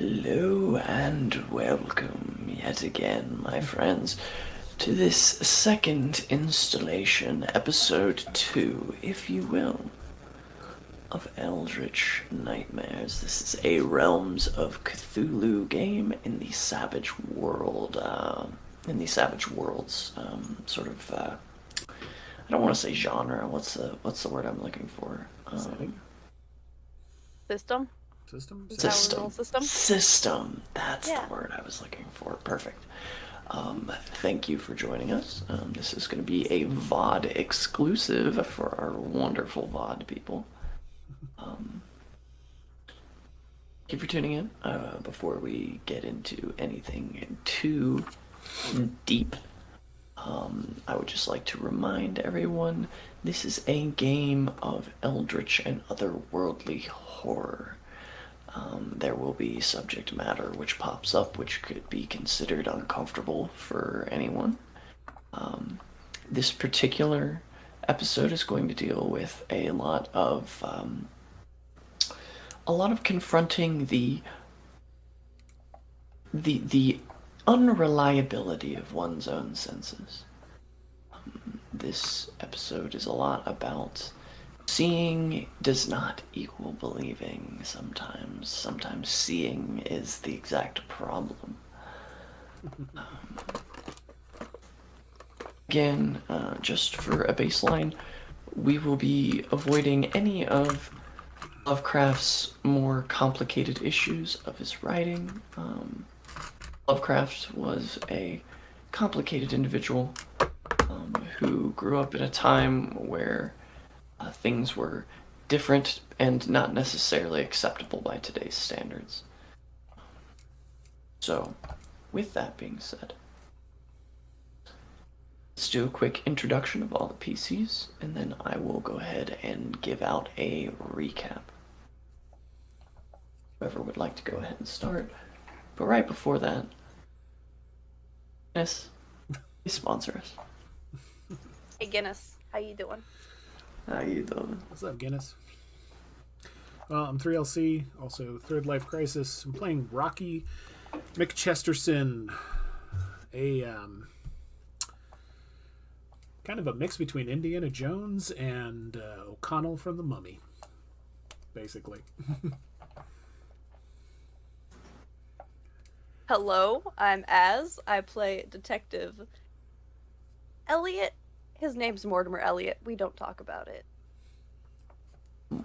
Hello and welcome yet again, my friends, to this second installation, episode 2, if you will, of Eldritch Nightmares. This is a Realms of Cthulhu game in the Savage World, I don't want to say genre. What's the word I'm looking for? System? System. That's the word I was looking for. Perfect. Thank you for joining us. This is going to be a VOD exclusive for our wonderful VOD people. Thank you for tuning in. Before we get into anything too deep, I would just like to remind everyone this is a game of Eldritch and otherworldly horror. There will be subject matter which pops up which could be considered uncomfortable for anyone. This particular episode is going to deal with a lot of confronting the unreliability of one's own senses. This episode is a lot about seeing does not equal believing sometimes. Sometimes seeing is the exact problem. Again, just for a baseline, we will be avoiding any of Lovecraft's more complicated issues of his writing. Lovecraft was a complicated individual who grew up in a time where things were different and not necessarily acceptable by today's standards. So, with that being said, let's do a quick introduction of all the PCs, and then I will go ahead and give out a recap. Whoever would like to go ahead and start. But right before that, Guinness, please sponsor us. Hey Guinness, how you doing? How you doing? What's up, Guinness? Well, I'm 3LC, also Third Life Crisis. I'm playing Rocky McChesterson, a kind of a mix between Indiana Jones and O'Connell from The Mummy, basically. Hello, I'm Az. I play Detective Elliot. His name's Mortimer Elliot. We don't talk about it.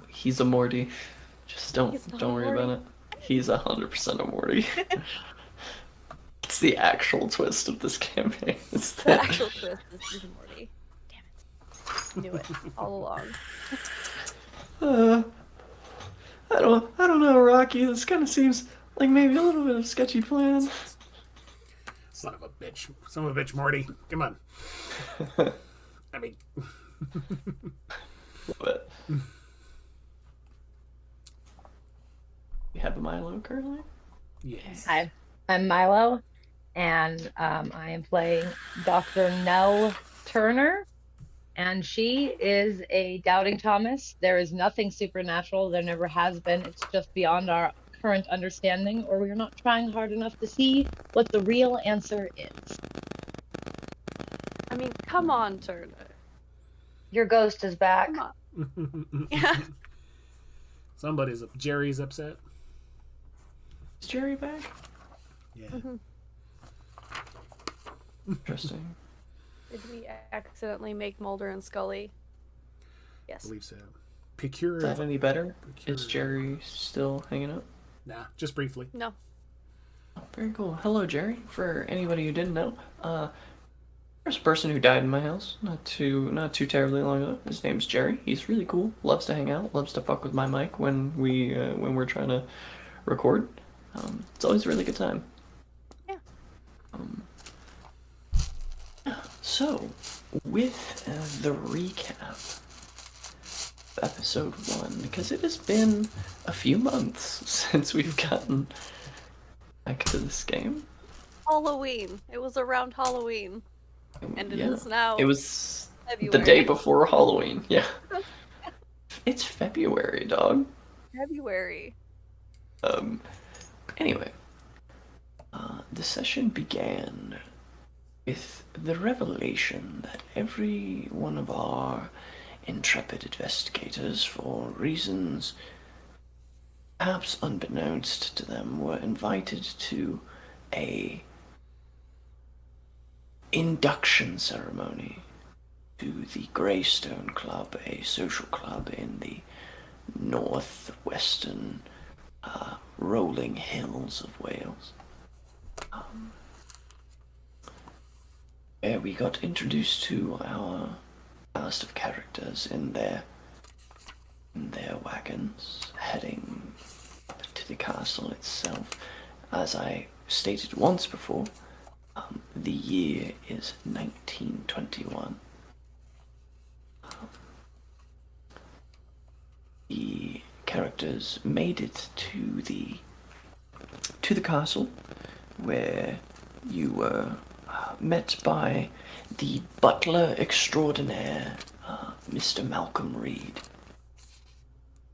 He's a Morty. Just don't worry about it. He's 100% a Morty. It's the actual twist of this campaign. The actual twist is he's a Morty. Damn it. Knew it all along. I don't know, Rocky. This kind of seems like maybe a little bit of sketchy plan. Son of a bitch, Morty. Come on. I mean, love it. You have a Milo currently? Yes. Hi, I'm Milo, and I am playing Dr. Nell Turner, and she is a doubting Thomas. There is nothing supernatural. There never has been. It's just beyond our current understanding, or we're not trying hard enough to see what the real answer is. I mean, come on, Turner. Your ghost is back. Come on. Yeah. Jerry's upset. Is Jerry back? Yeah. Mm-hmm. Interesting. Did we accidentally make Mulder and Scully? Yes. I believe so. Is that any better? Is Jerry still hanging out? Nah, just briefly. No. Oh, very cool. Hello, Jerry. For anybody who didn't know, there's a person who died in my house not too terribly long ago. His name's Jerry. He's really cool. Loves to hang out. Loves to fuck with my mic when we're trying to record. It's always a really good time. Yeah. So, with the recap of episode 1, because it has been a few months since we've gotten back to this game. Halloween. It was around Halloween. And it is now. It was February. the day before Halloween. Yeah. It's February, dog. February. Anyway, the session began with the revelation that every one of our intrepid investigators, for reasons perhaps unbeknownst to them, were invited to a induction ceremony to the Greystone Club, a social club in the northwestern rolling hills of Wales. Where we got introduced to our cast of characters in their wagons, heading up to the castle itself. As I stated once before, the year is 1921. The characters made it to the castle, where you were met by the butler extraordinaire, Mr. Malcolm Reed,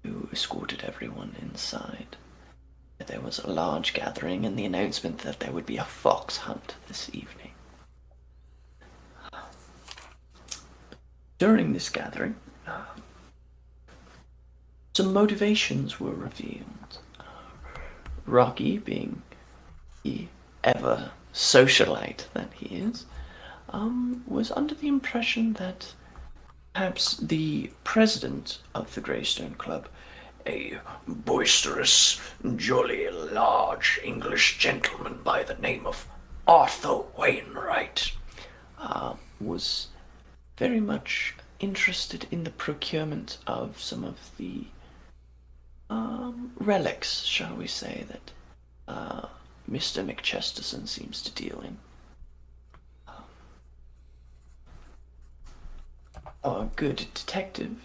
who escorted everyone inside. There was a large gathering and the announcement that there would be a fox hunt this evening. During this gathering, some motivations were revealed. Rocky, being the ever socialite that he is, was under the impression that perhaps the president of the Greystone Club, a boisterous, jolly, large English gentleman by the name of Author Wainwright, was very much interested in the procurement of some of the relics, shall we say, that Mr. McChesterson seems to deal in. Our good detective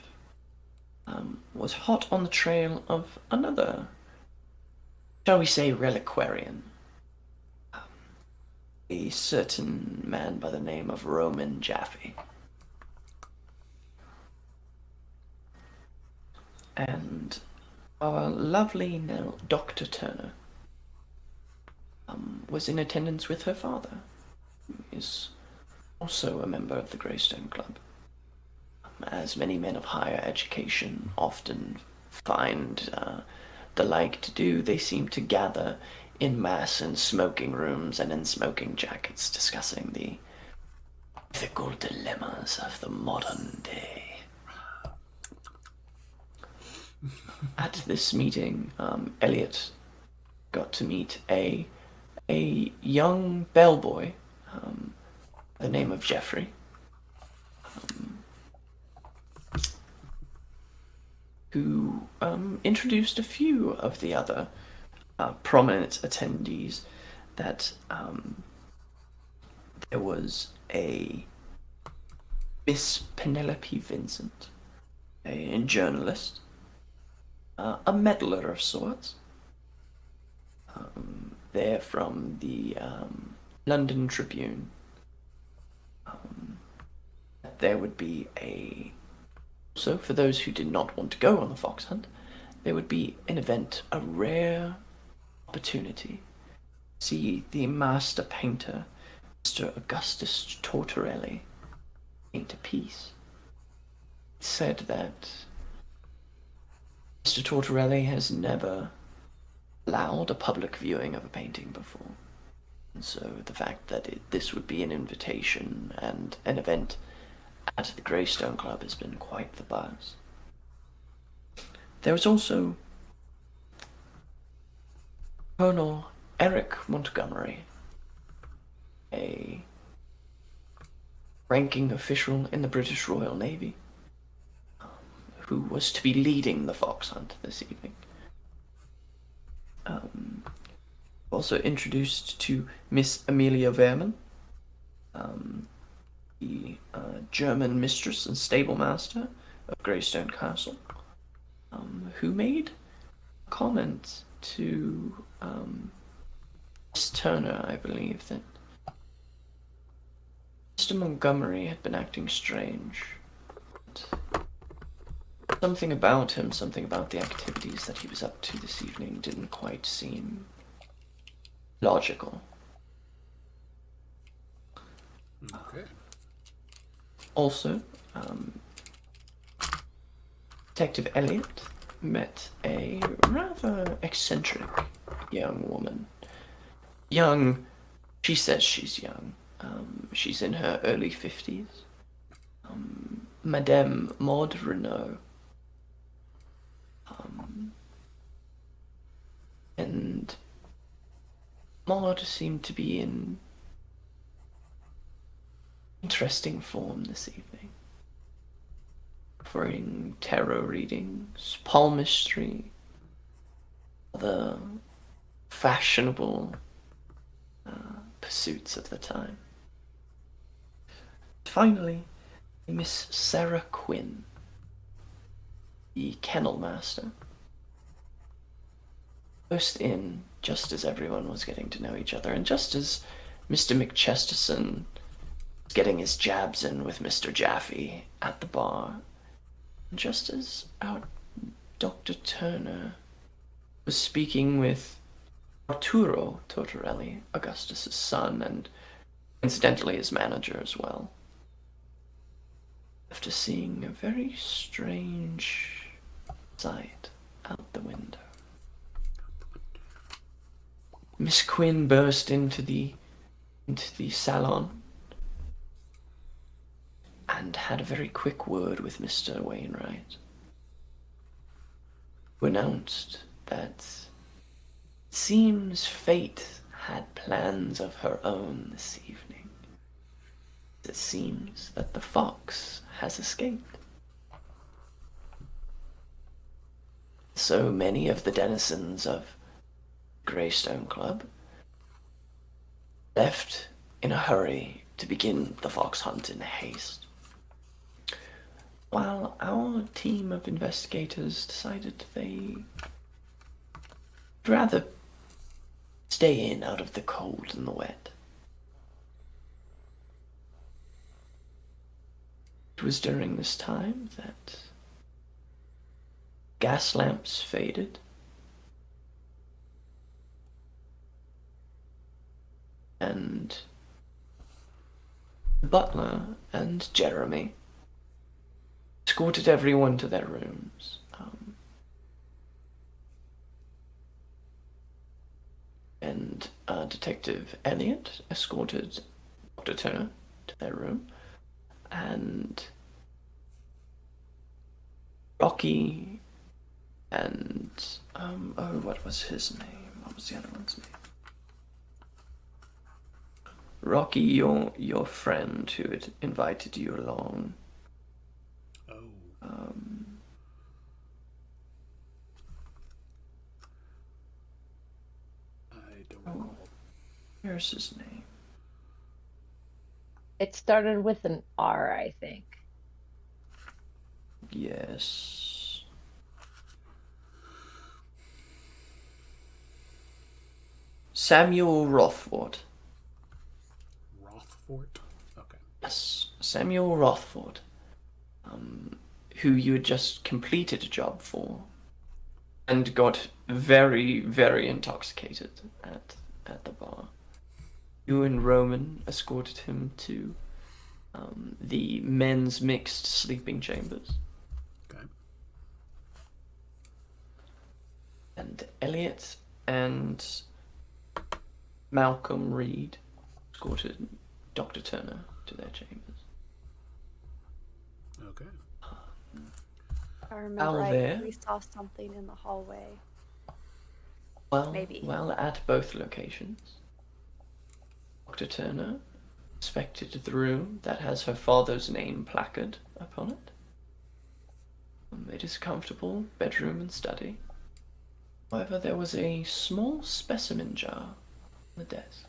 was hot on the trail of another, shall we say, reliquarian. A certain man by the name of Roman Jaffe. And our lovely Nell, Dr. Turner, was in attendance with her father, who is also a member of the Greystone Club. As many men of higher education often find the like to do, they seem to gather in mass in smoking rooms and in smoking jackets, discussing the ethical dilemmas of the modern day. At this meeting, Elliot got to meet a young bellboy, the name of Jeffrey, who introduced a few of the other prominent attendees, that there was a Miss Penelope Vincent, a journalist, a meddler of sorts. They're from the London Tribune. There would be so for those who did not want to go on the fox hunt, there would be an event, a rare opportunity. See the master painter, Mr. Augustus Tortorelli, paint a piece. It said that Mr. Tortorelli has never allowed a public viewing of a painting before. And so the fact that this would be an invitation and an event at the Greystone Club has been quite the buzz. There was also Colonel Eric Montgomery, a ranking official in the British Royal Navy, who was to be leading the fox hunt this evening. Also introduced to Miss Amelia Wehrmann, the German mistress and stable master of Greystone Castle, who made a comment to Miss Turner, I believe, that Mr. Montgomery had been acting strange. Something about him, something about the activities that he was up to this evening didn't quite seem logical. Okay. Also, Detective Elliot met a rather eccentric young woman. Young, she says she's young. She's in her early 50s. Madame Maud Renault. And Maud seemed to be in interesting form this evening. Offering tarot readings, palmistry, other fashionable pursuits of the time. Finally, Miss Sarah Quinn, the kennel master, burst in just as everyone was getting to know each other, and just as Mr. McChesterson was getting his jabs in with Mr. Jaffe at the bar, and just as our Dr. Turner was speaking with Arturo Tortorelli, Augustus's son, and incidentally his manager as well, after seeing a very strange sight out the window. Miss Quinn burst into the salon and had a very quick word with Mr. Wainwright, who announced that it seems fate had plans of her own this evening. It seems that the fox has escaped. So many of the denizens of Greystone Club left in a hurry to begin the fox hunt in haste, while our team of investigators decided they'd rather stay in out of the cold and the wet. It was during this time that gas lamps faded, and the butler and Jeremy escorted everyone to their rooms. And Detective Elliot escorted Dr. Turner to their room, and Rocky and what was his name? What was the other one's name? Rocky, your friend who had invited you along. Oh. I don't recall. Where's his name? It started with an R, I think. Yes. Samuel Rothford. Rothfort? Okay. Yes, Samuel Rothford, who you had just completed a job for, and got very, very intoxicated at the bar. You and Roman escorted him to the men's mixed sleeping chambers. Okay. And Elliot and Malcolm Reed escorted Dr. Turner to their chambers. Okay. I remember there. we saw something in the hallway. Maybe. Well, at both locations, Dr. Turner inspected the room that has her father's name placard upon it. It is a comfortable bedroom and study. However, there was a small specimen jar on the desk.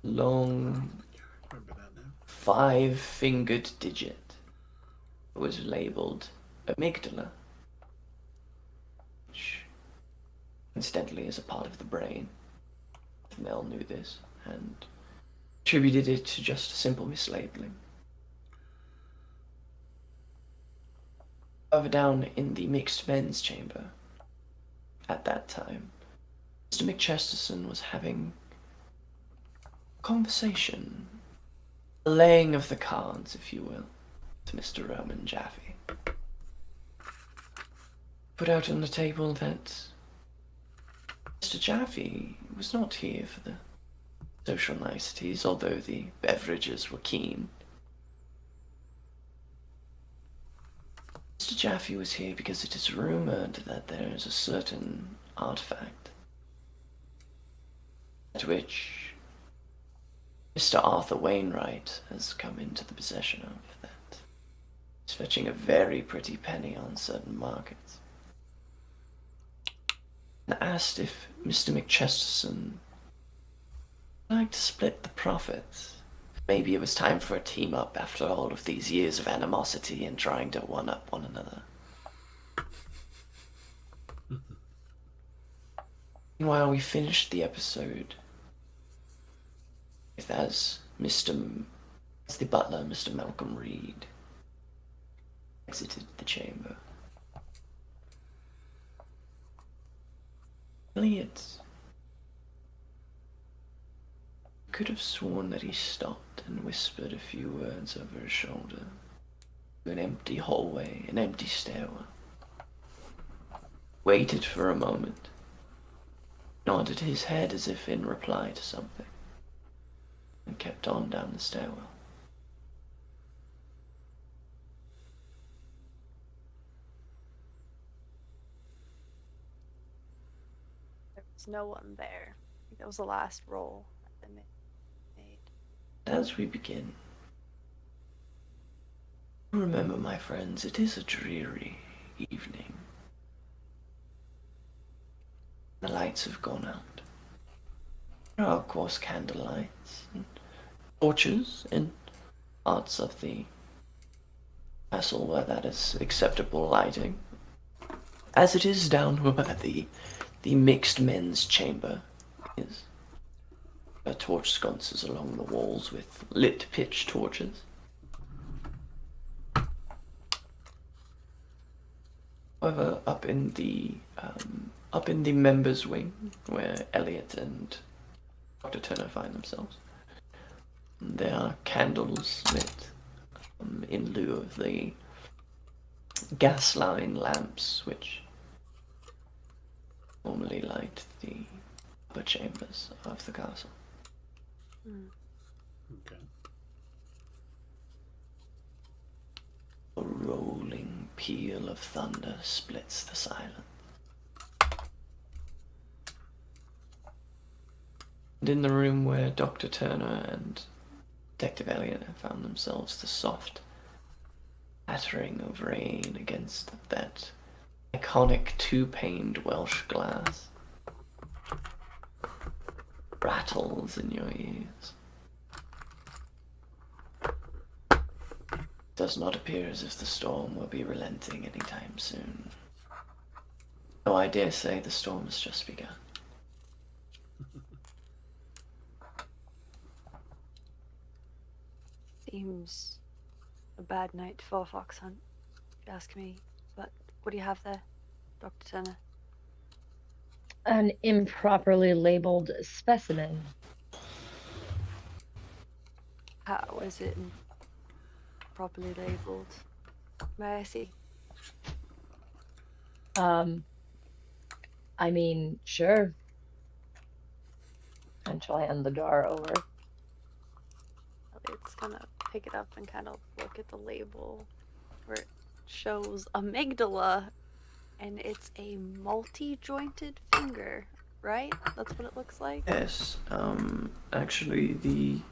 Long, Remember that now. 5-fingered digit. It was labeled amygdala, which incidentally is a part of the brain. Nell knew this and attributed it to just a simple mislabeling. Further down in the mixed men's chamber, at that time, Mr. McChesterson was having a conversation, a laying of the cards, if you will, to Mr. Roman Jaffe. Put out on the table that Mr. Jaffe was not here for the social niceties, although the beverages were keen. Mr. Jaffe was here because it is rumored that there is a certain artifact at which Mr. Author Wainwright has come into the possession of that. He's fetching a very pretty penny on certain markets. And asked if Mr. McChesterson would like to split the profits. Maybe it was time for a team-up after all of these years of animosity and trying to one-up one another. Meanwhile, we finished the episode with as the butler, Mr. Malcolm Reed, exited the chamber. Elliot could have sworn that he stopped and whispered a few words over his shoulder to an empty hallway, an empty stairwell. Waited for a moment, nodded his head as if in reply to something, and kept on down the stairwell. There was no one there. I think that was the last roll that they made. As we begin, remember, my friends, it is a dreary evening. The lights have gone out. There are, of course, candlelights and torches in parts of the castle where that is acceptable lighting, as it is down where the mixed men's chamber is. There are torch sconces along the walls with lit pitch torches. However, up in the members' wing, where Elliot and Dr. Turner find themselves, there are candles lit in lieu of the gas line lamps which normally light the upper chambers of the castle. Okay. A rolling peal of thunder splits the silence. And in the room where Dr. Turner and Detective Elliot have found themselves, the soft pattering of rain against that iconic two-paned Welsh glass rattles in your ears. Does not appear as if the storm will be relenting anytime soon. Though I dare say the storm has just begun. Seems a bad night for a fox hunt, if you ask me. But what do you have there, Dr. Turner? An improperly labeled specimen. How is it properly labeled? May I see? I mean, sure. And she'll hand the jar over. Elliot's gonna pick it up and kind of look at the label where it shows amygdala, and it's a multi-jointed finger, right? That's what it looks like? Yes, actually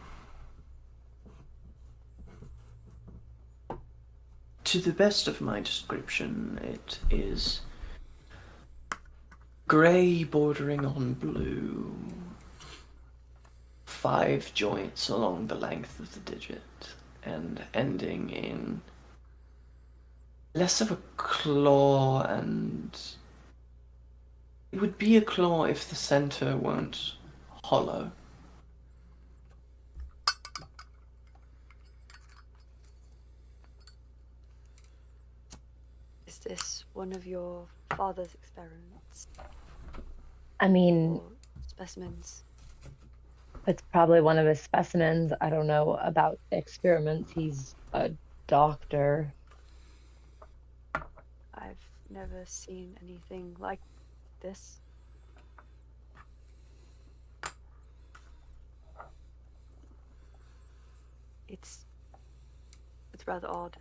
to the best of my description, it is grey bordering on blue. 5 joints along the length of the digit, and ending in less of a claw, and it would be a claw if the center weren't hollow. Is this one of your father's experiments? I mean, or specimens? it's probably one of his specimens. I don't know about experiments. He's a doctor. I've never seen anything like this. It's rather odd.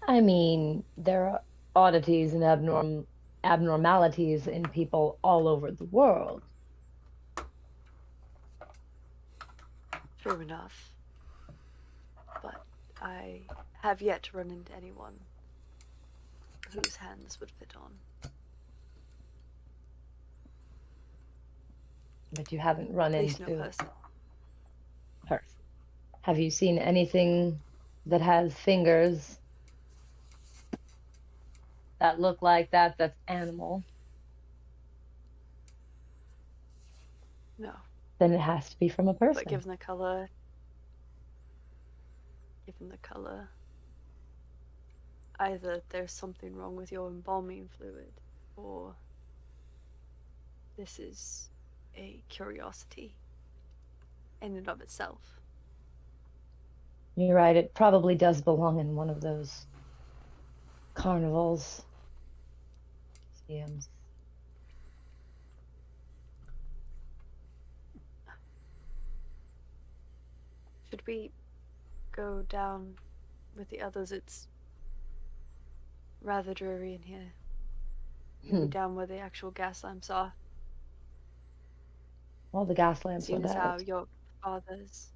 I mean, there are oddities and abnormalities in people all over the world. True enough. But I have yet to run into anyone whose hands would fit on. But you haven't run At least no into person. her. Have you seen anything that has fingers that look like that that's animal? No. Then it has to be from a person. But given the color, either there's something wrong with your embalming fluid, or this is a curiosity in and of itself. You're right, it probably does belong in one of those carnivals. Museums. Should we go down with the others? It's rather dreary in here. Maybe down where the actual gas lamps are. Well, the gas lamps Seeing went as how out. your father's...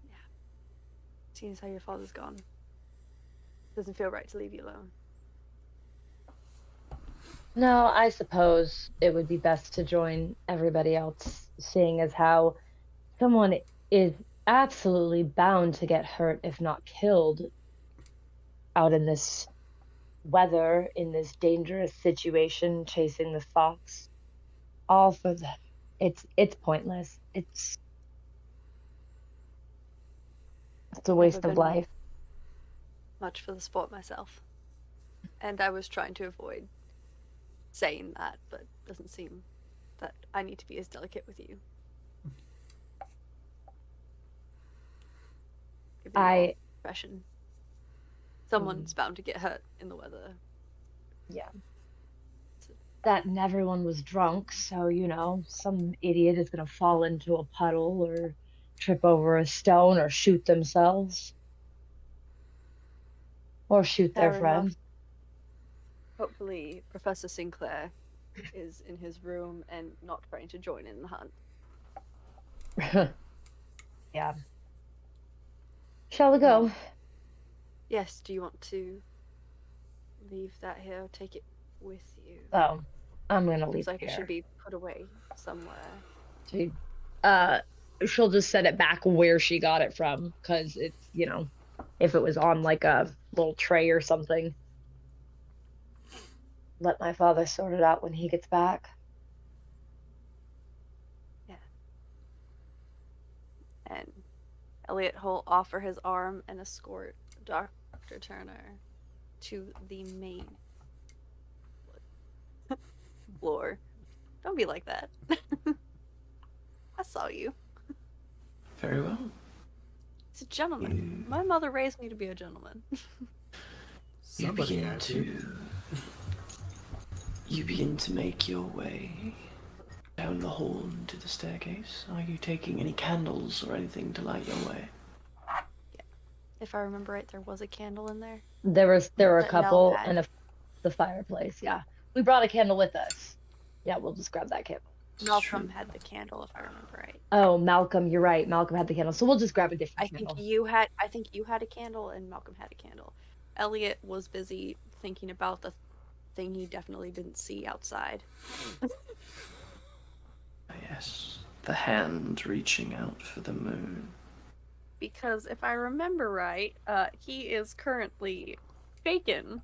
Yeah. Seeing as how your father's gone. Doesn't feel right to leave you alone. No, I suppose it would be best to join everybody else, seeing as how someone is absolutely bound to get hurt, if not killed, out in this weather, in this dangerous situation, chasing the fox. All for the it's pointless. It's a waste Never of been life. much for the sport myself. And I was trying to avoid saying that, but it doesn't seem that I need to be as delicate with you. Given your profession. Someone's bound to get hurt in the weather. Yeah. That and everyone was drunk, so some idiot is gonna fall into a puddle or trip over a stone or shoot themselves. Or shoot their Fair enough. friends. Hopefully Professor Sinclair is in his room and not trying to join in the hunt. Yeah. Shall we go? Yes, do you want to leave that here or take it with you? Oh, I'm gonna leave Looks like it it should here. be put away somewhere. She'll just set it back where she got it from, because it's, if it was on like a little tray or something. Let my father sort it out when he gets back. Yeah. And Elliot will offer his arm and escort Dr. Turner to the main floor. Don't be like that. I saw you. Very well. He's a gentleman. My mother raised me to be a gentleman. You begin to make your way down the hall into the staircase. Are you taking any candles or anything to light your way? Yeah. If I remember right, there was a candle in there. There were a That Nell couple had. and the fireplace. Yeah, we brought a candle with us. Yeah, we'll just grab that candle. Malcolm had the candle, if I remember right. Oh, Malcolm, you're right. Malcolm had the candle, so we'll just grab a different candle. I think you had a candle and Malcolm had a candle. Elliot was busy thinking about the thing he definitely didn't see outside. Yes, the hand reaching out for the moon. Because if I remember right, he is currently shaken.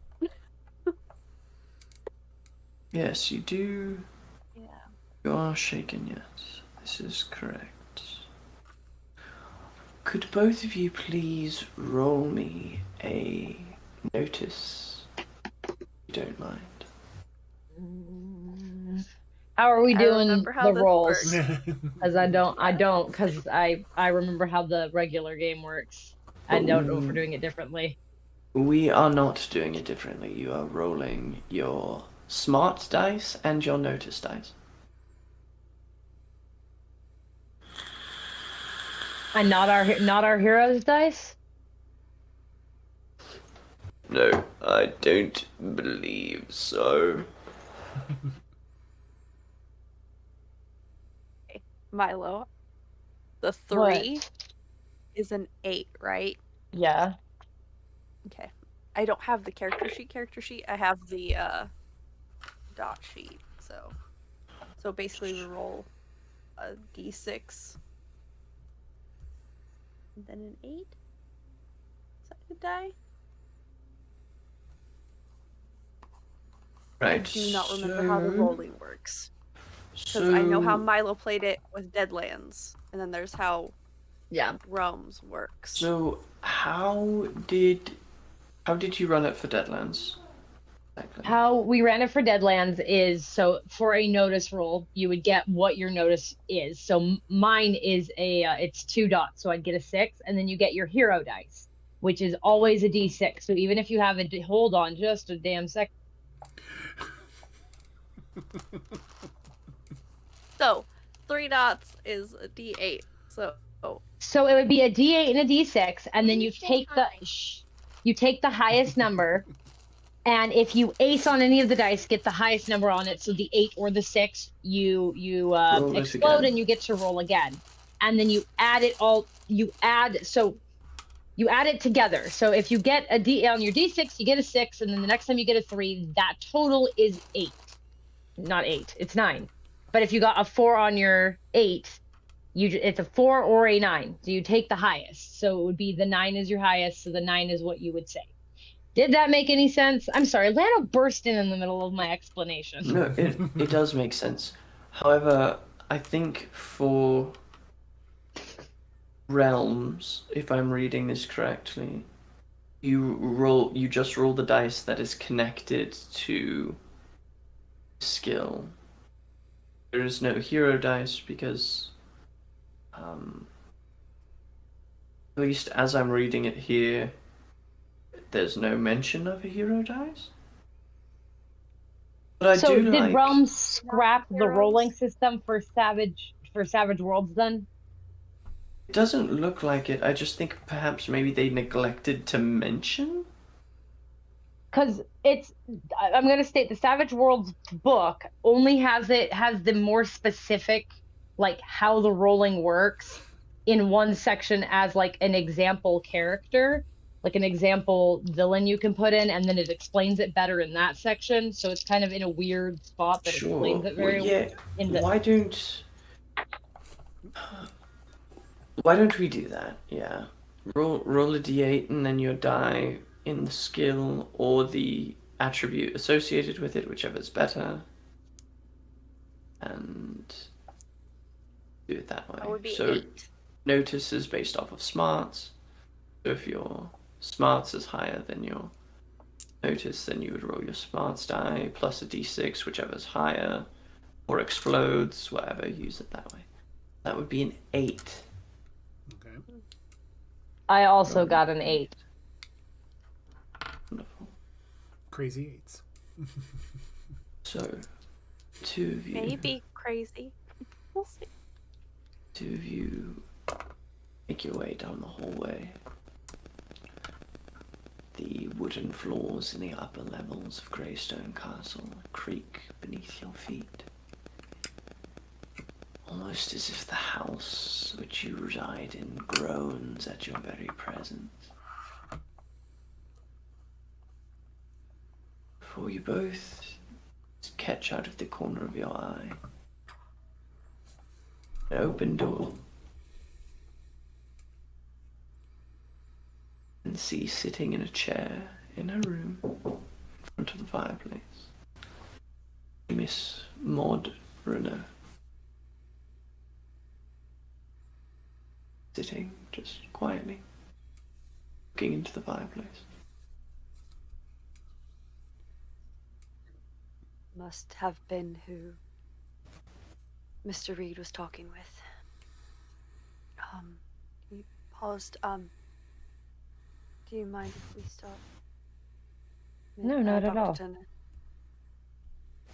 Yes, you do. Yeah. You are shaken, yes. This is correct. Could both of you please roll me a notice don't mind. How are we I doing remember how the this rolls? works. Because I don't, because I remember how the regular game works. I don't know if we're doing it differently. We are not doing it differently. You are rolling your smart dice and your notice dice. And not our heroes dice. No, I don't believe so. Milo, the 3 is an 8, right? Yeah. Okay. I don't have the character sheet. I have the dot sheet. So basically we roll a d6 and then an 8 sided die. Right. I do not remember how the rolling works. Because So I know how Milo played it with Deadlands, and then there's how Yeah. Realms works. So how did you run it for Deadlands? Exactly. How we ran it for Deadlands is, so for a notice roll, you would get what your notice is. So mine is it's 2 dots, so I'd get a 6, and then you get your hero dice, which is always a d6. So even if you have hold on just a damn second. So 3 dots is a d8. So it would be a d8 and a d6, and then you take the highest number. And if you ace on any of the dice, get the highest number on it. So the 8 or the 6, you Roll it explode again. and you get to roll again. And then you add it all. You add it together. So if you get a D on your D6, you get a 6, and then the next time you get a 3, that total is 8. Not 8, it's 9. But if you got a 4 on your 8, it's a 4 or a 9. So you take the highest. So it would be the 9 is your highest. So the 9 is what you would say. Did that make any sense? I'm sorry, Lano burst in the middle of my explanation. No, it does make sense. However, I think for realms, if I'm reading this correctly, you just roll the dice that is connected to skill. There is no hero dice because at least as I'm reading it here, there's no mention of a hero dice. But I So do did like. Realms scrap the Heroes. rolling system for Savage Worlds then? It doesn't look like it. I just think perhaps maybe they neglected to mention. Because I'm going to state the Savage Worlds book only has the more specific, like how the rolling works in one section as like an example character, like an example villain you can put in, and then it explains it better in that section. So it's kind of in a weird spot that explains Sure. it very Yeah. in the. Why don't we do that? Yeah. Roll a d8 and then your die in the skill or the attribute associated with it, whichever's better. And do it that way. That would be so 8. notice is based off of smarts. So if your smarts is higher than your notice, then you would roll your smarts die plus a d6, whichever's higher, or explodes, whatever, use it that way. That would be an 8. Okay. I also got an 8. Wonderful. Crazy eights. So, two of you. Maybe crazy. We'll see. Two of you make your way down the hallway. The wooden floors in the upper levels of Greystone Castle creak beneath your feet. Almost as if the house which you reside in groans at your very presence. Before you both catch out of the corner of your eye an open door and see sitting in a chair in her room in front of the fireplace Miss Maud Renault. Sitting just quietly, looking into the fireplace. must have been who Mr. Reed was talking with. He paused. Do you mind if we start? No, not at Dr. all. Turner.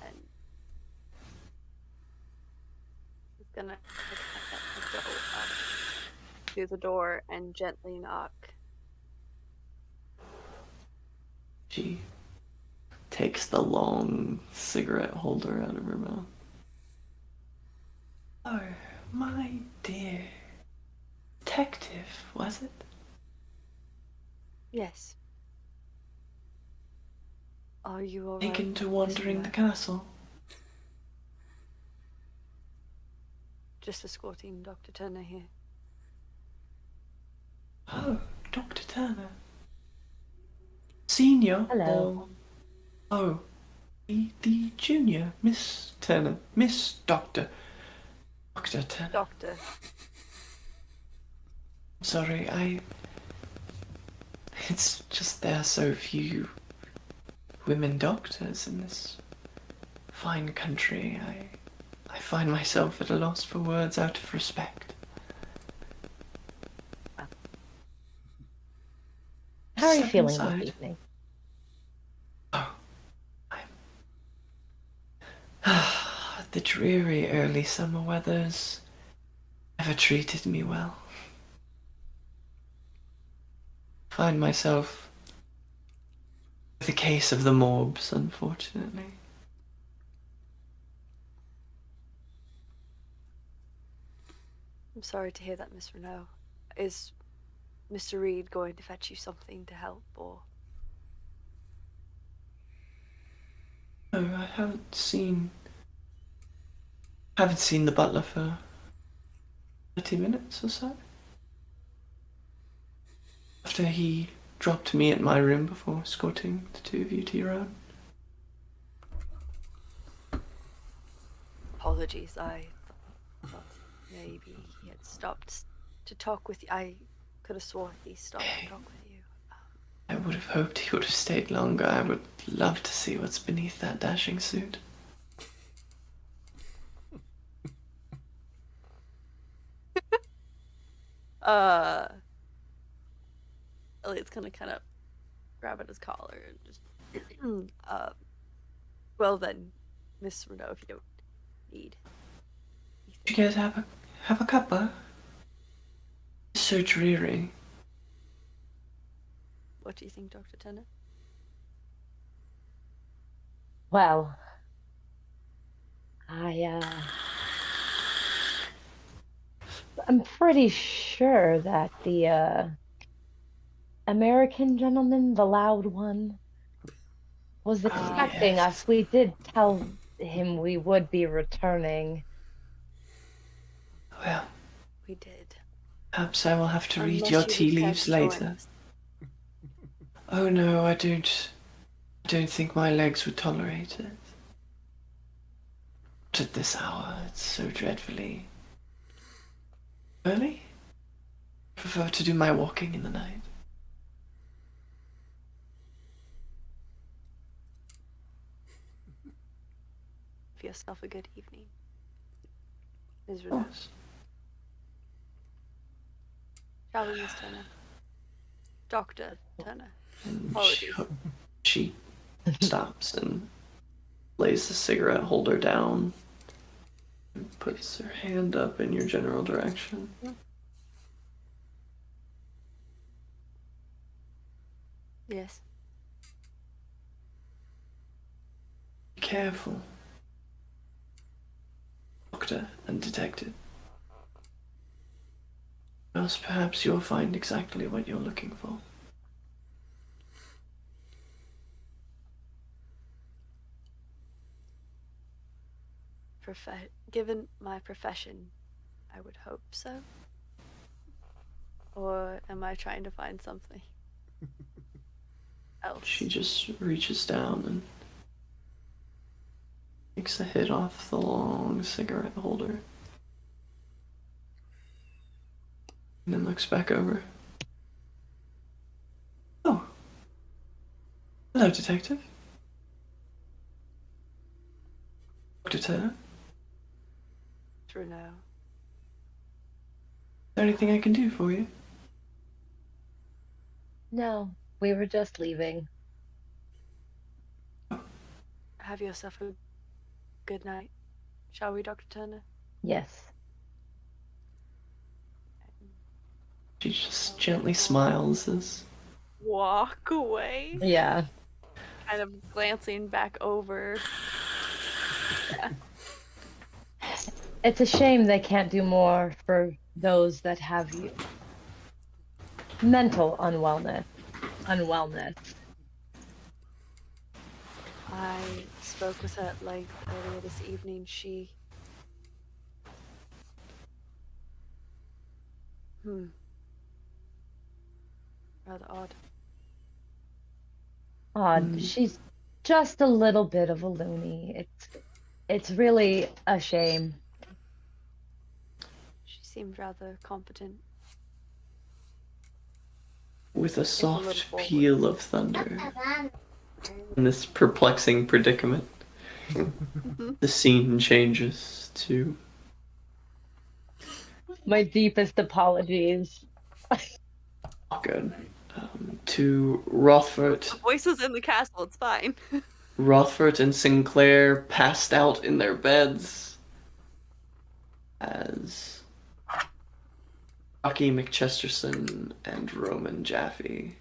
And he's gonna go to the door and gently knock. She takes the long cigarette holder out of her mouth. Oh, my dear. Detective, was it? Yes. Are you alright? Taken to wandering the castle. Just escorting Dr. Turner here. Oh, Dr. Turner. Senior? Hello. Oh, the junior, Miss Turner. Miss Dr. Turner. Doctor. Sorry, it's just there are so few women doctors in this fine country. I find myself at a loss for words out of respect. How are you Step feeling inside. this evening? Oh, the dreary early summer weather's never treated me well. Find myself with a case of the morbs, unfortunately. I'm sorry to hear that, Miss Renault. Is Mr. Reed going to fetch you something to help, or? No, I haven't seen the butler for 30 minutes or so. After he dropped me at my room before escorting the two of you to your own. Apologies, I thought maybe he had stopped to talk with you. I could have sworn he stopped to talk with you. I would have hoped he would have stayed longer. I would love to see what's beneath that dashing suit. Elliot's gonna kind of grab at his collar and just, well then, Miss Renault, if you don't need. Did you guys have a cuppa? It's so dreary. What do you think, Dr. Turner? Well, I'm pretty sure that the American gentleman, the loud one, was expecting yes. us. We did tell him we would be returning. Well, We did. perhaps I will have to read Unless your you tea would care leaves to join later. us. Oh no, I don't think my legs would tolerate it. Not at this hour, it's so dreadfully early. I prefer to do my walking in the night. Have yourself a good evening. Ms. Renault. Yes. Shall we, Miss Turner? Dr. Turner. And Apologies. she stops and lays the cigarette holder down and puts her hand up in your general direction. Yes. Be careful, doctor and detective. Else perhaps you'll find exactly what you're looking for. Given my profession, I would hope so. Or am I trying to find something else? She just reaches down and takes a hit off the long cigarette holder. And then looks back over. Oh. Hello, detective. Dr. Turner? Through now. Is there anything I can do for you? No, we were just leaving. Have yourself a good night. Shall we, Dr. Turner? Yes. She just gently smiles as Walk away. Yeah. Kind of glancing back over. It's a shame they can't do more for those that have you. Mental unwellness. I spoke with her at length earlier this evening. She... Rather odd. Odd. She's just a little bit of a loony. It's really a shame. She seemed rather competent. with a soft little peal of thunder in this perplexing predicament. The scene changes to My deepest apologies. good. To Rothford. Voices in the castle, it's fine. Rothford and Sinclair passed out in their beds as Rocky McChesterson and Roman Jaffe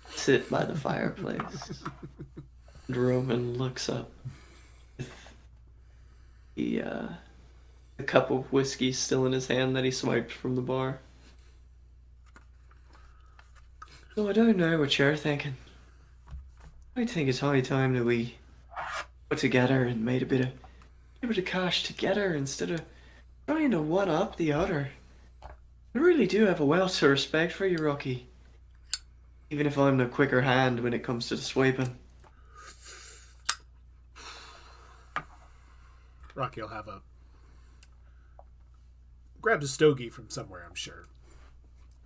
sit by the fireplace. And Roman looks up with the cup of whiskey still in his hand that he swiped from the bar. So I don't know what you're thinking. I think it's high time that we put together and made a bit of cash together instead of trying to one up the other. I really do have a wealth of respect for you, Rocky. Even if I'm the quicker hand when it comes to the swiping. Rocky will have grabbed a stogie from somewhere, I'm sure.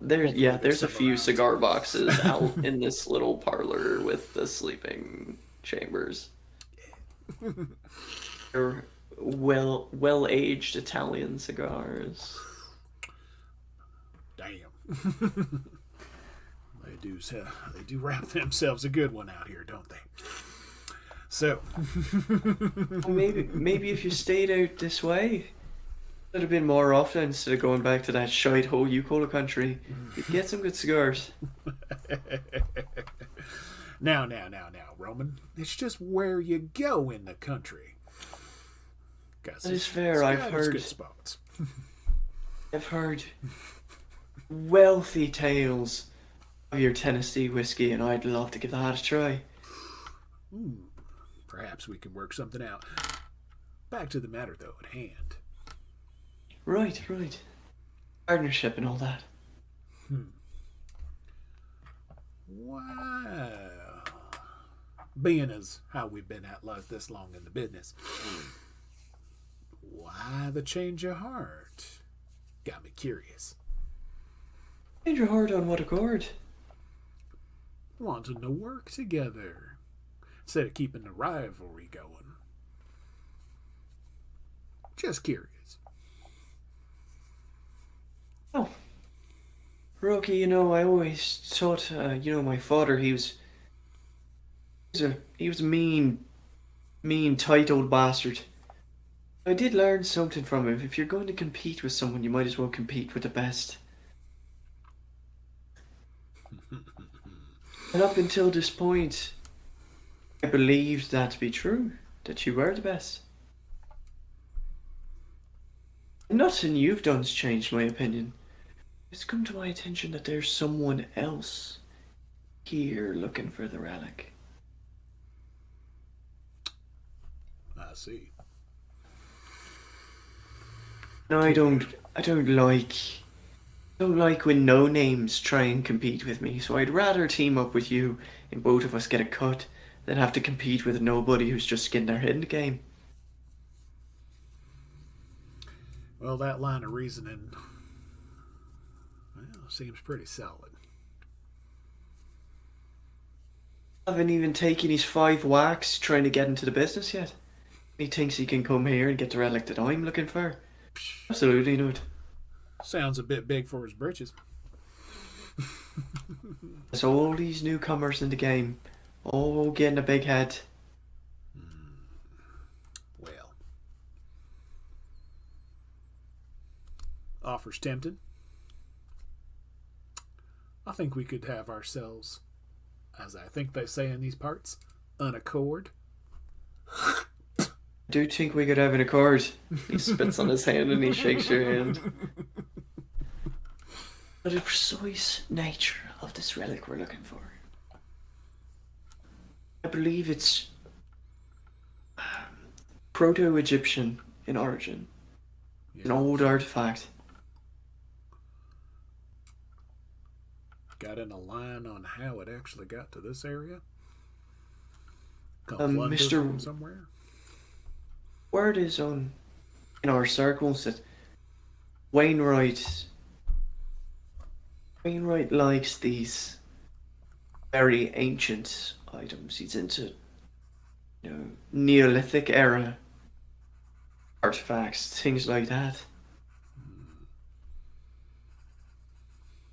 There's a few cigar boxes out in this little parlor with the sleeping chambers. They're well-aged Italian cigars. Damn. They do wrap themselves a good one out here, don't they? So maybe if you stayed out this way, it'd have been more often instead of going back to that shite hole you call a country. You'd get some good cigars. Now, Roman. It's just where you go in the country. That is fair. I've heard good spots. I've heard wealthy tales of your Tennessee whiskey, and I'd love to give that a try. Perhaps we can work something out. Back to the matter, though, at hand. Right. Partnership and all that. Wow. Being as how we've been at this long in the business, why the change of heart? Got me curious. Change your heart on what accord? Wanting to work together instead of keeping the rivalry going. Just curious. Oh, Rocky, I always thought, my father, he was a mean, tight old bastard. I did learn something from him. If you're going to compete with someone, you might as well compete with the best. And up until this point, I believed that to be true, that you were the best. Nothing you've done's changed my opinion. It's come to my attention that there's someone else here looking for the relic. I see. No, I don't like when no names try and compete with me, so I'd rather team up with you and both of us get a cut than have to compete with nobody who's just getting their head in the game. Well, that line of reasoning seems pretty solid. Haven't even taken his 5 whacks trying to get into the business yet. He thinks he can come here and get the relic that I'm looking for? Absolutely not. Sounds a bit big for his britches. So all these newcomers in the game, all getting a big head. Well, offers tempted. I think we could have ourselves, as I think they say in these parts, an accord. I do think we could have an accord. He spits on his hand and he shakes your hand. But the precise nature of this relic we're looking for, I believe it's Proto-Egyptian in origin. Yeah. An old artifact. Got in a line on how it actually got to this area? Mr. From somewhere? Word is on in our circles that Wainwright likes these very ancient items. He's into, Neolithic era artifacts, things like that.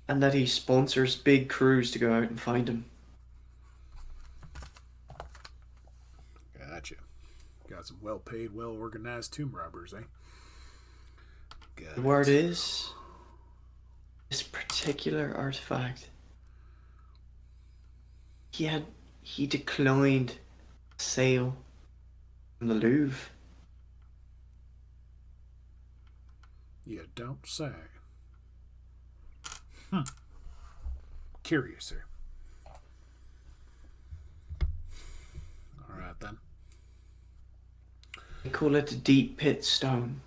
And that he sponsors big crews to go out and find them. Gotcha. Got some well-paid, well-organized tomb robbers, eh? The word is, this particular artifact, he declined sale from the Louvre. You don't say. Curious, sir. All right, then. They call it the Deep Pit Stone.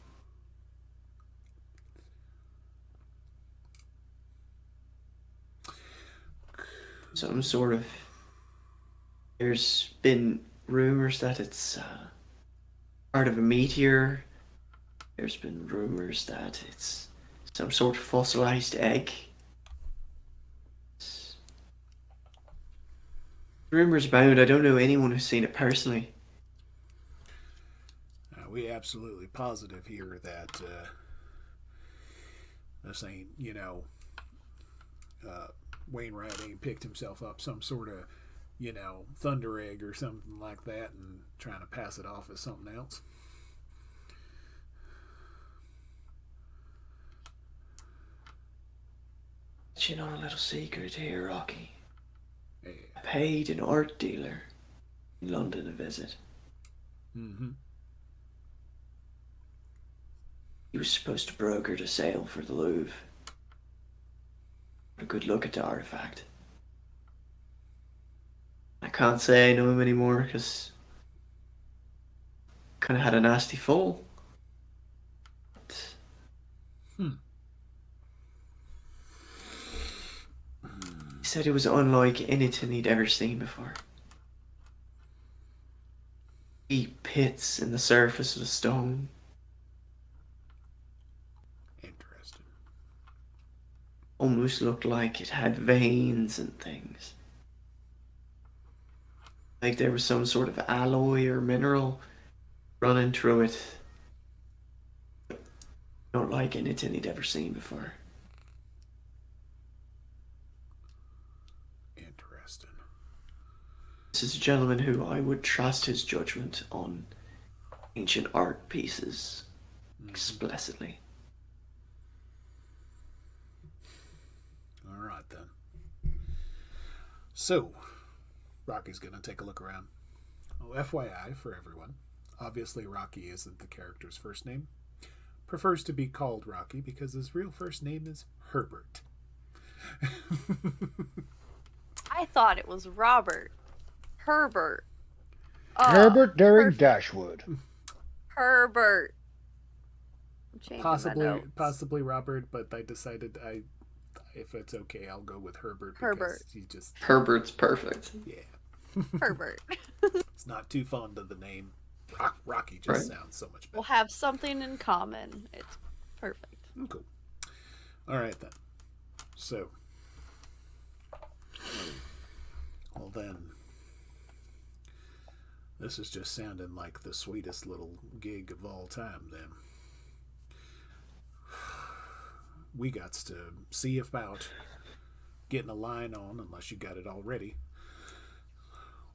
Some sort of... There's been rumors that it's part of a meteor. There's been rumors that it's some sort of fossilized egg. Rumors abound. I don't know anyone who's seen it personally. We absolutely positive here that this ain't, Wainwright ain't picked himself up some sort of, thunder egg or something like that and trying to pass it off as something else. You know a little secret here, Rocky. Yeah. I paid an art dealer in London a visit. Mm-hmm. He was supposed to broker the sale for the Louvre. A good look at the artifact. I can't say I know him anymore because kind of had a nasty fall. But he said it was unlike anything he'd ever seen before. Deep pits in the surface of the stone. Interesting. Almost looked like it had veins and things. Like there was some sort of alloy or mineral running through it. Not like anything he'd ever seen before. Interesting. This is a gentleman who I would trust his judgment on ancient art pieces explicitly. All right, then. So, Rocky's going to take a look around. Oh, FYI for everyone, obviously Rocky isn't the character's first name. Prefers to be called Rocky because his real first name is Herbert. I thought it was Robert. Herbert. Herbert Derry perfect. Dashwood. Herbert. I'm changing my notes. Possibly Robert, but I decided if it's okay, I'll go with Herbert. Herbert. He just Herbert's perfect. yeah. Herbert. It's not too fond of the name. Rocky just sounds so much better. We'll have something in common. It's perfect. Cool. All right then. So, well then, This is just sounding like the sweetest little gig of all time, then. We got to see about getting a line on, unless you got it already.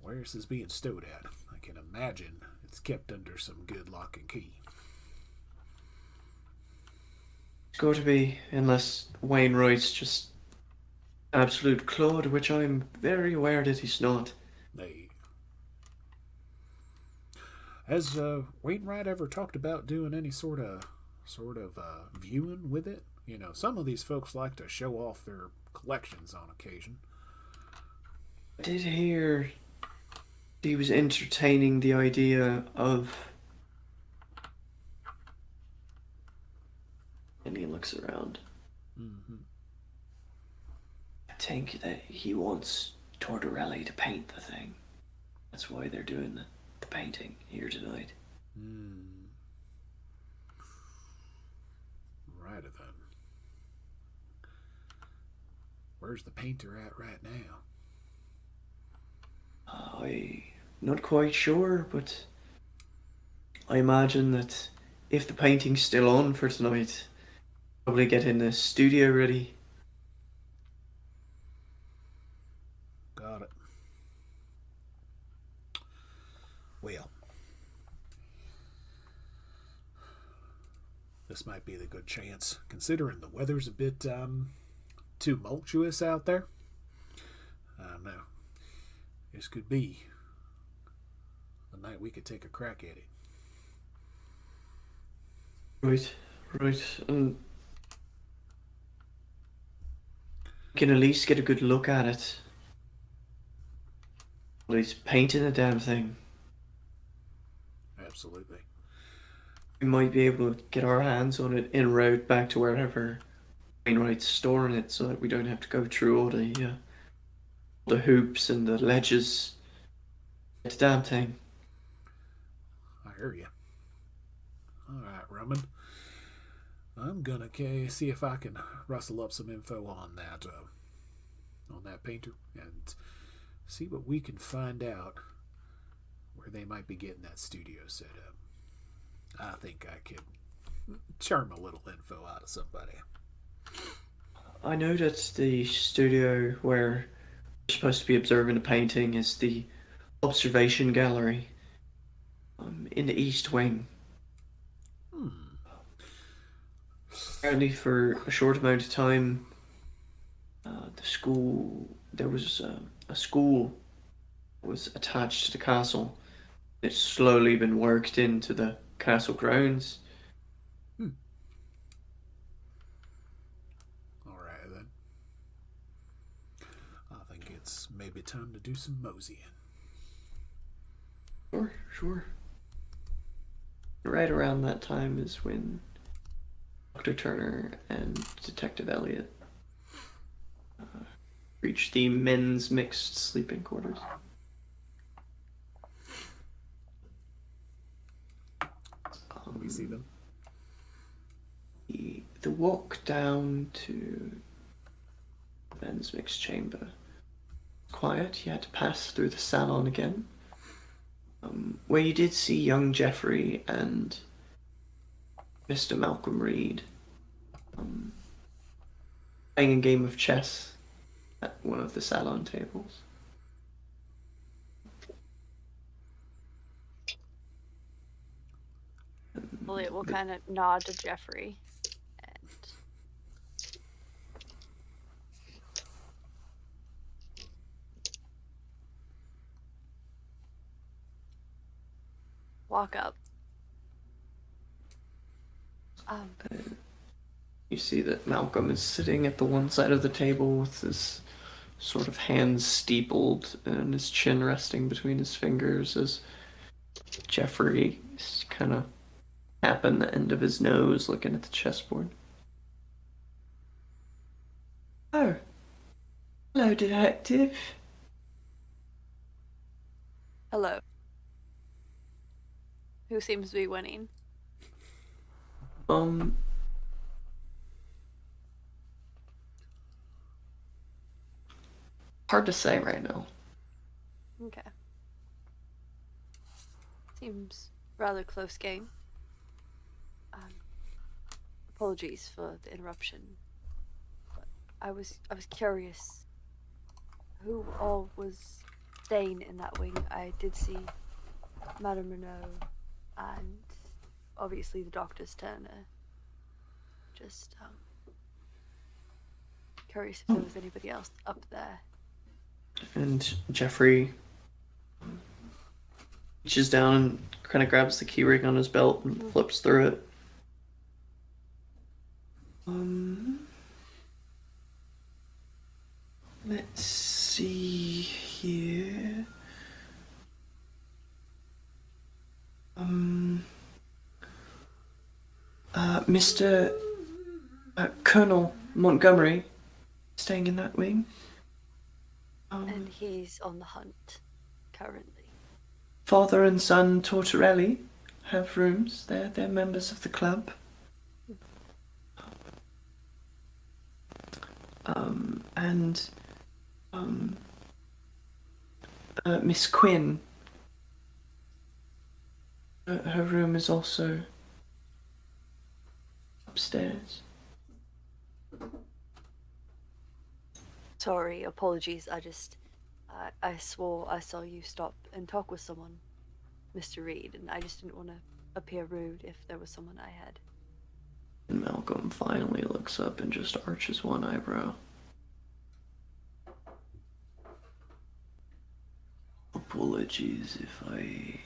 Where's this being stowed at? I can imagine it's kept under some good lock and key. It's got to be, unless Wainwright's just absolute clod, which I'm very aware that he's not. Hey. Has Wainwright ever talked about doing any sort of viewing with it? You know, some of these folks like to show off their collections on occasion. I did hear he was entertaining the idea of. And he looks around. Mm-hmm. I think that he wants Tortorelli to paint the thing. That's why they're doing the painting here tonight. Right then. Where's the painter at right now? I'm not quite sure, but I imagine that if the painting's still on for tonight, probably getting the studio ready. Got it. Well, this might be the good chance, considering the weather's a bit tumultuous out there. I don't know. This could be a night we could take a crack at it. Right. We can at least get a good look at it. At least painting the damn thing. Absolutely. We might be able to get our hands on it en route back to wherever Wainwright's storing it, so that we don't have to go through all the hoops and the ledges. It's a damn thing. I hear you. All right, Roman. I'm gonna see if I can rustle up some info on that painter and see what we can find out where they might be getting that studio set up. I think I could charm a little info out of somebody. I know that the studio where we're supposed to be observing the painting is the observation gallery in the east wing. Apparently, for a short amount of time, there was a school that was attached to the castle. It's slowly been worked into the castle grounds. Alright then. I think it's maybe time to do some moseying. Sure. Right around that time is when Dr. Turner and Detective Elliot reach the men's mixed sleeping quarters. We see them. The walk down to the men's mixed chamber. Quiet, you had to pass through the salon again, where you did see young Jeffrey and Mr. Malcolm Reed playing a game of chess at one of the salon tables. Elliot will kind of nod to Jeffrey and walk up. You see that Malcolm is sitting at the one side of the table with his sort of hands steepled and his chin resting between his fingers as Jeffrey is kind of tapping the end of his nose looking at the chessboard. Oh. Hello, detective. Hello. Who seems to be winning? Hard to say right now. Okay. Seems rather close game. Apologies for the interruption, but I was curious who all was staying in that wing. I did see Madame Renault and obviously the Doctor's Turner. Just curious if there was anybody else up there. And Jeffrey reaches down and kind of grabs the keyring on his belt and flips through it. Let's see here. Mr. Colonel Montgomery, staying in that wing. And he's on the hunt currently. Father and son Tortorelli have rooms. They're members of the club. And Miss Quinn. Her room is also upstairs. Sorry, apologies. I swore I saw you stop and talk with someone, Mr. Reed, and I just didn't want to appear rude if there was someone I had. And Malcolm finally looks up and just arches one eyebrow. Apologies if I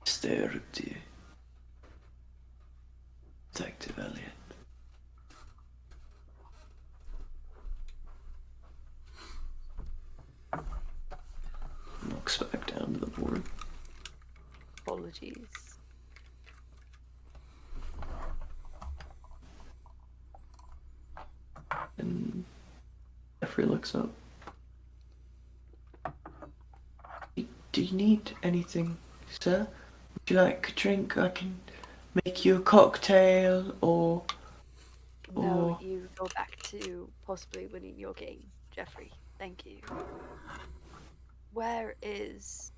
stare at you, Detective Elliot. Looks back down to the board. Apologies. And Jeffrey looks up. Do you need anything, sir? Would you like a drink? I can make you a cocktail, or... No, you go back to possibly winning your game, Jeffrey. Thank you. Where is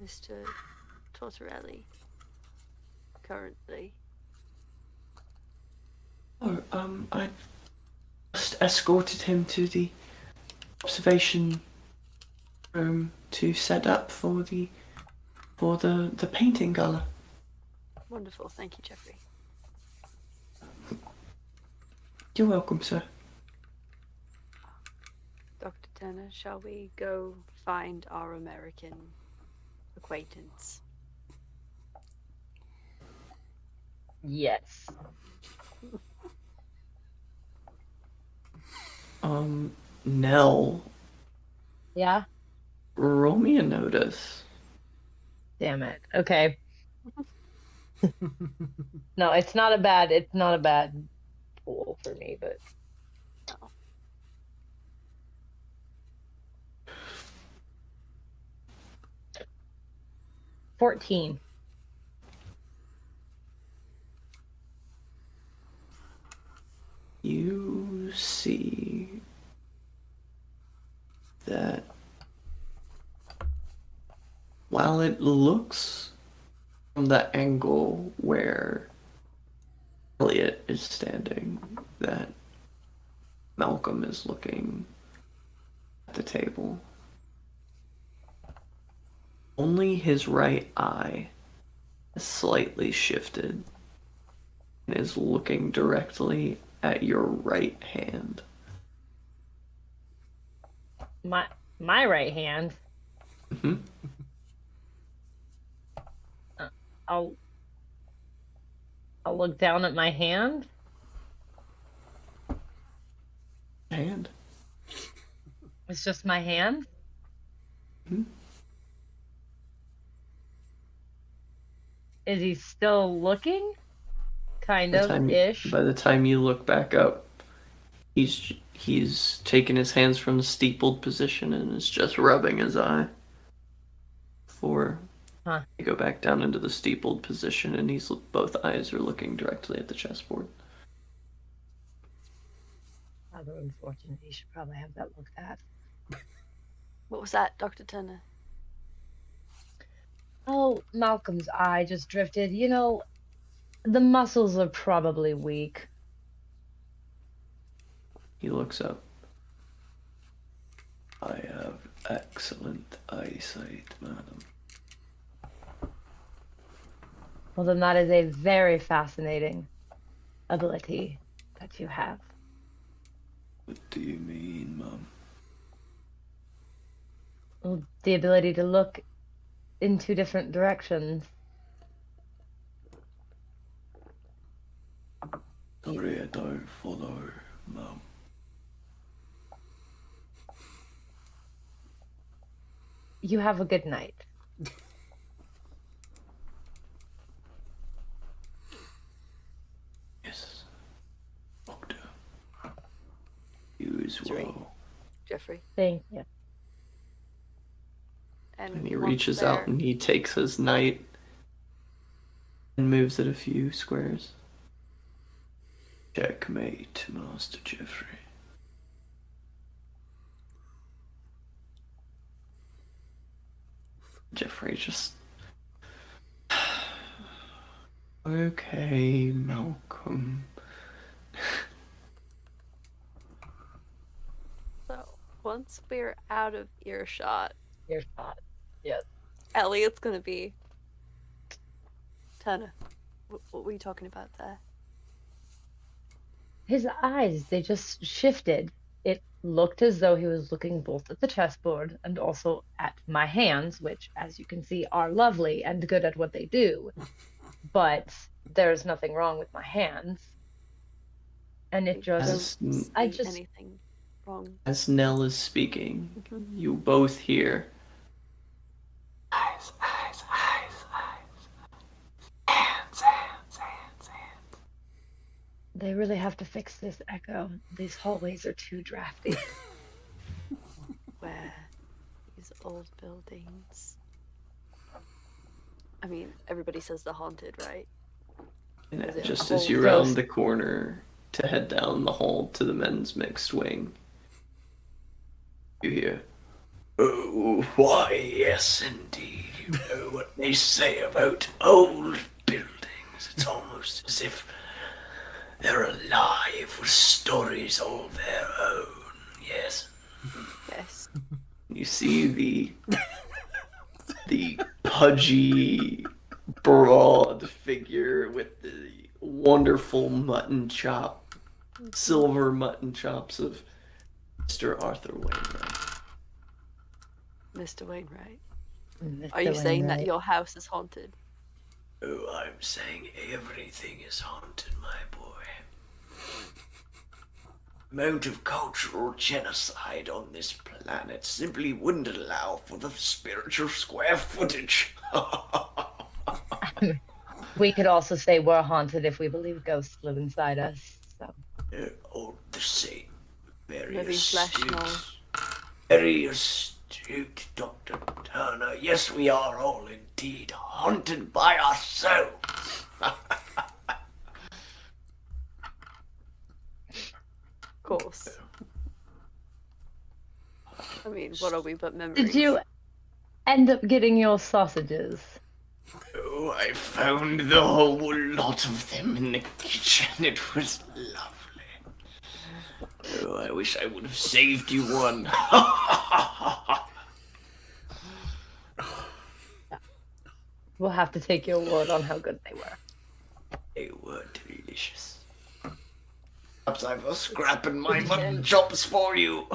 Mr. Tortorelli currently? I just escorted him to the observation room to set up for the painting gala. Wonderful, thank you, Jeffrey. You're welcome, sir. Dr. Turner, shall we go find our American acquaintance? Yes. Nell, Yeah? roll me a notice. Damn it. Okay. No, it's not a bad pool for me, but No. $14. You see that while it looks from the angle where Elliot is standing, that Malcolm is looking at the table. Only his right eye is slightly shifted and is looking directly at your right hand. My right hand. Mm-hmm. I'll look down at my hand. Hand. It's just my hand. Mm-hmm. Is he still looking? Kind of ish. By the time you look back up, he's taken his hands from the steepled position and is just rubbing his eye. Before you go back down into the steepled position, and both eyes are looking directly at the chessboard. Rather unfortunate. You should probably have that looked at. What was that, Dr. Turner? Oh, Malcolm's eye just drifted. You know, the muscles are probably weak. He looks up. I have excellent eyesight, madam. Well, then that is a very fascinating ability that you have. What do you mean, Mum? Well, the ability to look in two different directions. Sorry, I don't follow, Mum. You have a good night. Yes, Doctor. You as Sorry. well. Jeffrey. Thank you. And he once reaches out they're- and he takes his knight and moves it a few squares. Checkmate, Master Jeffrey. Jeffrey just... Okay, Malcolm. So once we're out of earshot, Your shot. Yes. Elliot's gonna be. Turner, what were you talking about there? His eyes, they just shifted. It looked as though he was looking both at the chessboard and also at my hands, which, as you can see, are lovely and good at what they do. But there's nothing wrong with my hands. And it just, I See just, anything wrong? As Nell is speaking, you both hear eyes, eyes, eyes, eyes. Hands, hands, hands, hands. they really have to fix this echo. These hallways are too drafty. Where these old buildings. I mean, everybody says they're haunted, right? And Is it just a as you whole round ghost? the corner to head down the hall to the men's mixed wing, you hear, "Oh, why, yes, indeed. You know what they say about old buildings. It's almost as if they're alive with stories all their own, yes." Yes. You see the pudgy, broad figure with the wonderful mutton chop, silver mutton chops of Mr. Arthur Wainwright. Mr. Wainwright. Mr. Are you saying that Wainwright. your house is haunted? Oh, I'm saying everything is haunted, my boy. The amount of cultural genocide on this planet simply wouldn't allow for the spiritual square footage. We could also say we're haunted if we believe ghosts live inside us. So All the same. Very Living flesh and all. astute. Very astute, Dr. Turner. Yes, we are all indeed haunted by ourselves. Of course. I mean, what are we but memories? did you end up getting your sausages? Oh, I found the whole lot of them in the kitchen. It was lovely. Oh, I wish I would have saved you one. We'll have to take your word on how good they were. They were delicious. Perhaps I was scrapping my mutton chops for you.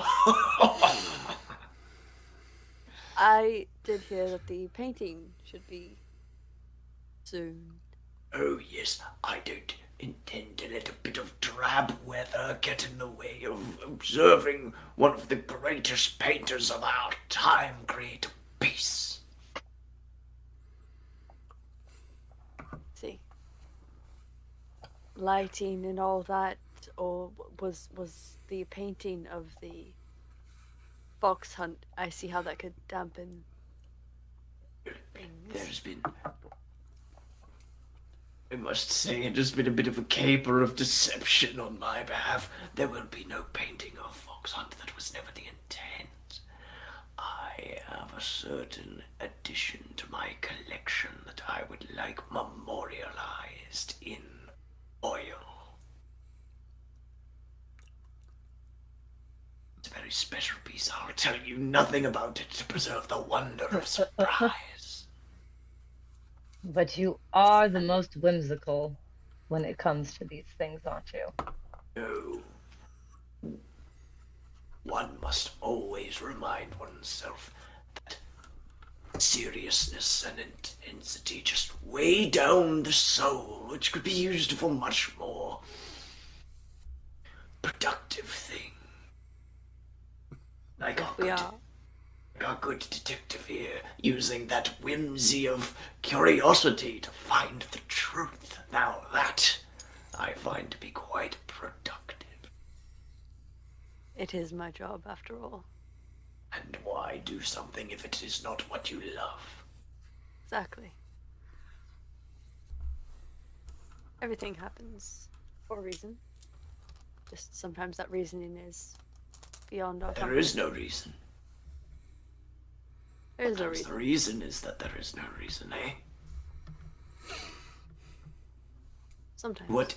I did hear that the painting should be soon. Oh yes, I don't intend to let a bit of drab weather get in the way of observing one of the greatest painters of our time create a piece. See, lighting and all that, or was the painting of the fox hunt? I see how that could dampen things. There's been, I must say, it has been a bit of a caper of deception on my behalf. There will be no painting of fox hunt. That was never the intent. I have a certain addition to my collection that I would like memorialized in oil. It's a very special piece. I'll tell you nothing about it to preserve the wonder of surprise. But you are the most whimsical when it comes to these things, aren't you? No. One must always remind oneself that seriousness and intensity just weigh down the soul, which could be used for much more productive thing. Like our good detective here, using that whimsy of curiosity to find the truth. Now that I find to be quite productive. It is my job, after all. And why do something if it is not what you love? Exactly. Everything happens for a reason. Just sometimes that reasoning is beyond our There is no reason. There is no Sometimes reason. the reason is that there is no reason, eh? Sometimes.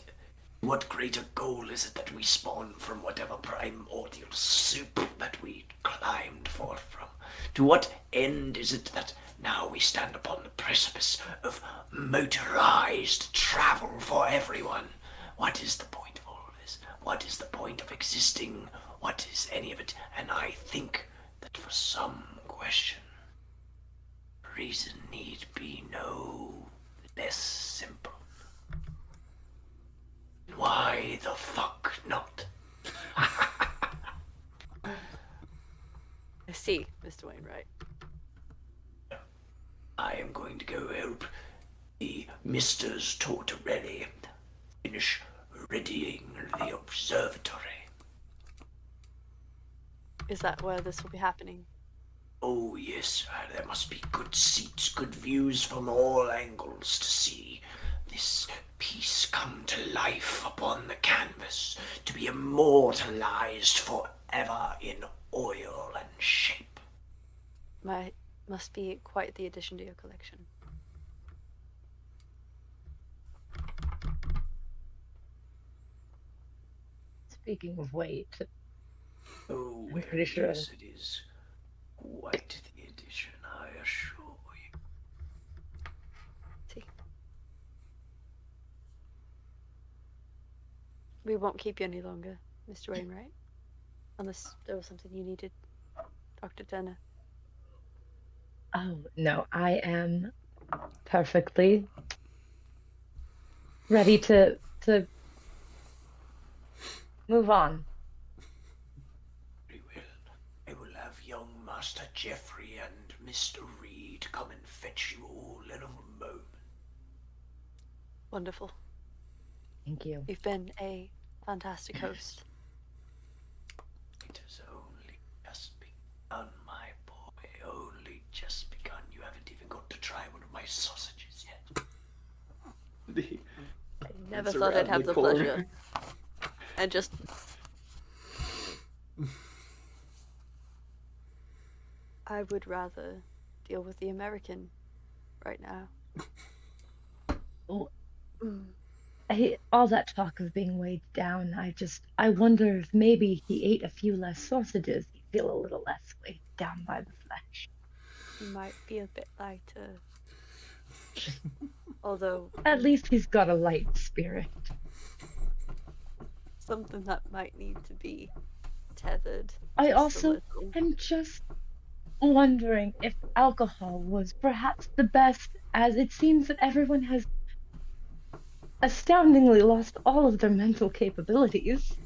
What greater goal is it that we spawn from whatever primordial soup that we climbed forth from? To what end is it that now we stand upon the precipice of motorized travel for everyone? What is the point of all of this? What is the point of existing? What is any of it? And I think that for some question, reason need be no less simple. Why the fuck not? I see, Mr. Wainwright. I am going to go help the Misters Tortorelli finish readying the observatory. Is that where this will be happening? Oh yes, there must be good seats, good views from all angles to see this piece come to life upon the canvas, to be immortalized forever in oil and shape. Must be quite the addition to your collection. Speaking of weight, Oh, I'm well, pretty sure. yes, it is quite the addition, I assure you. See. We won't keep you any longer, Mr. Wainwright. Unless there was something you needed, Dr. Turner. Oh, no, I am perfectly ready to move on. Very well. I will have young Master Geoffrey and Mr. Reed come and fetch you all in a moment. Wonderful. Thank you. You've been a fantastic host. It has only just begun, my boy. Only just begun. You haven't even got to try one of my sausages yet. I never thought I'd have the pleasure. And just... I would rather deal with the American right now. Oh, all that talk of being weighed down, I wonder if maybe he ate a few less sausages, he'd feel a little less weighed down by the flesh. He might be a bit lighter. Although... At least he's got a light spirit. Something that might need to be tethered. I also am just wondering if alcohol was perhaps the best, as it seems that everyone has astoundingly lost all of their mental capabilities.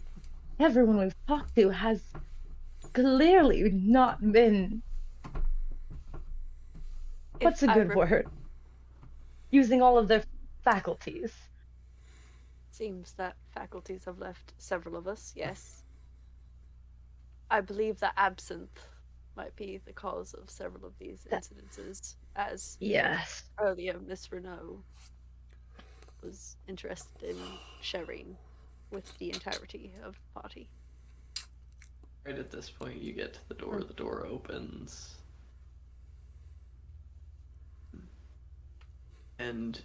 Everyone we've talked to has clearly not been... What's a good word? Using all of their faculties. Seems that faculties have left several of us, yes. I believe that absinthe might be the cause of several of these incidences, as yes, earlier Miss Renault was interested in sharing with the entirety of the party. Right at this point, you get to the door. The door opens. And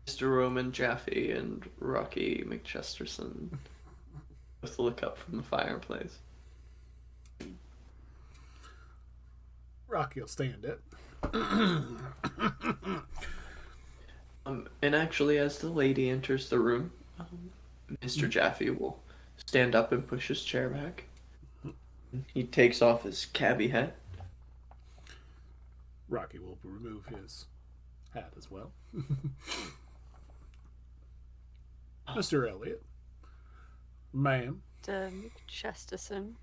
Mr. Roman Jaffe and Rocky McChesterson both look up from the fireplace. Rocky will stand it. And actually, as the lady enters the room, Mr. Jaffe will stand up and push his chair back. He takes off his cabbie hat. Rocky will remove his hat as well. Mr. Elliot. Ma'am. Chesterton.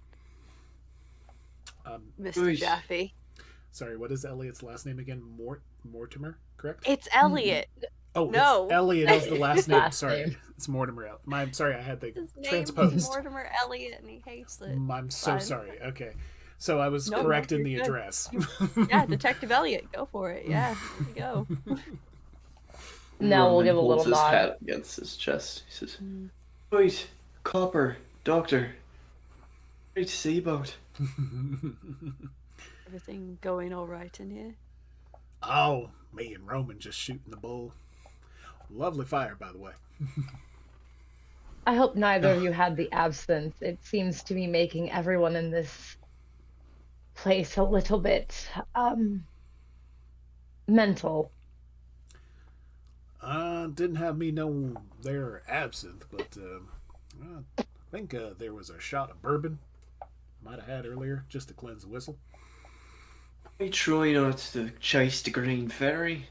Miss Mr. Jaffe. Sorry, what is Elliot's last name again? Mortimer, correct? It's Elliot. Oh, no. Elliot is the last name. Last Sorry, name. it's Mortimer. I'm sorry, I had the His transposed. name's Mortimer Elliot, and he hates it. I'm so Fine. sorry. Okay, so I was No, correct in you're the good. address. Yeah, Detective Elliot, go for it. Yeah, there you go. Now we'll Roman give a holds little his nod. hat against his chest. He says, "Wait, Copper, Doctor. Great to see you both." Everything going all right in here? Oh, me and Roman just shooting the bull. Lovely fire, by the way. I hope neither of you had the absinthe. It seems to be making everyone in this place a little bit mental. Didn't have me know their absinthe, but I think there was a shot of bourbon. Might have had earlier, just to cleanse the whistle. I try not to chase the green fairy.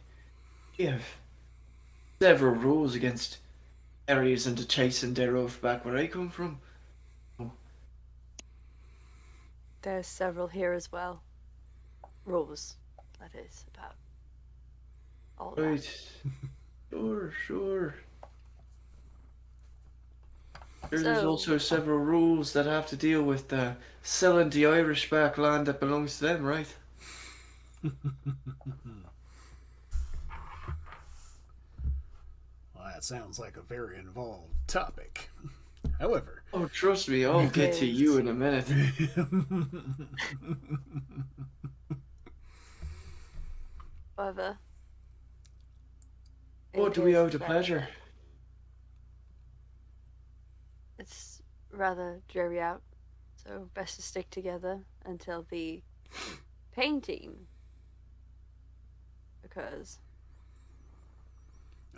We have several rules against fairies and the chasing thereof back where I come from. There's several here as well. Rules, that is, about all that. Right. Sure. There's So- also several rules that have to deal with selling the Irish back land that belongs to them, right? Well, that sounds like a very involved topic. However, Oh, trust me, I'll get to you in a minute. However, What it do we is owe to rather- pleasure? It's rather dreary out, so best to stick together until the painting occurs,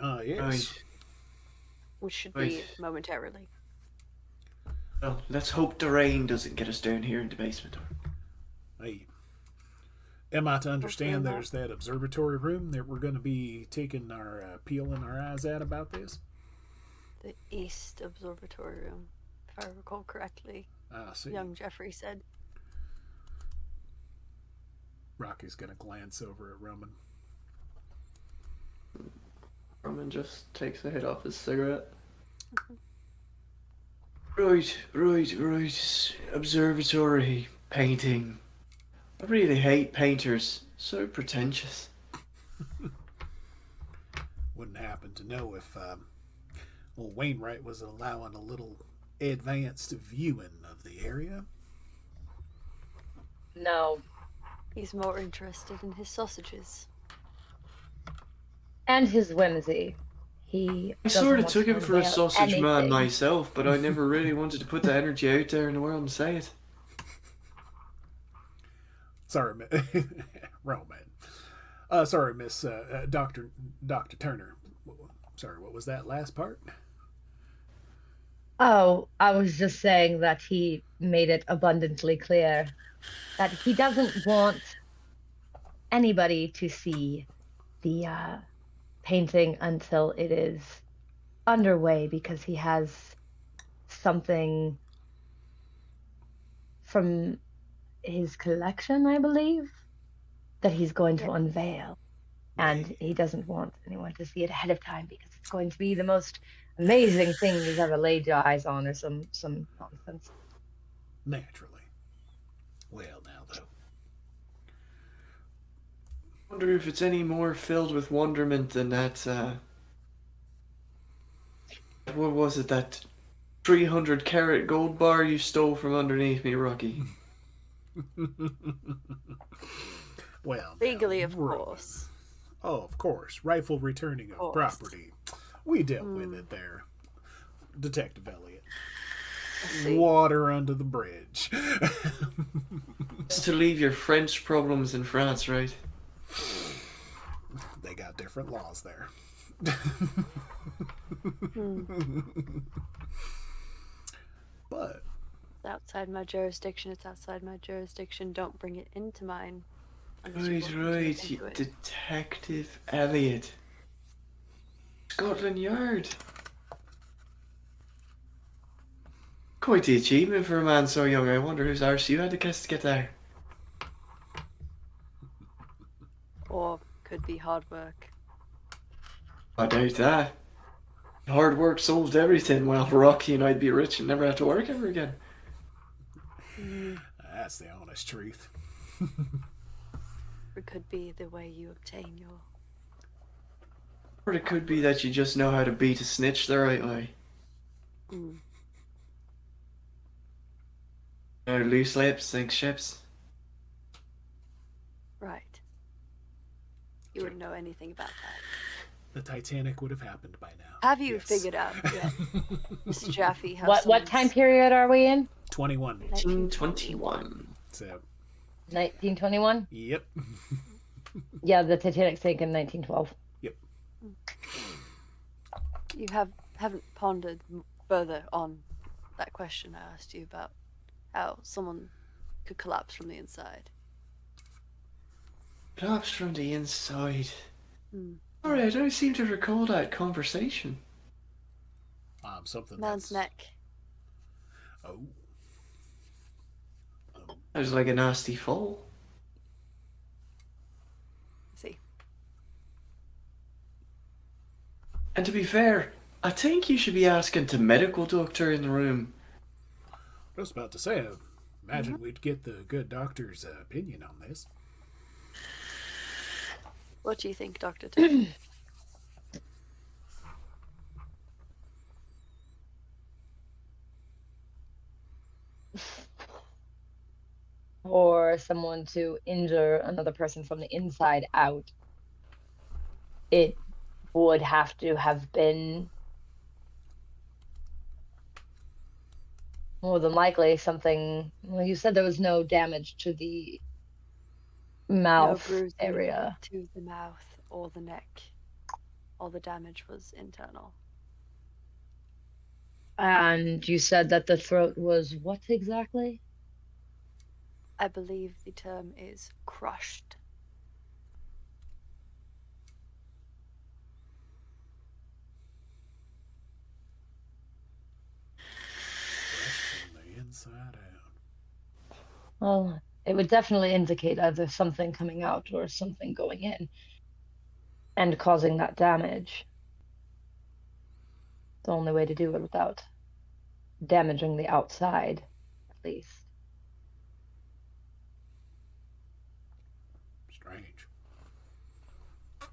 yes. Right. which should be Right. momentarily. Well, let's hope the rain doesn't get us down here in the basement. Hey, am I to understand not. there's that observatory room that we're going to be taking our peeling our eyes at about this? The East Observatory Room, if I recall correctly, I see. young Jeffrey said. Rocky's going to glance over at Roman. Roman just takes a hit off his cigarette. Right. Observatory painting. I really hate painters. So pretentious. Wouldn't happen to know if old Wainwright was allowing a little advanced viewing of the area. No. He's more interested in his sausages. And his whimsy. He I doesn't sort of want took to him for a unveil sausage man anything. myself, but I never really wanted to put the energy out there in the world and say it. Sorry, Roman. Sorry, Miss Doctor Turner. Sorry, what was that last part? Oh, I was just saying that he made it abundantly clear that he doesn't want anybody to see the painting until it is underway, because he has something from his collection, I believe, that he's going to unveil. And he doesn't want anyone to see it ahead of time because it's going to be the most amazing thing you've ever laid your eyes on, or some nonsense. Naturally. Well, now though. Wonder if it's any more filled with wonderment than that, what was it, that 300 carat gold bar you stole from underneath me, Rocky. Well, Legally, now, of Roman. course. Oh, of course. Rightful returning of property. We dealt with it there, Detective Elliot. Water under the bridge. It's to leave your French problems in France, right? They got different laws there. But It's outside my jurisdiction. It's outside my jurisdiction. Don't bring it into mine. Right, you Detective Elliot. Scotland Yard. Quite the achievement for a man so young. I wonder whose arse you had to kiss to get there. Or could be hard work. I doubt that. Hard work solved everything, while Rocky and I'd be rich and never have to work ever again. that's the honest truth. It could be the way you obtain your... Or it could be that you just know how to beat a snitch the right way. Now, loose lips sink ships. Right. You wouldn't know anything about that. The Titanic would have happened by now. Have you figured out yet, Mr. Jaffe, how What time period are we in? 21. 1921. So, 1921? yep. Yeah, the Titanic sank in 1912. Yep. You haven't pondered further on that question I asked you about how someone could collapse from the inside. Collapsed from the inside. Sorry, I don't seem to recall that conversation. Something Man's neck. Oh. That was like a nasty fall. See. And to be fair, I think you should be asking the medical doctor in the room. I was about to say, I imagine we'd get the good doctor's opinion on this. What do you think, Dr. Turner? For someone to injure another person from the inside out, it would have to have been more than likely something. Well, you said there was no damage to the mouth No bruising area. to the mouth or the neck. All the damage was internal. And you said that the throat was what exactly? I believe the term is crushed. Fresh from the inside out. Well, it would definitely indicate either something coming out or something going in and causing that damage. The only way to do it without damaging the outside, at least. Strange.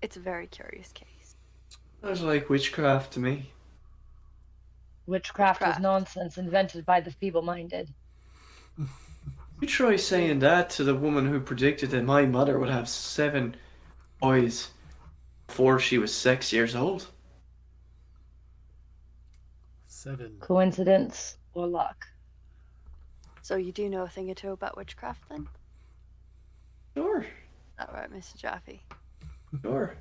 It's a very curious case. Sounds like witchcraft to me. Witchcraft is Witchcraft. nonsense invented by the feeble-minded. You try saying that to the woman who predicted that my mother would have 7 boys before she was 6 years old. 7. Coincidence or luck? So you do know a thing or two about witchcraft then? Sure, Is that right, Mr. Jaffe? sure.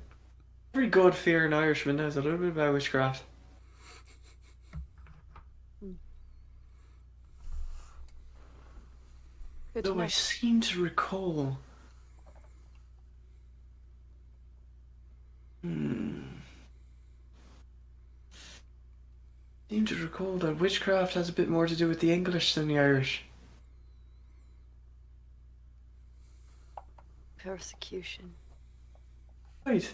Every God-fearing Irishman knows a little bit about witchcraft. Good to Though know. I seem to recall... seem to recall that witchcraft has a bit more to do with the English than the Irish. Persecution. Right.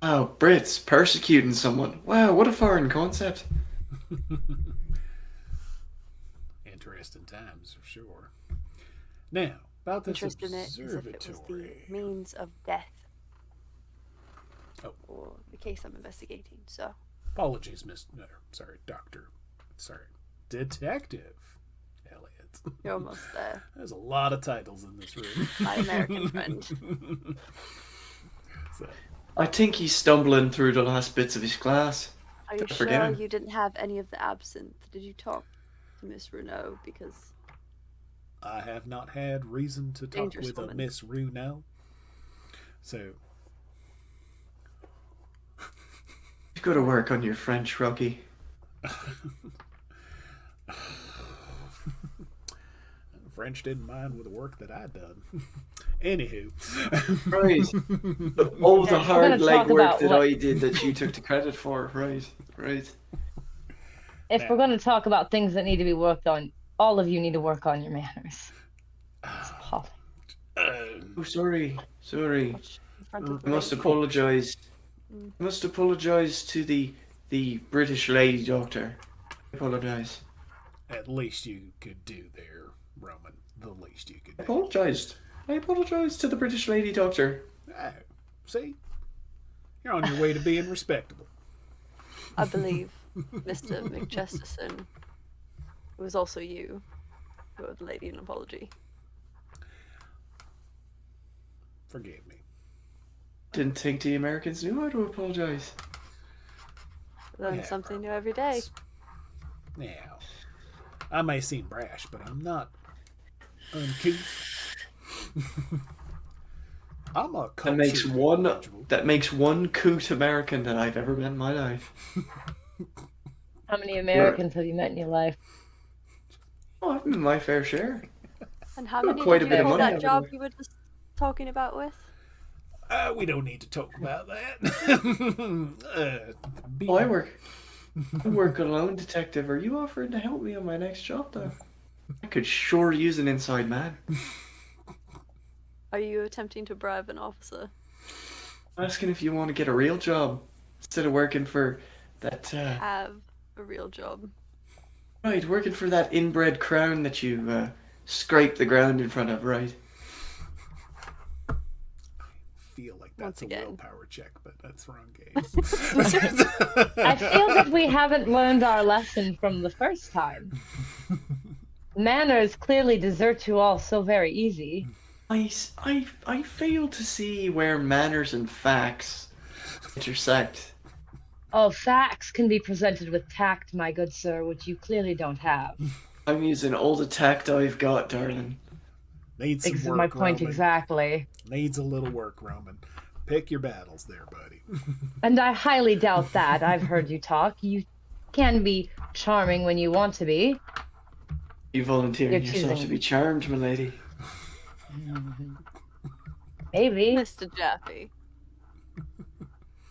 Wow, Brits persecuting someone. Wow, what a foreign concept. Interesting times, for sure. Now, about this Interest in it is if it was the observatory. means of death. Oh. Or the case I'm investigating, so. Apologies, Doctor. Sorry, Detective Elliot. You're almost there. There's a lot of titles in this room. My American friend. So, I think he's stumbling through the last bits of his class. Are you Forget sure him. you didn't have any of the absinthe? Did you talk to Miss Renault? Because I have not had reason to talk Dangerous with a woman. Miss Renault. So, You go to work on your French, Rocky. French didn't mind with the work that I'd done. Anywho. Right. All the We're hard gonna talk legwork about that what- I did that you took the credit for. Right. If we're going to talk about things that need to be worked on, all of you need to work on your manners. It's appalling. Oh, sorry. watch in front of I the must lady. apologise. I must apologise to the British lady doctor. I apologise. At least you could do there, Roman. The least you could I do. apologised. I apologise to the British lady doctor. Oh, see? You're on your way to being respectable. I believe Mr. McChesterson, it was also you who owed the lady an apology. Forgive me. Didn't think the Americans knew how to apologise. Learn Yeah, something new every day. Now, I may seem brash, but I'm not uncouth. I'm a That makes cultured one. individual. That makes one coot American that I've ever met in my life. How many Americans have you met in your life? Oh, I've met my fair share. And how Got many quite did a bit you of pull money that over job there. you were just talking about with? We don't need to talk about that. Oh, I work alone, detective. Are you offering to help me on my next job, though? I could sure use an inside man. Are you attempting to bribe an officer? I'm asking if you want to get a real job instead of working for that. Have a real job. Right, working for that inbred crown that you scrape the ground in front of, right? Feel like Once that's a again. willpower check, but that's wrong game. I feel that we haven't learned our lesson from the first time. Manners clearly desert you all so very easy. I fail to see where manners and facts intersect. Oh, facts can be presented with tact, my good sir, which you clearly don't have. I'm using all the tact I've got, darling. Needs some work, My point Roman. exactly. Needs a little work, Roman. Pick your battles there, buddy. And I highly doubt that. I've heard you talk. You can be charming when you want to be. You volunteering You're yourself to choosing. be charmed, my lady. Maybe. Mr. Jaffe.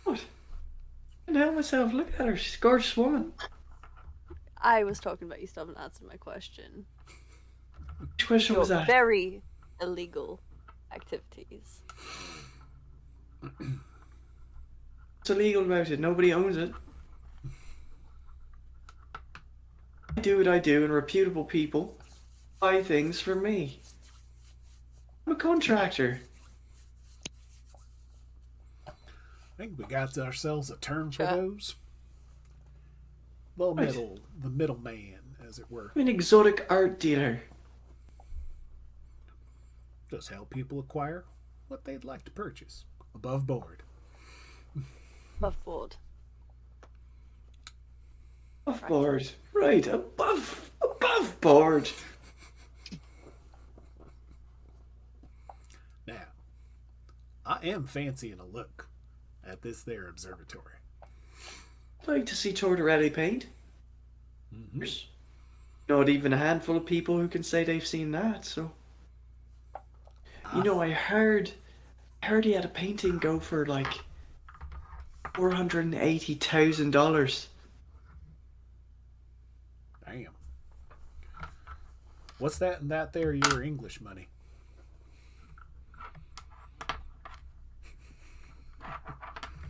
What? I can't help myself. Look at her. She's a gorgeous woman. I was talking about you still haven't answered my question. Which question was Your that? very illegal activities. What's illegal about it? Nobody owns it. I do what I do, and reputable people buy things for me. I'm a contractor. I think we got ourselves a term for Sure. those. The middleman, as it were. I'm an exotic art dealer. Just help people acquire what they'd like to purchase. Above board. Above board. Above board. Right, above board. Now, I am fancying a look at this there observatory. I'd like to see Tortorelli paint. Mm-hmm. There's not even a handful of people who can say they've seen that, so... You know, I heard he had a painting go for like $480,000. Damn. What's that and that there your English money?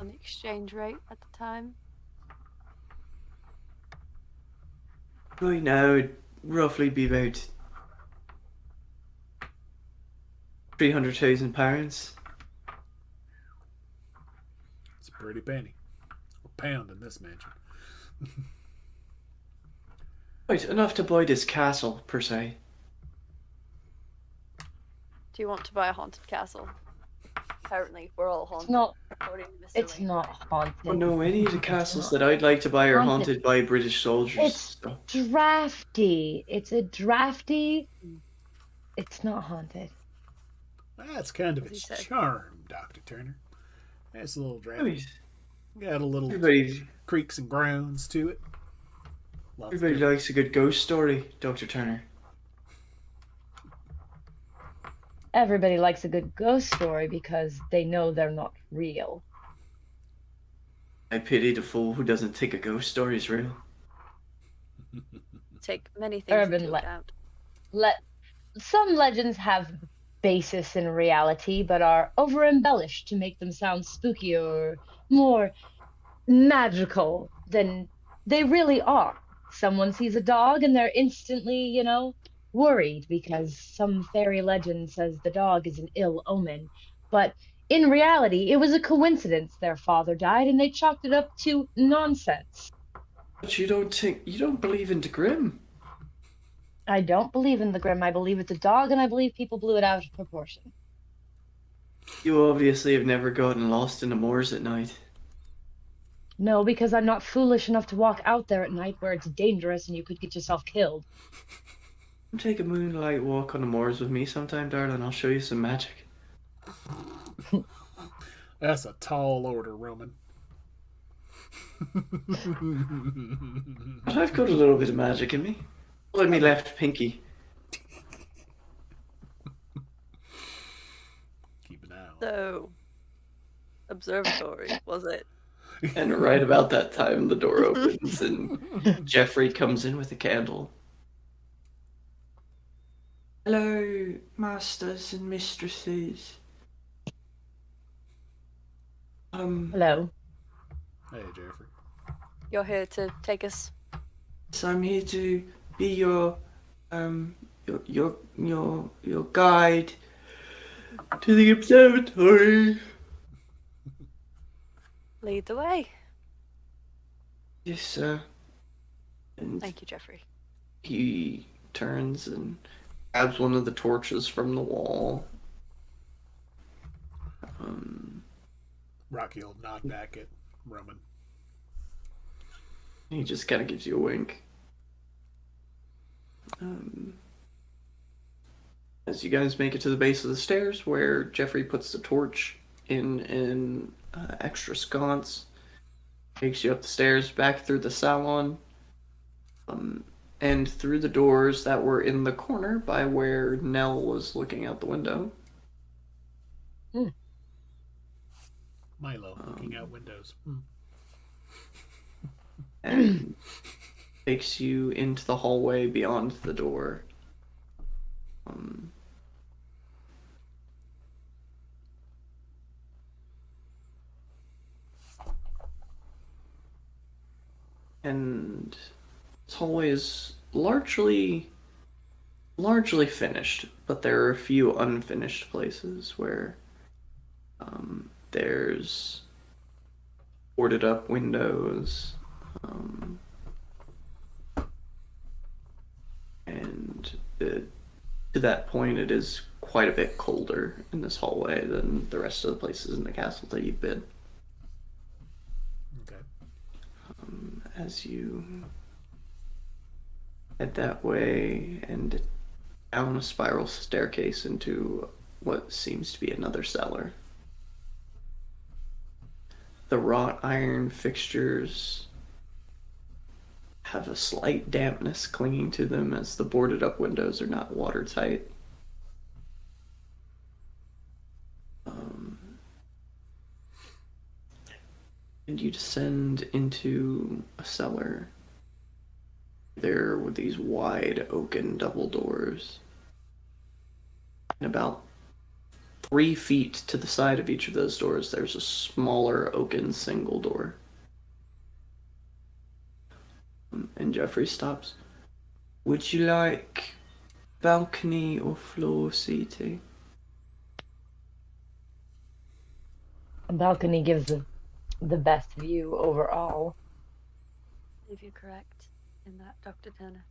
On the exchange rate at the time. Right now, it'd roughly be about £300,000. It's a pretty penny. a pound in this mansion. Right, enough to buy this castle, per se. Do you want to buy a haunted castle? Apparently, we're all haunted. not- According to Mr. It's Wainwright. not haunted. Oh no, any of the castles not that I'd like to buy are haunted. haunted by British soldiers. It's drafty. It's a drafty. It's not haunted. That's kind of As he its said. charm, Dr. Turner. It's a little drafty. Everybody, Got a little everybody, creaks and groans to it. Lots of everybody different- likes a good ghost story, Dr. Turner. Everybody likes a good ghost story because they know they're not real. I pity the fool who doesn't think a ghost story is real. Take many things Urban into le- account. Some legends have basis in reality, but are over embellished to make them sound spookier or more magical than they really are. Someone sees a dog and they're instantly, worried because some fairy legend says the dog is an ill omen. But in reality, it was a coincidence their father died and they chalked it up to nonsense. But you don't believe in the Grimm. I don't believe in the Grimm. I believe it's a dog, and I believe people blew it out of proportion. You obviously have never gotten lost in the moors at night. No, because I'm not foolish enough to walk out there at night where it's dangerous and you could get yourself killed. Come take a moonlight walk on the moors with me sometime, darling. I'll show you some magic. That's a tall order, Roman. But I've got a little bit of magic in me. Let me left pinky. Keep an eye on it. So, observatory, was it? And right about that time, the door opens and Jeffrey comes in with a candle. Hello, masters and mistresses. Hello. Hey, Jeffrey. You're here to take us. So I'm here to be your guide to the observatory. Lead the way. Yes, sir. And Thank you, Jeffrey. he turns and grabs one of the torches from the wall. Rocky will nod back at Roman. He just kind of gives you a wink. As you guys make it to the base of the stairs, where Jeffrey puts the torch in an extra sconce, takes you up the stairs, back through the salon, and through the doors that were in the corner by where Nell was looking out the window. Milo looking out windows. And takes you into the hallway beyond the door. And this hallway is largely finished, but there are a few unfinished places where there's boarded up windows, and to that point it is quite a bit colder in this hallway than the rest of the places in the castle that you've been. Okay. As you head that way and down a spiral staircase into what seems to be another cellar. The wrought iron fixtures have a slight dampness clinging to them as the boarded up windows are not watertight. And you descend into a cellar. There were these wide oaken double doors. And about 3 feet to the side of each of those doors, there's a smaller oaken single door. And Jeffrey stops. Would you like balcony or floor seating? A balcony gives a the best view overall. I believe you're correct in that, Dr. Turner.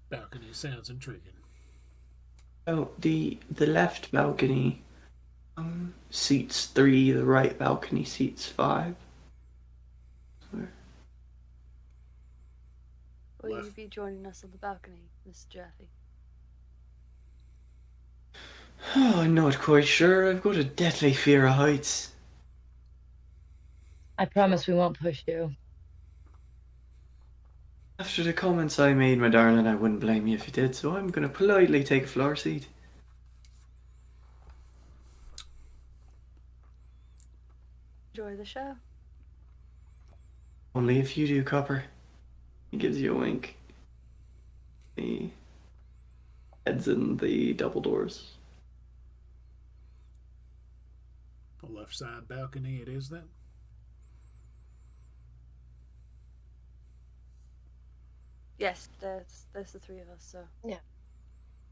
Balcony sounds intriguing. Oh, the left balcony seats 3, the right balcony seats 5. Will you Left. be joining us on the balcony, Miss Jaffe? Oh, I'm not quite sure. I've got a deadly fear of heights. I promise we won't push you. After the comments I made, my darling, I wouldn't blame you if you did, so I'm going to politely take a floor seat. Enjoy the show. Only if you do, Copper. He gives you a wink. He heads in the double doors. The left side balcony it is then. Yes, there's the three of us, so Yeah.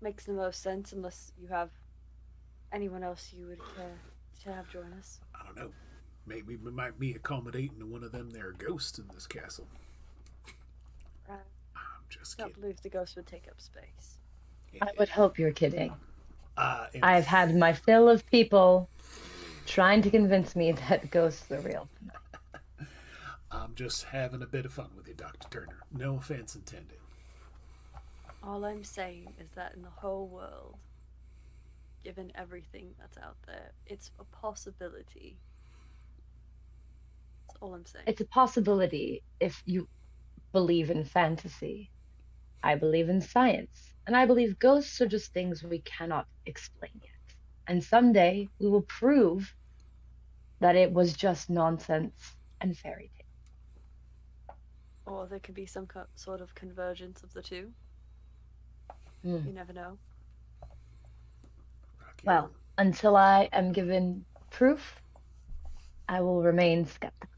makes the most sense unless you have anyone else you would care to have join us. I don't know. Maybe we might be accommodating to one of them there ghosts in this castle. Right. I'm just I don't kidding. believe the ghost would take up space. I would hope you're kidding. And I've had my fill of people trying to convince me that ghosts are real. I'm just having a bit of fun with you, Dr. Turner. No offense intended. All I'm saying is that in the whole world, given everything that's out there, it's a possibility. That's all I'm saying. It's a possibility if you believe in fantasy. I believe in science, and I believe ghosts are just things we cannot explain yet. And someday we will prove that it was just nonsense and fairy tale. Or there could be some sort of convergence of the two. Mm. You never know. Well, until I am given proof, I will remain skeptical.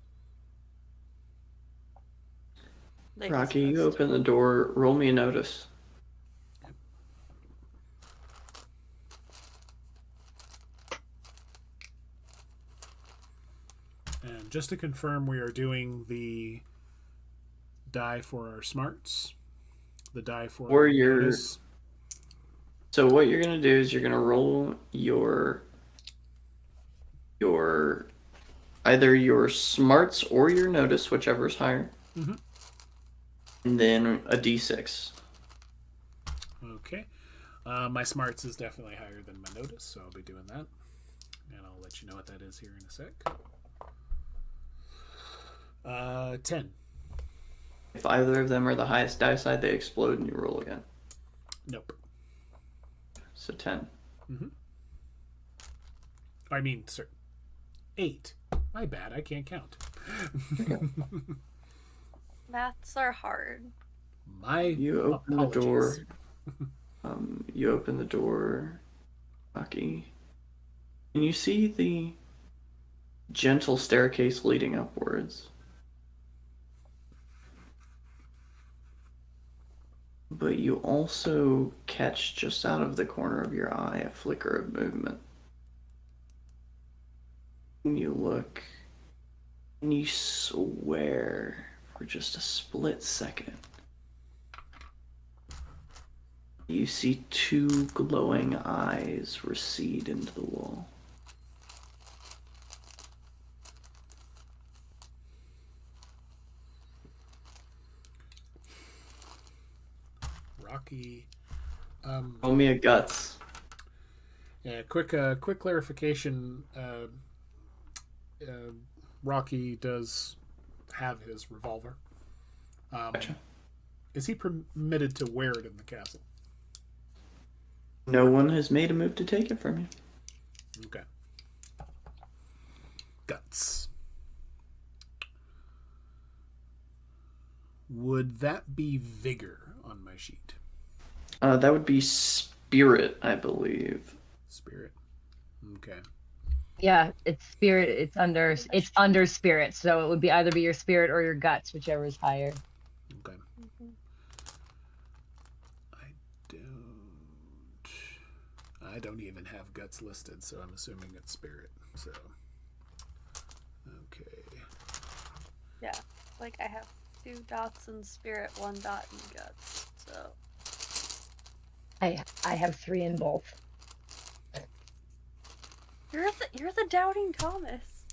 Ladies Rocky, you first. open the door. Roll me a notice. And just to confirm, we are doing the die for our smarts, the die for Or our your- notice. So what you're gonna do is you're gonna roll your either your smarts or your notice, whichever's higher, and then a d6. Okay. My smarts is definitely higher than my notice, so I'll be doing that. And I'll let you know what that is here in a sec. 10. If either of them are the highest die side, they explode and you roll again. Nope. So 10. I mean, sir. 8. My bad, I can't count. Maths are hard. My You open apologies. the door. You open the door, Rocky, and you see the gentle staircase leading upwards. But you also catch just out of the corner of your eye a flicker of movement. And you look, and you swear for just a split second you see 2 glowing eyes recede into the wall. Rocky. Roll me a guts. Yeah, quick clarification. Rocky does have his revolver. Gotcha. Is he permitted to wear it in the castle? No one has made a move to take it from you. Okay. Guts. Would that be vigor on my sheet? That would be spirit, I believe. Spirit. Okay. Yeah, it's spirit. It's under spirit, so it would be either be your spirit or your guts, whichever is higher. Okay. I don't even have guts listed, so I'm assuming it's spirit. So, like I have 2 dots in spirit, 1 dot in guts. So I have 3 in both. you're the doubting Thomas.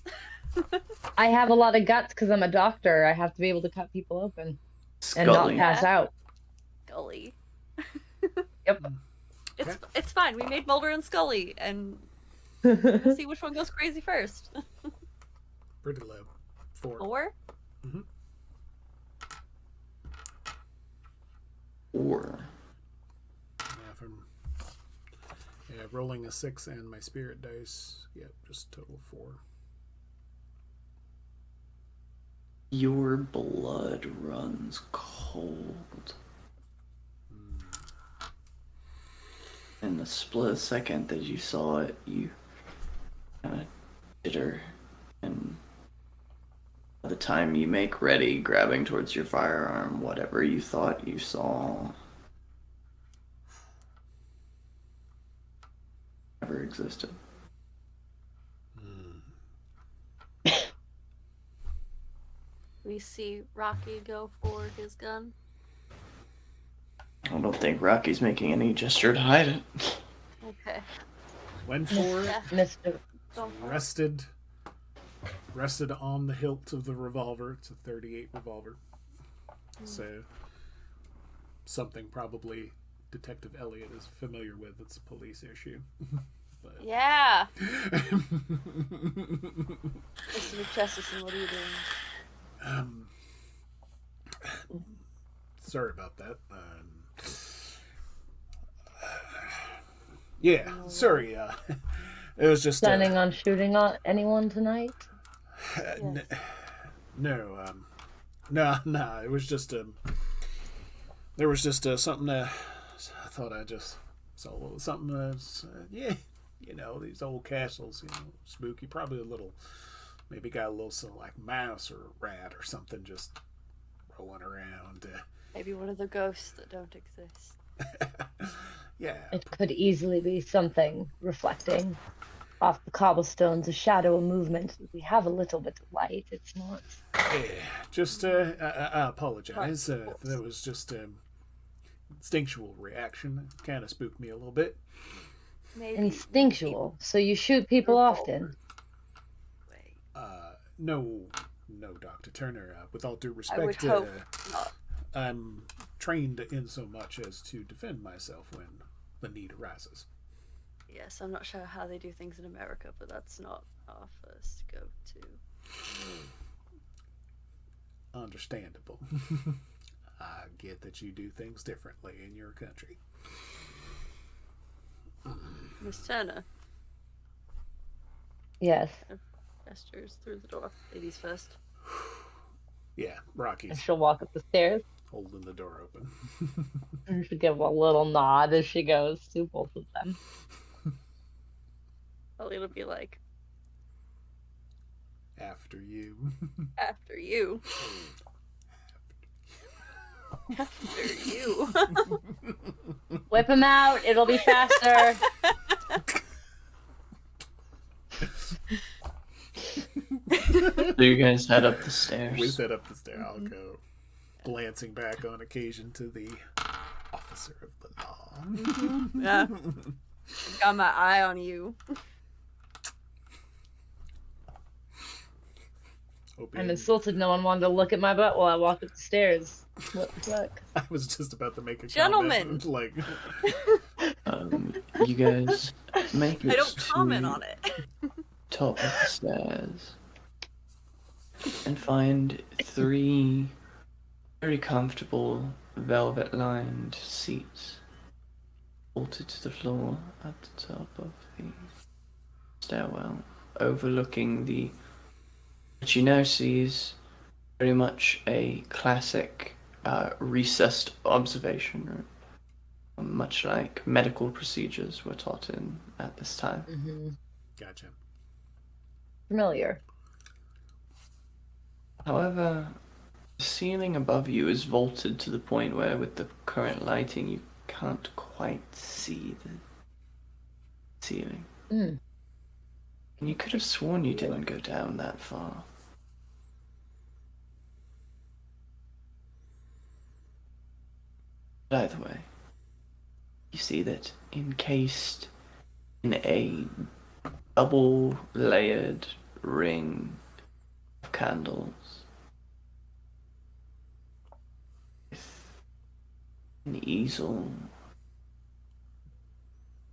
I have a lot of guts because I'm a doctor. I have to be able to cut people open and not Scully. pass out. Scully. Yep. It's fine. We made Mulder and Scully, and we'll see which one goes crazy first. Pretty low. 4. 4? Mm-hmm. Or Rolling a 6 and my spirit dice. Yep, just total 4. your blood runs cold. In the split second that you saw it, you kind of jitter, and by the time you make ready, grabbing towards your firearm, whatever you thought you saw never existed. We see Rocky go for his gun. I don't think Rocky's making any gesture to hide it. Okay. Went for it. Yeah. Mr. Go for it. Rested on the hilt of the revolver. It's a 38 revolver. So something probably Detective Elliot is familiar with. It's a police issue. But... Yeah. Mr. McChesterson, what are you doing? Sorry about that. Yeah, sorry. It was just Planning on shooting on anyone tonight? No. It was just there was just something. I thought I just saw a little something. Yeah, these old castles, spooky. Probably a little. Maybe got a little something like mouse or rat or something just rolling around. Maybe one of the ghosts that don't exist. Yeah. It could easily be something reflecting off the cobblestones, a shadow, a movement. We have a little bit of light. It's not. Yeah, just I apologize. That was just instinctual reaction. It kind of spooked me a little bit. Maybe Instinctual. So you shoot people often? No, Dr. Turner. With all due I would respect, hope not. I'm trained in so much as to defend myself when the need arises. Yes, I'm not sure how they do things in America, but that's not our first go-to. Understandable. I get that you do things differently in your country. Miss Turner. Yes. Gestures through the door. Ladies first. Yeah, And Rocky's she'll walk up the stairs. holding the door open. And she'll give a little nod as she goes to both of them. It'll be like, After you. after you. After you. Whip him out. It'll be faster. So you guys head up the stairs. We set up the stair. I'll go glancing back on occasion to the officer of the law. Yeah. Got my eye on you. I'm insulted no one wanted to look at my butt while I walked up the stairs. What the fuck? I was just about to make a Gentlemen. comment. Like, You guys make it I don't comment to on it. top of the stairs and find 3 very comfortable velvet-lined seats bolted to the floor at the top of the stairwell, overlooking what you now see is very much a classic recessed observation room, much like medical procedures were taught in at this time. Mm-hmm. gotcha. Familiar. However, the ceiling above you is vaulted to the point where, with the current lighting, you can't quite see the ceiling. Mm. And you could have sworn you didn't go down that far. Either way, you see that encased in a double-layered ring of candles with an easel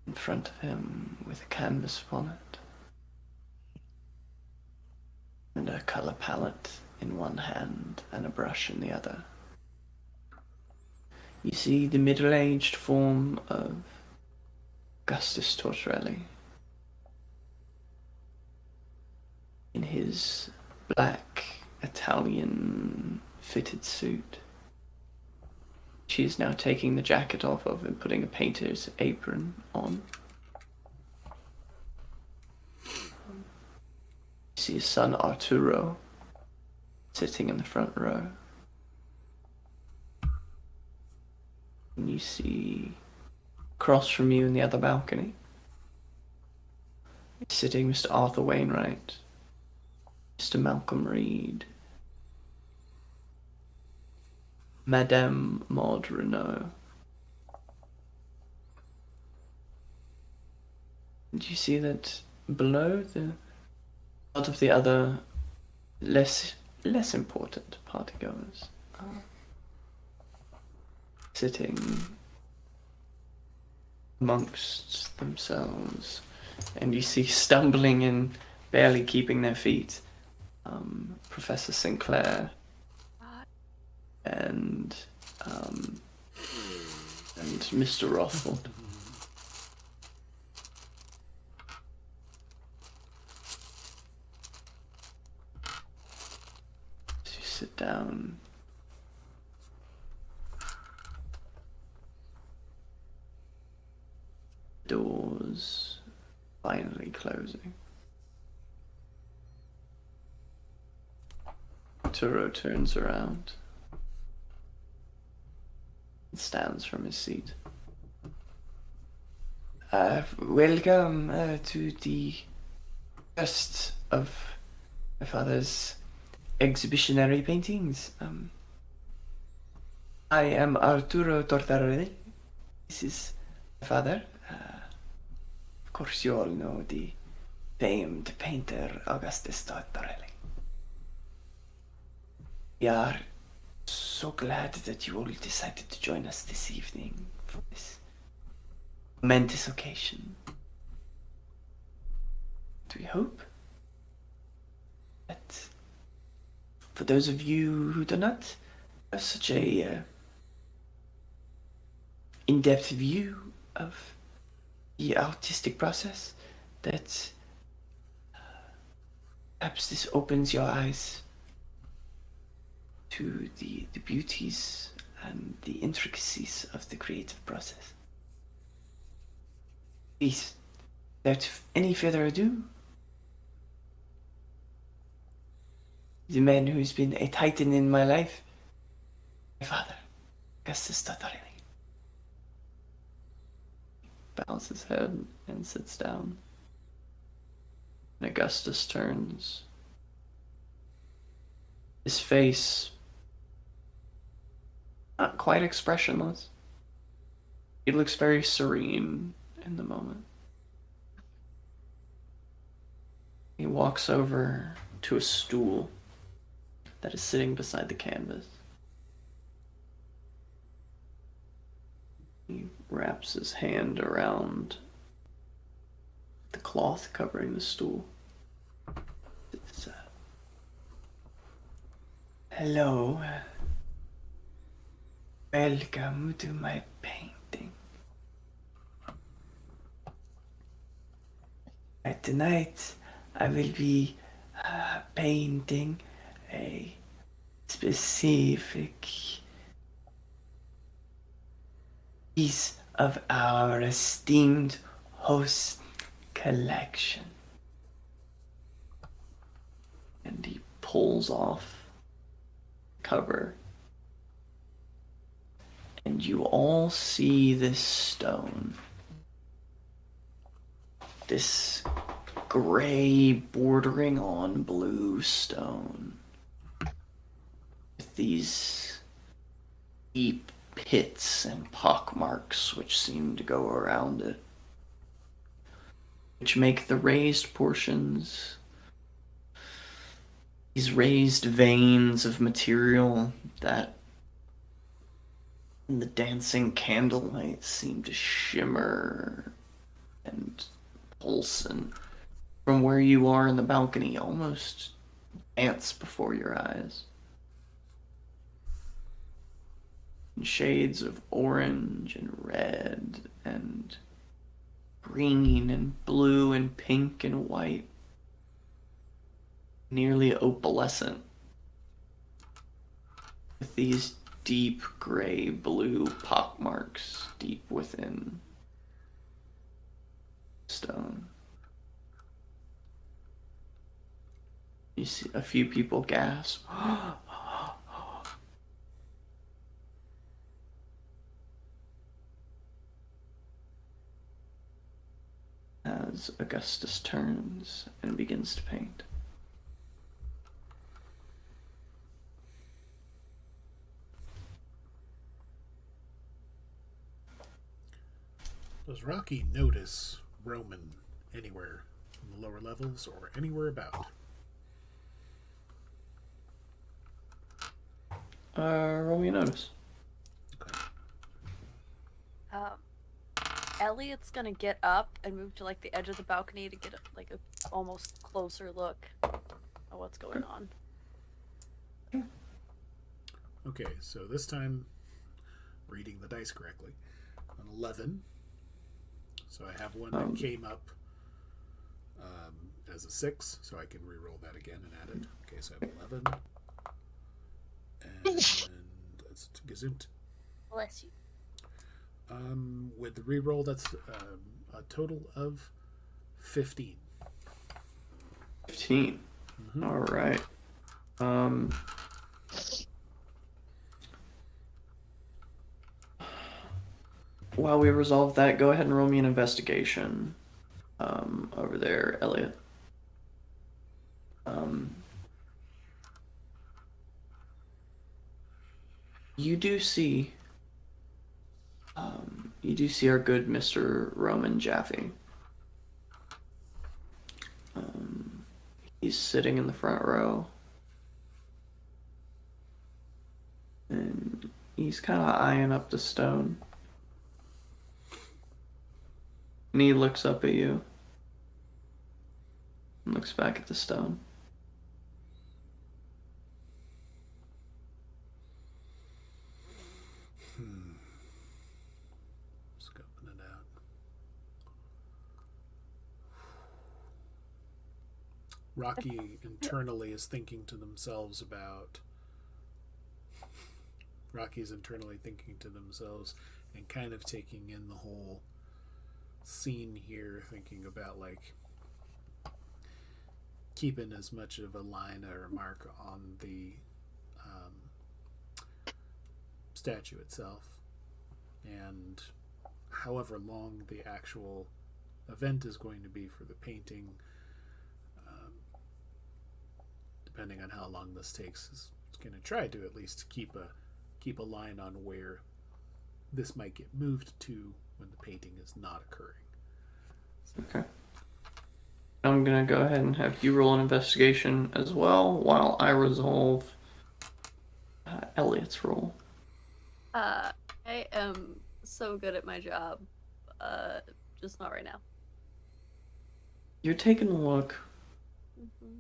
in front of him with a canvas upon it and a color palette in one hand and a brush in the other. You see the middle-aged form of Augustus Tortorelli in his black Italian fitted suit. She is now taking the jacket off of and putting a painter's apron on. You see his son Arturo sitting in the front row. And you see across from you in the other balcony sitting Mr. Author Wainwright, Mr. Malcolm Reed, Madame Maud Renault. And you see that below the lot of the other less important partygoers are sitting amongst themselves, and you see stumbling and barely keeping their feet Professor Sinclair and Mr. Rothwell. As you sit down, doors finally closing. Arturo turns around and stands from his seat. Welcome to the first of my father's exhibitionary paintings. I am Arturo Tortorelli. This is my father. Of course, you all know the famed painter Augustus Tortorelli. We are so glad that you all decided to join us this evening for this momentous occasion. And we hope that for those of you who do not have such a in-depth view of the artistic process, that perhaps this opens your eyes to the beauties and the intricacies of the creative process. Please, without any further ado, the man who's been a titan in my life, my father, Augustus Tortorelli. Bows his head and sits down. And Augustus turns. His face not quite expressionless. He looks very serene in the moment. He walks over to a stool that is sitting beside the canvas. He wraps his hand around the cloth covering the stool. It's, hello. Welcome to my painting. Tonight I will be painting a specific piece of our esteemed host's collection. And he pulls off the cover. And you all see this stone. This gray bordering on blue stone. With these deep hits and pockmarks which seem to go around it, which make the raised portions, these raised veins of material that in the dancing candlelight seem to shimmer and pulse, and from where you are in the balcony almost dance before your eyes. In shades of orange and red and green and blue and pink and white, nearly opalescent, with these deep gray-blue pockmarks deep within stone. You see a few people gasp. As Augustus turns and begins to paint. Does Rocky notice Roman anywhere in the lower levels or anywhere about? Roll me a notice. Okay. Elliot's gonna get up and move to like the edge of the balcony to get like a almost closer look at what's going on. Okay, so this time, reading the dice correctly, an 11. So I have one that came up as a 6, so I can re-roll that again and add it. Okay, so I have 11. And that's Gesund. Bless you. With the re-roll, that's a total of 15. 15. Mm-hmm. All right. While we resolve that, go ahead and roll me an investigation over there, Elliot. You do see our good Mr. Roman Jaffe. He's sitting in the front row, and he's kind of eyeing up the stone. And he looks up at you and looks back at the stone. Scoping it out. Rocky internally is thinking to themselves about... Rocky's internally thinking to themselves and kind of taking in the whole scene here, thinking about like keeping as much of a line or a mark on the statue itself, and however long the actual event is going to be for the painting, depending on how long this takes, is going to try to at least keep a line on where this might get moved to when the painting is not occurring. Okay. I'm gonna go ahead and have you roll an investigation as well while I resolve Elliot's roll. I am so good at my job. Just not right now. You're taking a look. Mm-hmm.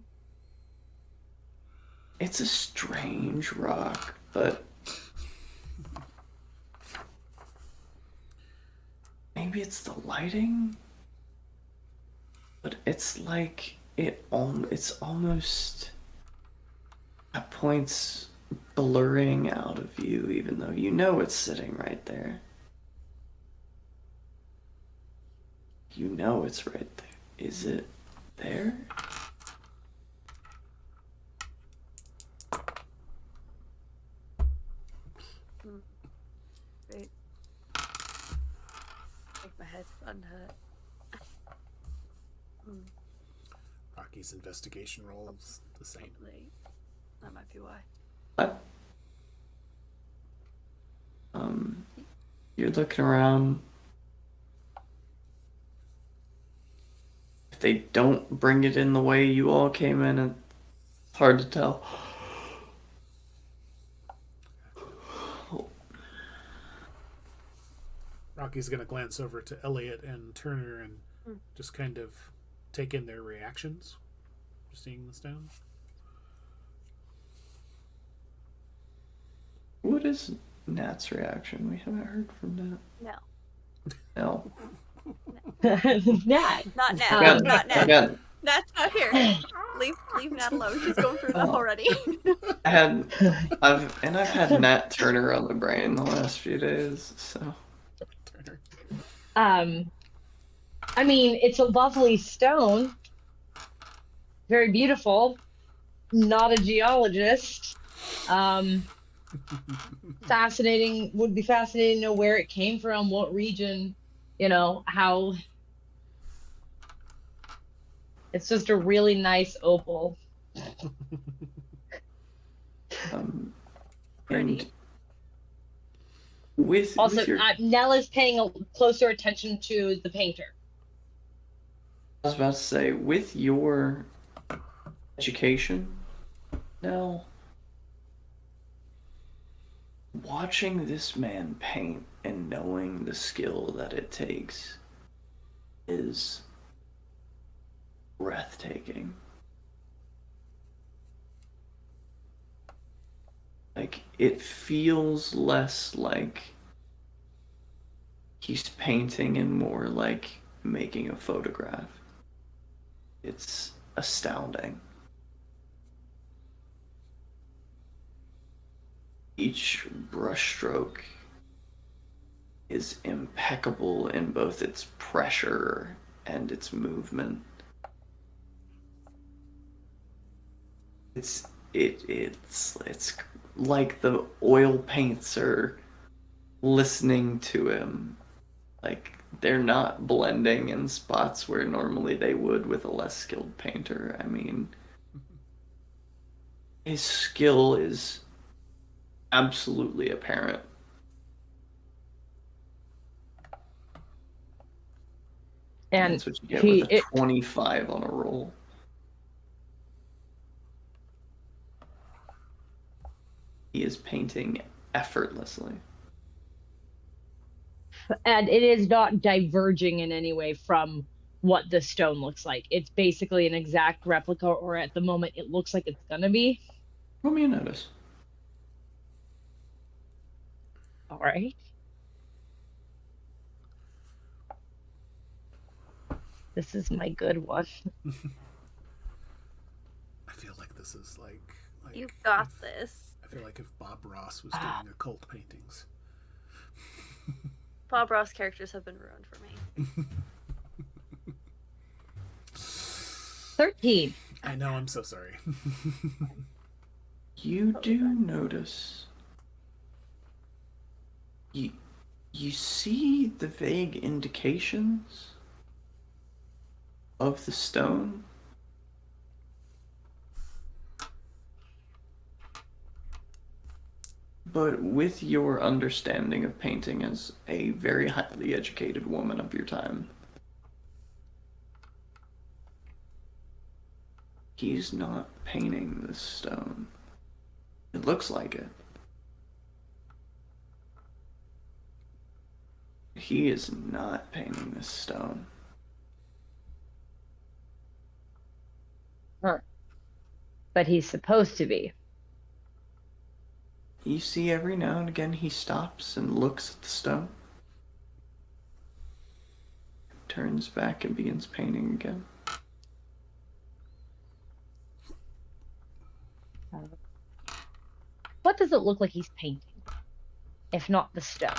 It's a strange rock, but maybe it's the lighting? But it's like it's almost at points blurring out of view, even though you know it's sitting right there. You know it's right there. Is it there? Great. Make my head unhurt. Rocky's investigation rolls the same. That might be why. What? You're looking around. If they don't bring it in the way you all came in, it's hard to tell. Rocky's going to glance over to Elliot and Turner and just kind of take in their reactions for seeing the stone. What is Nat's reaction? We haven't heard from Nat. No. Nat. Not Nat. Again, Not Nat. again. Nat's not here. Leave Nat alone. She's going through enough already. I've had Nat Turner on the brain the last few days, so. Turner. I mean, it's a lovely stone. Very beautiful. Not a geologist. Fascinating. Would be fascinating to know where it came from, what region, how. It's just a really nice opal. And with Also, your, Nell is paying a closer attention to the painter. I was about to say, with your education, Nell, watching this man paint and knowing the skill that it takes is breathtaking. Like, it feels less like he's painting and more like making a photograph. It's astounding. Each brushstroke is impeccable in both its pressure and its movement. It's like the oil paints are listening to him. Like, they're not blending in spots where normally they would with a less skilled painter. I mean, his skill is absolutely apparent. And that's what you get with a 25 on a roll. He is painting effortlessly. And it is not diverging in any way from what the stone looks like. It's basically an exact replica, or at the moment it looks like it's gonna be. Roll me a notice. All right. This is my good one. I feel like this is like You got this. I feel like if Bob Ross was doing occult paintings. Bob Ross characters have been ruined for me. 13. I know, I'm so sorry. You do notice. You see the vague indications of the stone. But with your understanding of painting as a very highly educated woman of your time, he's not painting this stone. It looks like it. He is not painting this stone. Huh. But he's supposed to be. You see every now and again he stops and looks at the stone. Turns back and begins painting again. What does it look like he's painting, if not the stone?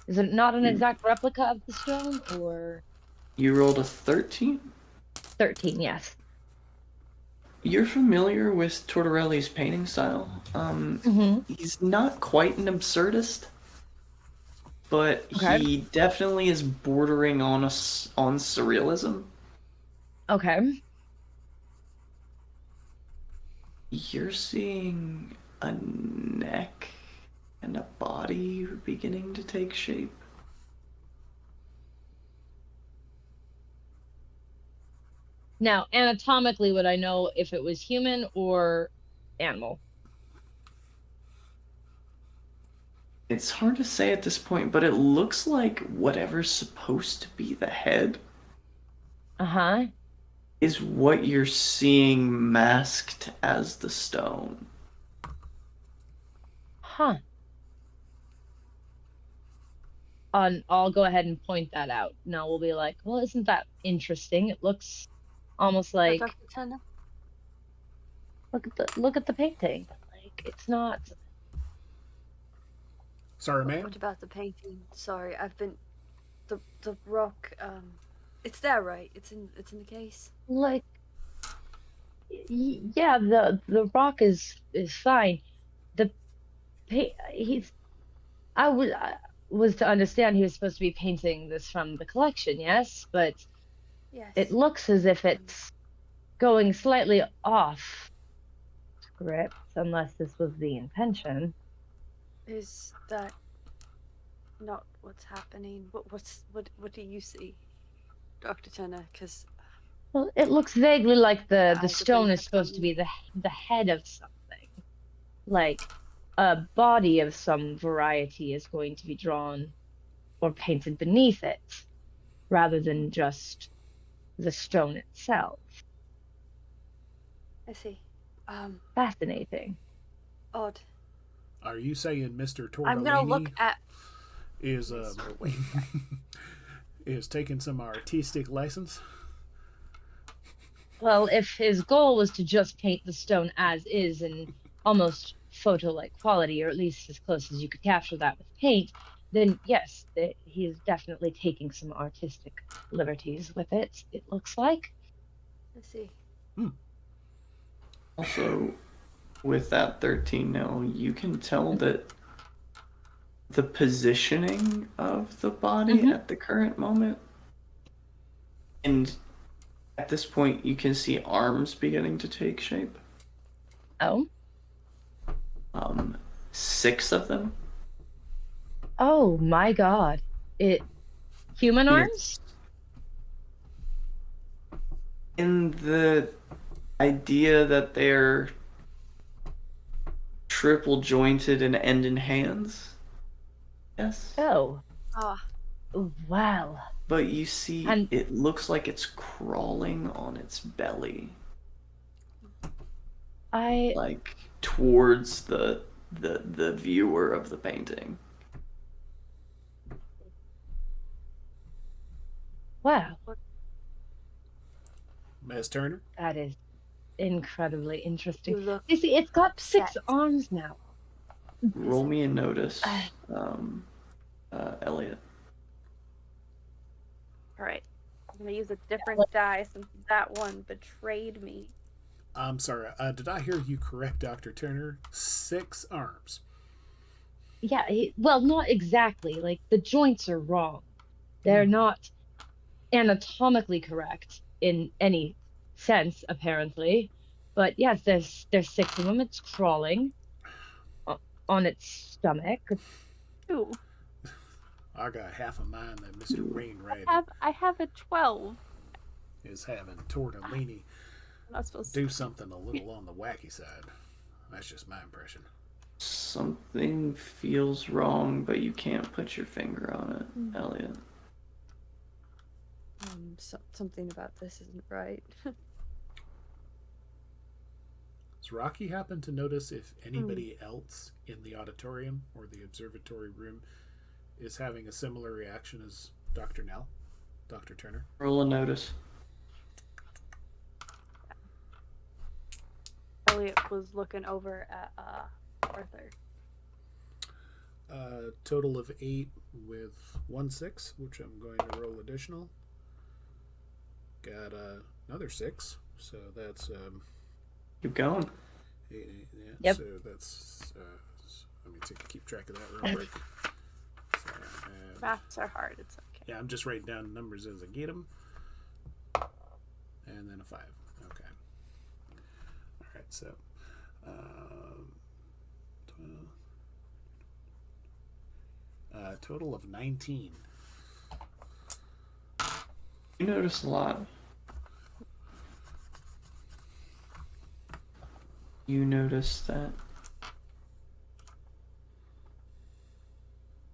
Is it not an exact replica of the stone, or? You rolled a 13? 13, yes. You're familiar with Tortorelli's painting style. He's not quite an absurdist, but he definitely is bordering on surrealism. Okay. You're seeing a neck and a body beginning to take shape. Now, anatomically, would I know if it was human or animal? It's hard to say at this point, but it looks like whatever's supposed to be the head Uh-huh. is what you're seeing masked as the stone. Huh. I'll go ahead and point that out. Now we'll be like, well, isn't that interesting? It looks almost like Dr. Turner? look at the painting. Like it's not. Sorry, ma'am. What about the painting? Sorry, I've been the rock. It's there, right? It's in the case. Like yeah, the rock is fine. The he's I was to understand he was supposed to be painting this from the collection, yes, but Yes. it looks as if it's going slightly off script, unless this was the intention. Is that not what's happening? What do you see, Dr. Turner? Because Well, it looks vaguely like the eyes have stone been is kept on supposed to me. be the head of something. Like a body of some variety is going to be drawn or painted beneath it, rather than just the stone itself. I see. Fascinating. Odd. Are you saying Mr. I'm gonna look Tortellini at is Mr. Wainwright. is taking some artistic license? Well, if his goal was to just paint the stone as is in almost photo-like quality, or at least as close as you could capture that with paint, then yes, he is definitely taking some artistic liberties with it, it looks like. I see. Also, with that 13 now, you can tell that the positioning of the body at the current moment, and at this point, you can see arms beginning to take shape. Oh. 6 of them. Oh my God. Human arms? It's in the idea that they're triple jointed and end in hands. Yes. Oh. Ah. Wow. But you see, And it looks like it's crawling on its belly, like towards the viewer of the painting. Wow. Ms. Turner? That is incredibly interesting. You look You see, it's got upset. 6 arms now. Roll me a notice, Elliot. Alright. I'm gonna use a different die since that one betrayed me. I'm sorry. Did I hear you correct, Dr. Turner? 6 arms. Yeah, well, not exactly. Like the joints are wrong. They're not anatomically correct in any sense, apparently. But yes, there's 6 of them. It's crawling on its stomach. Ooh. I got half of mine that Mr. Wainwright I have a 12. is having Tortellini I'm not supposed do to. something a little on the wacky side. That's just my impression. Something feels wrong, but you can't put your finger on it, Elliot. Something about this isn't right. Does Rocky happen to notice if anybody else in the auditorium or the observatory room is having a similar reaction as Dr. Nell? Dr. Turner? Roll a notice. Elliot was looking over at Arthur. Total of 8 with 1 6, which I'm going to roll additional. Got another 6, so that's Keep going. yeah. Yep. So that's let me keep track of that real quick. So, Maths are hard. It's okay. yeah, I'm just writing down numbers as I get them, and then a 5. Okay. All right. So, 12, total of 19. You notice a lot. You notice that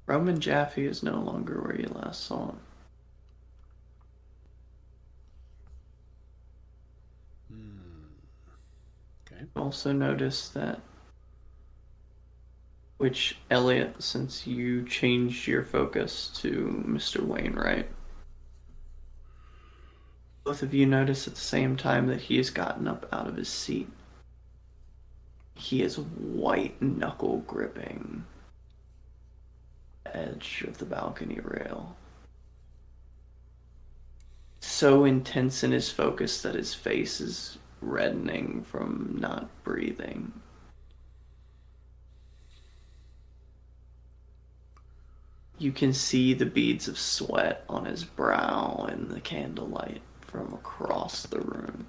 Roman Jaffe is no longer where you last saw him. Okay. Also notice that, which Elliot, since you changed your focus to Mr. Wainwright, both of you notice at the same time that he has gotten up out of his seat. He is white knuckle gripping the edge of the balcony rail. So intense in his focus that his face is reddening from not breathing. You can see the beads of sweat on his brow in the candlelight from across the room.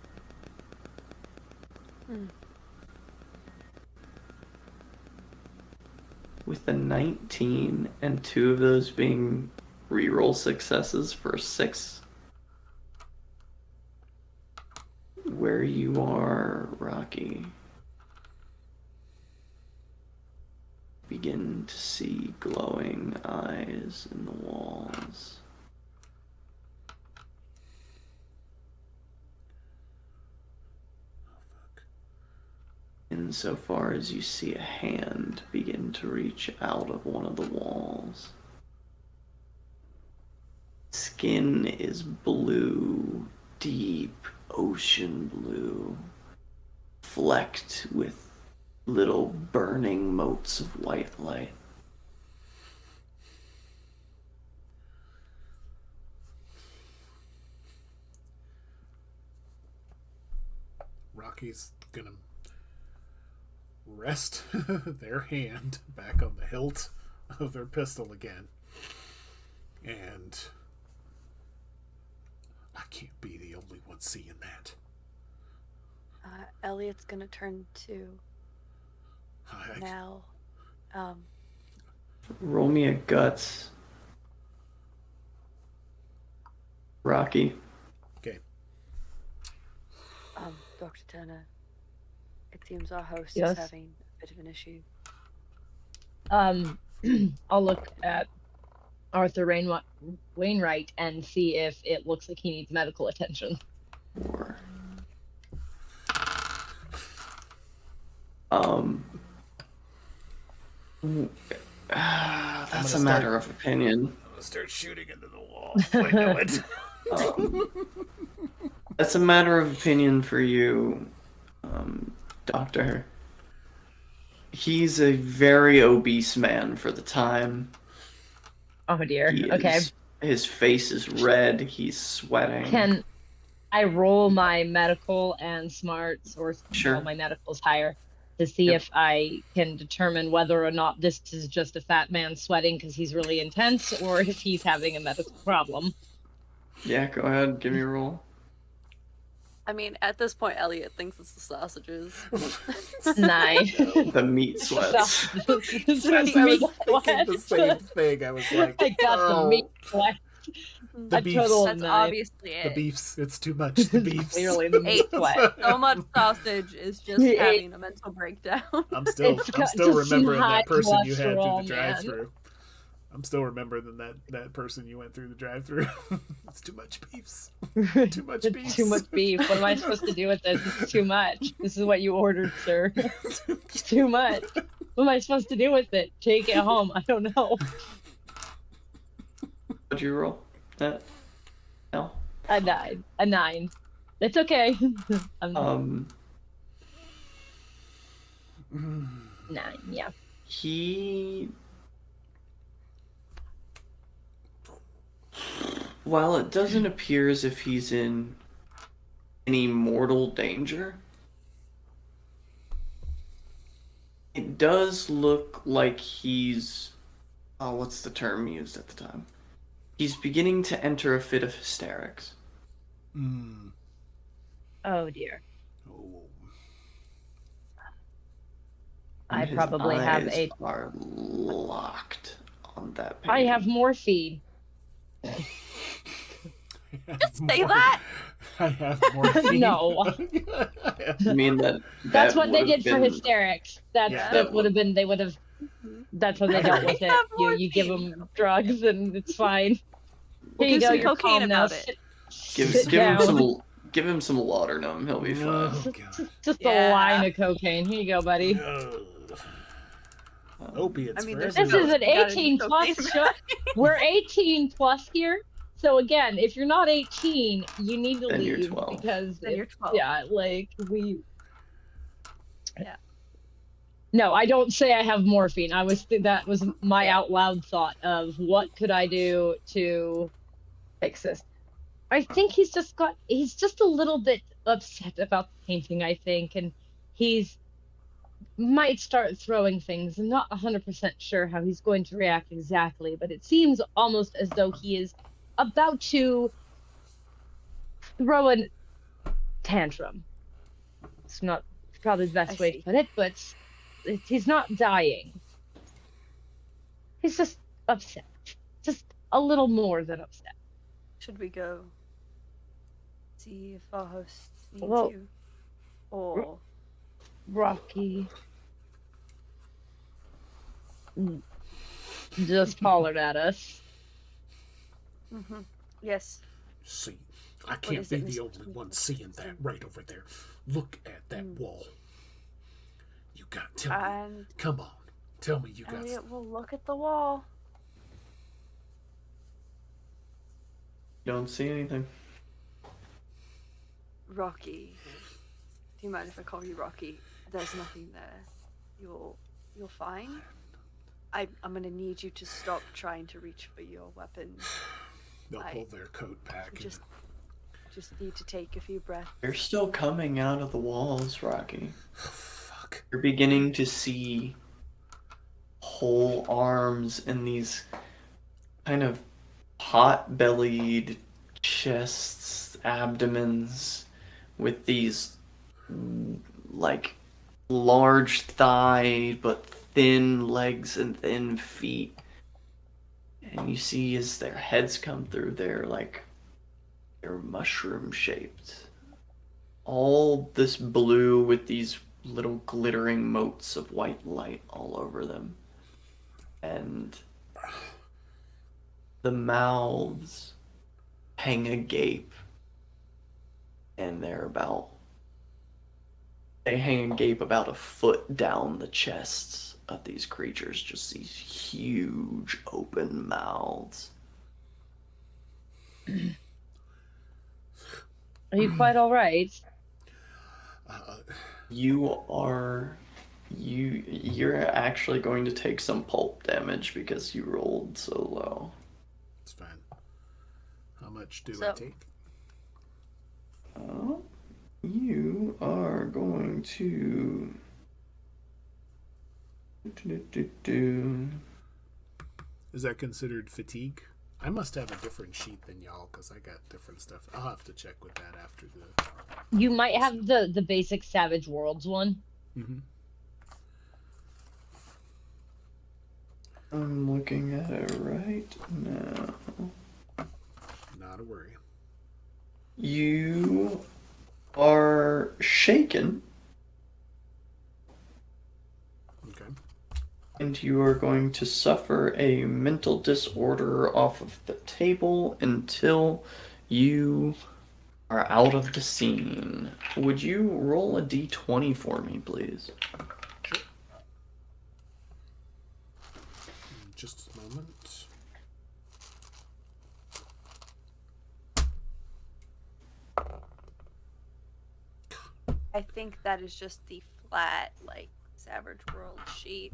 With the 19 and 2 of those being reroll successes for 6, where you are, Rocky, begin to see glowing eyes in the walls. Insofar as you see a hand begin to reach out of one of the walls. Skin is blue, deep ocean blue, flecked with little burning motes of white light. Rocky's gonna rest their hand back on the hilt of their pistol again. And I can't be the only one seeing that. Elliot's gonna turn to Nell. Roll me a guts. Rocky. Okay. Dr. Turner, it seems our host Yes? is having a bit of an issue. I'll look at Arthur Wainwright and see if it looks like he needs medical attention. Or that's a matter of opinion. I'm gonna start shooting into the wall. I know it. That's a matter of opinion for you, Doctor. He's a very obese man for the time. Oh dear. Okay. His face is red. He's sweating. Can I roll my medical and smarts, or Sure. my medical's higher, to see if I can determine whether or not this is just a fat man sweating because he's really intense, or if he's having a medical problem? Yeah, go ahead. Give me a roll. I mean, at this point, Elliot thinks it's the sausages. 9. The meat sweats. I was thinking the same thing. I was like, I got the meat sweats. The A beefs. total of That's 9. obviously The it. beefs. It's too much. The beefs. Clearly the meat 8 sweat. So much sausage is just Eight. having a mental breakdown. I'm still just remembering high that person you had through the cholesterol, drive-through. I'm still remembering that person you went through the drive-through. It's too much beefs. Too much beef. Too much beef. What am I supposed to do with this? It's too much. This is what you ordered, sir. It's too much. What am I supposed to do with it? Take it home? I don't know. What'd you roll? That? No. A 9. A 9. It's okay. 9, yeah. While it doesn't appear as if he's in any mortal danger, it does look like he's... Oh, what's the term used at the time? He's beginning to enter a fit of hysterics. Oh dear. Oh. I His probably have eyes are locked on that painting. I have morphine. Just say that. I have morphine. No. I mean That's what they would have did for been hysterics. That Yeah. that would have been. They would have. That's how they I dealt with it. have You give morphine. them drugs and it's fine. We'll Here you do go. some You're cocaine calm now. about it. Sit give him down. give him some laudanum. He'll be fine. Oh, God. Just a Yeah. line of cocaine. Here you go, buddy. Opiates I mean, for there's This everyone. is an You gotta do 18 plus cocaine. show. We're 18 plus here. So again, if you're not 18, you need to Then you're leave 12. because Then you're 12. yeah, like we. Yeah. No, I don't say I have morphine. That was my Yeah. out loud thought of what could I do to fix this. I think he's just a little bit upset about the painting, I think, and he's might start throwing things. I'm not 100% sure how he's going to react exactly, but it seems almost as though he is about to throw a tantrum. It's not probably the best I way to see. put it, but he's not dying. He's just upset. Just a little more than upset. Should we go see if our host needs Well- you? Or Rocky just hollered at us. yes. See, I can't is be it, the Mr. only one seeing that right over there. Look at that wall. You got tell me. And Come on, tell me you got. Elliot will look at the wall. You don't see anything. Rocky. Do you mind if I call you Rocky? There's nothing there. You'll fine. I'm gonna need you to stop trying to reach for your weapon. They'll pull their coat back. Just need to take a few breaths. They're still coming out of the walls, Rocky. Fuck. You're beginning to see whole arms and these kind of pot-bellied chests, abdomens, with these like large thigh but thin legs and thin feet. And you see as their heads come through, they're mushroom shaped. All this blue with these little glittering motes of white light all over them. And the mouths hang agape. And they hang agape about a foot down the chests of these creatures. Just these huge open mouths. Are you quite all right? You're actually going to take some pulp damage because you rolled so low. It's fine. How much do I So- take? You are going to Is that considered fatigue? I must have a different sheet than y'all because I got different stuff. I'll have to check with that after the. You might have the basic Savage Worlds one. Mm-hmm. I'm looking at it right now. Not a worry. You are shaken, Okay. and you are going to suffer a mental disorder off of the table until you are out of the scene. Would you roll a d20 for me, please? Just a moment. I think that is just the flat, like, Savage World sheet.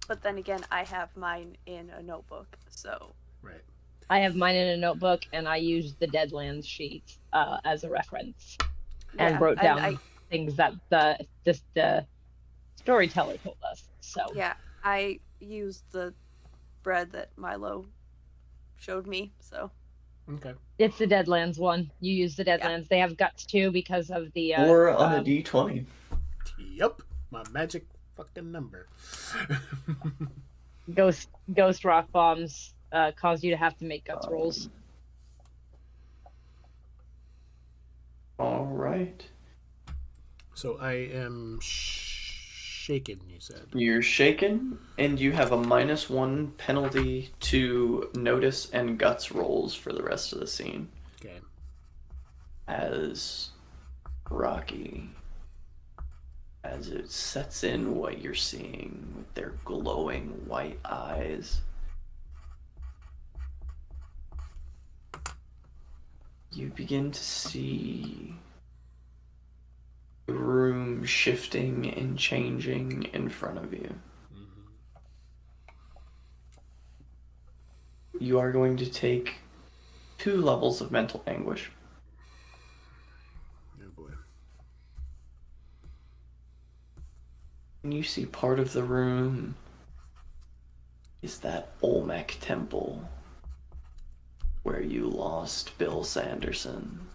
But then again, I have mine in a notebook, so. Right. I have mine in a notebook, and I used the Deadlands sheet as a reference, and Yeah, wrote and down things that the storyteller told us. So Yeah, I used the bread that Milo showed me, so. Okay. it's the Deadlands one. You use the Deadlands. They have guts too because of the Or on a d20. Yep. My magic fucking number. ghost rock bombs cause you to have to make guts rolls. All right. So I am shaken, you said. You're shaken, and you have a -1 penalty to notice and guts rolls for the rest of the scene. Okay. As Rocky, as it sets in what you're seeing with their glowing white eyes, you begin to see the room shifting and changing in front of you. Mm-hmm. You are going to take 2 levels of mental anguish. Oh boy. And you see part of the room is that Olmec temple where you lost Bill Sanderson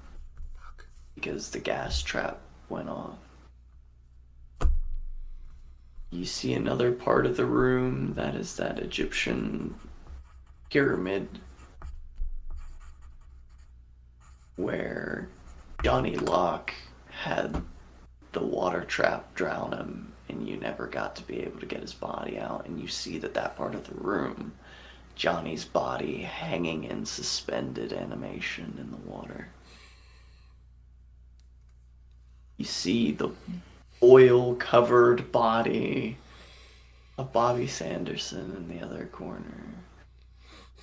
because the gas trap went off. You see another part of the room that is that Egyptian pyramid where Johnny Locke had the water trap drown him and you never got to be able to get his body out, and you see that part of the room, Johnny's body hanging in suspended animation in the water. You see the oil-covered body of Bobby Sanderson in the other corner.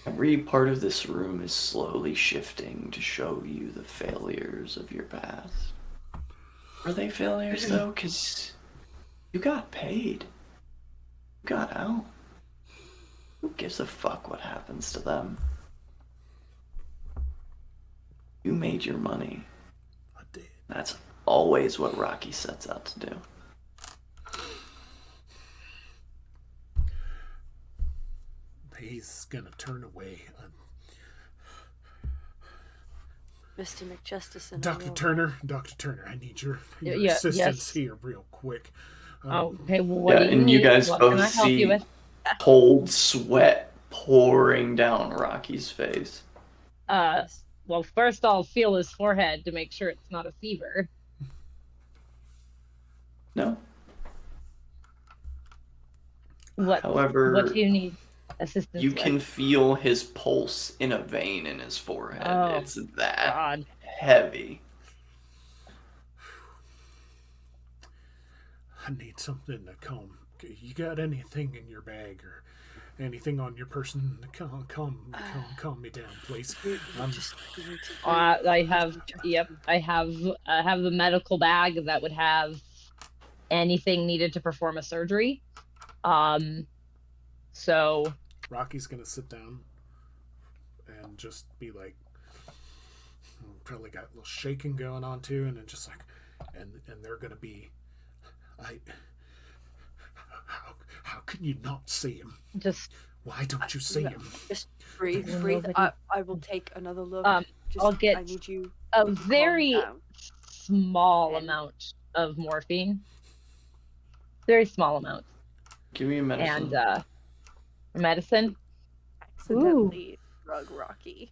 Every part of this room is slowly shifting to show you the failures of your past. Are they failures, though? Because you got paid. You got out. Who gives a fuck what happens to them? You made your money. I did. That's always what Rocky sets out to do. He's gonna turn away. Mr. McChesterson. Dr. Turner, I need your Yeah, assistance yes. here real quick. Okay, well, what do you and need? you guys What can both I help you see with? cold sweat pouring down Rocky's face. Well, first I'll feel his forehead to make sure it's not a fever. No. However, what do you need assistance you with? can feel his pulse in a vein in his forehead. Oh, it's that God. heavy. I need something to calm. You got anything in your bag or anything on your person to calm me down, please? I have the medical bag that would have anything needed to perform a surgery. So Rocky's gonna sit down and just be like, probably got a little shaking going on too, and then just like, and they're gonna be, how can you not see him? Why don't you see him? Just breathe. I will take another look. I'll get I need you a to very small amount of morphine. Very small amount. Give me a medicine. And medicine. Accidentally drug Rocky.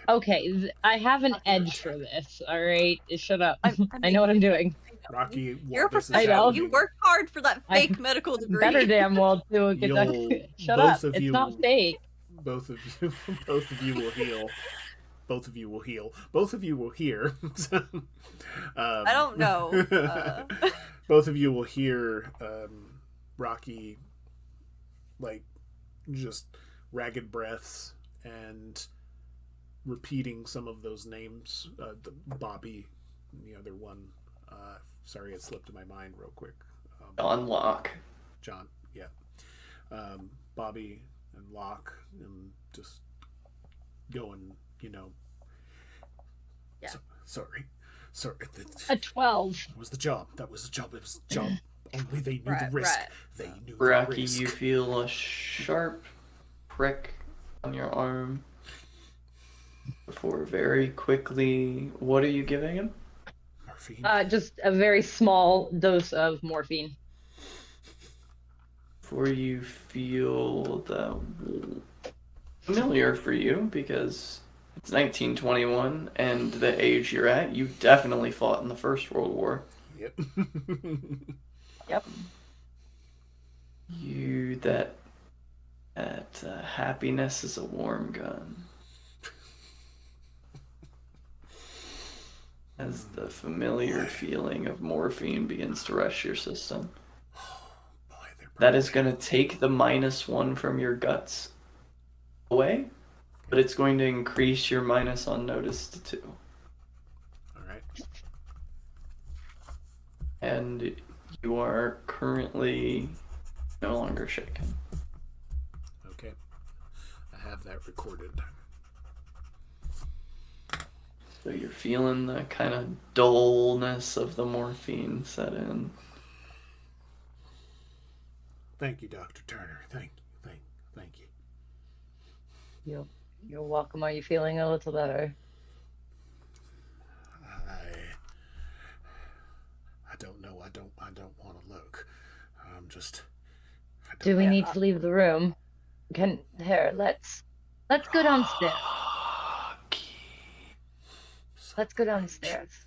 Okay, I have an edge for this. All right, shut up. I know what I'm doing. Rocky, you're a professional. You worked hard for that fake medical degree. Better damn well do a good. Shut up! It's not fake. Both of you will heal. Both of you will heal. Both of you will hear. I don't know. Both of you will hear Rocky, like, just ragged breaths and repeating some of those names. Bobby, the other one. Sorry, it slipped in my mind real quick. John Locke. John, yeah. Bobby and Locke, and just going, Yeah. Sorry. A 12. That was the job. It was the job. Only they knew the risk. Right. They knew Rocky, the risk. you feel a sharp prick on your arm. Before very quickly, what are you giving him? Morphine. Just a very small dose of morphine. Before you feel the familiar for you, because It's 1921, and the age you're at, you definitely fought in the First World War. Yep. Yep. That happiness is a warm gun. As the familiar feeling of morphine begins to rush your system. Boy, that is going to take the -1 from your guts away, but it's going to increase your minus on notice to 2. Alright. And you are currently no longer shaken. Okay. I have that recorded. So you're feeling the kind of dullness of the morphine set in. Thank you, Dr. Turner. Thank you. You're welcome. Are you feeling a little better? I don't know. I don't want to look. I'm just. Do we need to leave the room? Let's go downstairs. Let's go downstairs.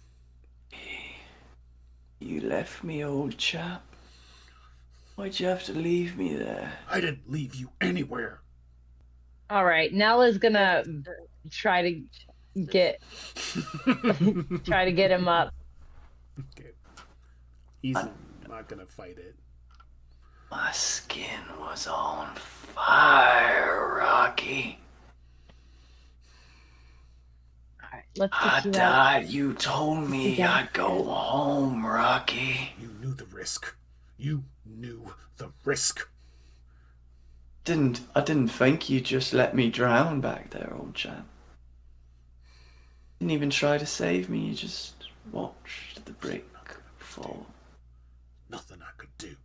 You left me, old chap. Why'd you have to leave me there? I didn't leave you anywhere. All right, Nell is gonna try to get him up. Okay. He's not gonna fight it. My skin was on fire, Rocky. Let's get You told me I'd go home, Rocky. You knew the risk. I didn't think you'd just let me drown back there, old chap. Didn't even try to save me, you just watched the brick fall. Nothing I could do.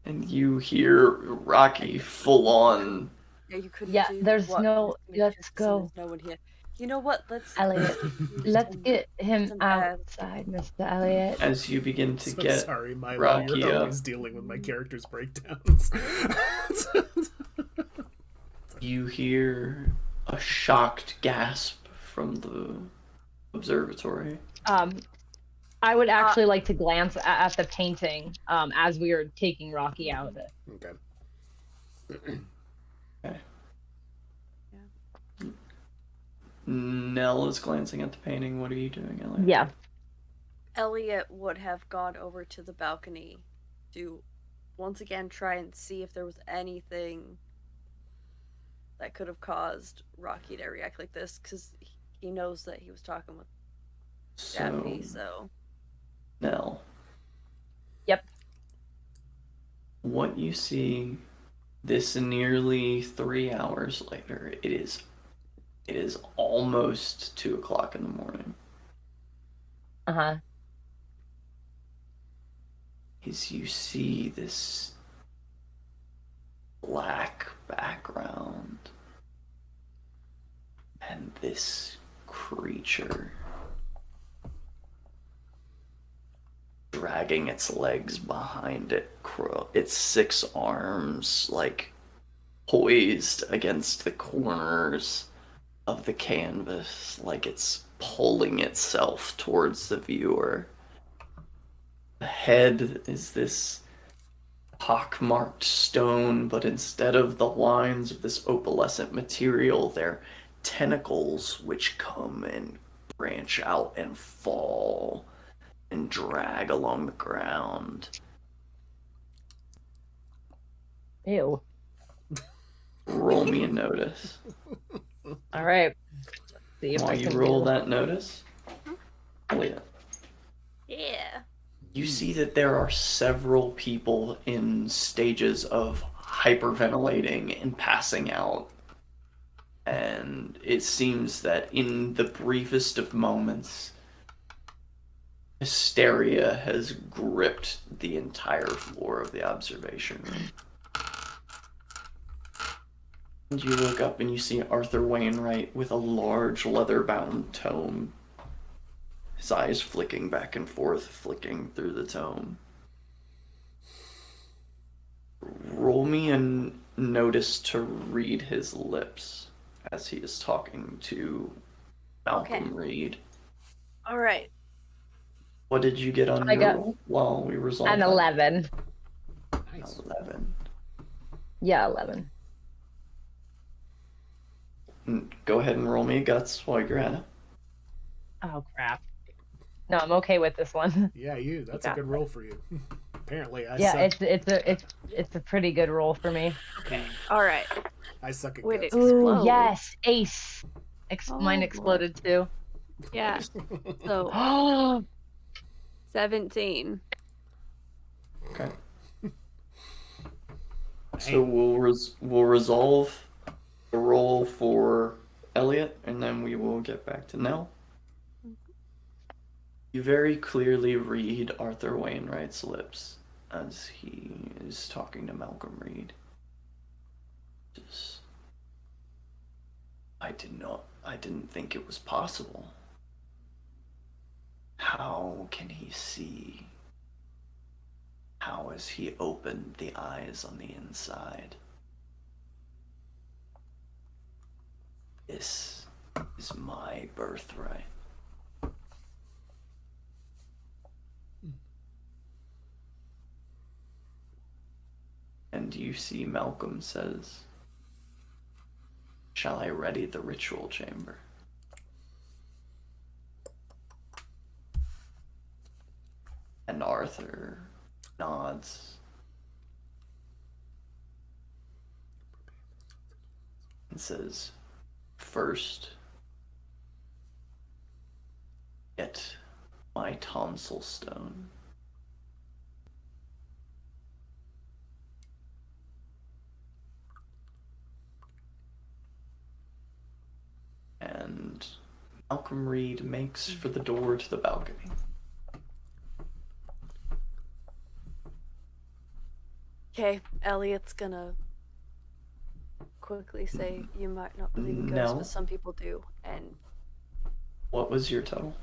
And you hear Rocky full on. Yeah, you couldn't. Yeah, do there's what? no. Let's go. There's no one here. You know what? Elliot, let's get him outside, Mr. Elliot. As you begin to get sorry, Milo, Rocky you're up. always dealing with my character's breakdowns. You hear a shocked gasp from the observatory. I would actually like to glance at the painting as we are taking Rocky out of it. Okay. Okay. Nell is glancing at the painting. What are you doing, Elliot? Yeah. Elliot would have gone over to the balcony to once again try and see if there was anything that could have caused Rocky to react like this, because he knows that he was talking with Daphne, so... Nell. Yep. What you see this nearly 3 hours later, it is almost 2 o'clock in the morning. Uh-huh. Is you see this black background and this creature dragging its legs behind it, its 6 arms like poised against the corners of the canvas, like it's pulling itself towards the viewer. The head is this pockmarked stone, but instead of the lines of this opalescent material, they're tentacles which come and branch out and fall and drag along the ground. Ew. Roll me a notice. All right. See if While I you can roll that notice, Elliot, Yeah. you see that there are several people in stages of hyperventilating and passing out. And it seems that in the briefest of moments, hysteria has gripped the entire floor of the observation room. And you look up and you see Author Wainwright with a large leather-bound tome. His eyes flicking back and forth, flicking through the tome. Roll me a notice to read his lips. as he is talking to Malcolm Reed. All right. What did you get on I your got roll while we resolve an that? 11. Nice. 11. Yeah, 11. Go ahead and roll me a guts while you're at it. Oh crap. No, I'm okay with this one. Yeah, that's a Yeah. good roll for you. Apparently, I Yeah, suck. it's a pretty good roll for me. Okay. All right. I suck at Wait, guts. it Ooh, explodes. yes, ace. Mine Oh, exploded too. Yeah. So Oh, 17. Okay. So we'll resolve the roll for Elliot, and then we will get back to Nell. You very clearly read Arthur Wainwright's lips as he is talking to Malcolm Reed. I didn't think it was possible. How can he see? How has he opened the eyes on the inside? This is my birthright. And you see Malcolm says, "Shall I ready the ritual chamber?" And Arthur nods and says, "First, get my tonsil stone." And Malcolm Reed makes for the door to the balcony. Okay, Elliot's gonna quickly say, "You might not believe in ghosts, No. but some people do." And What was your total?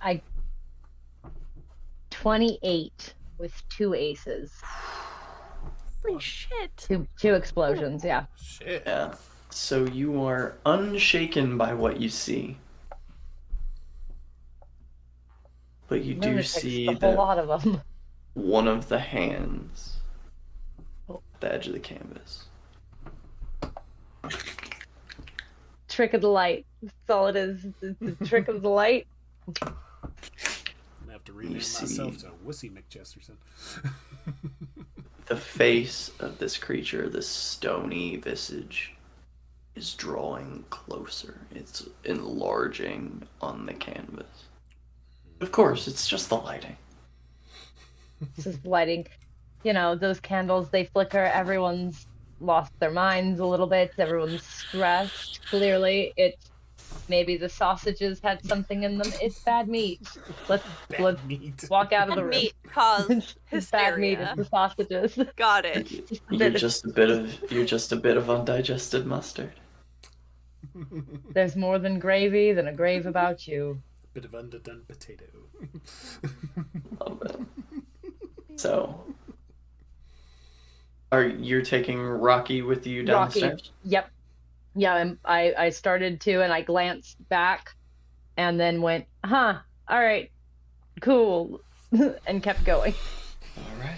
28 with 2 aces. holy shit! Two explosions, yeah. Shit. Yeah. So you are unshaken by what you see. But you do Lunatics, see a whole that lot of them. one of the hands at the edge of the canvas. Trick of the light. That's all it is. It's the trick of the light. I'm gonna have to rename myself to Wussy McChesterson. The face of this creature, this stony visage, is drawing closer. It's enlarging on the canvas. Of course, it's just the lighting. It's just lighting. You know, those candles, they flicker. Everyone's lost their minds a little bit. Everyone's stressed. Clearly, it's maybe the sausages had something in them. It's bad meat. Let's meat. walk out of the Bad room. meat caused It's bad meat. hysteria. It's the sausages. Got it. You're just a bit of undigested mustard. There's more than gravy than a grave about you. Bit of underdone potato. Love it. So, you're taking Rocky with you down the stairs? Yep. Yeah, I started to, and I glanced back, and then went, all right, cool, and kept going. All right.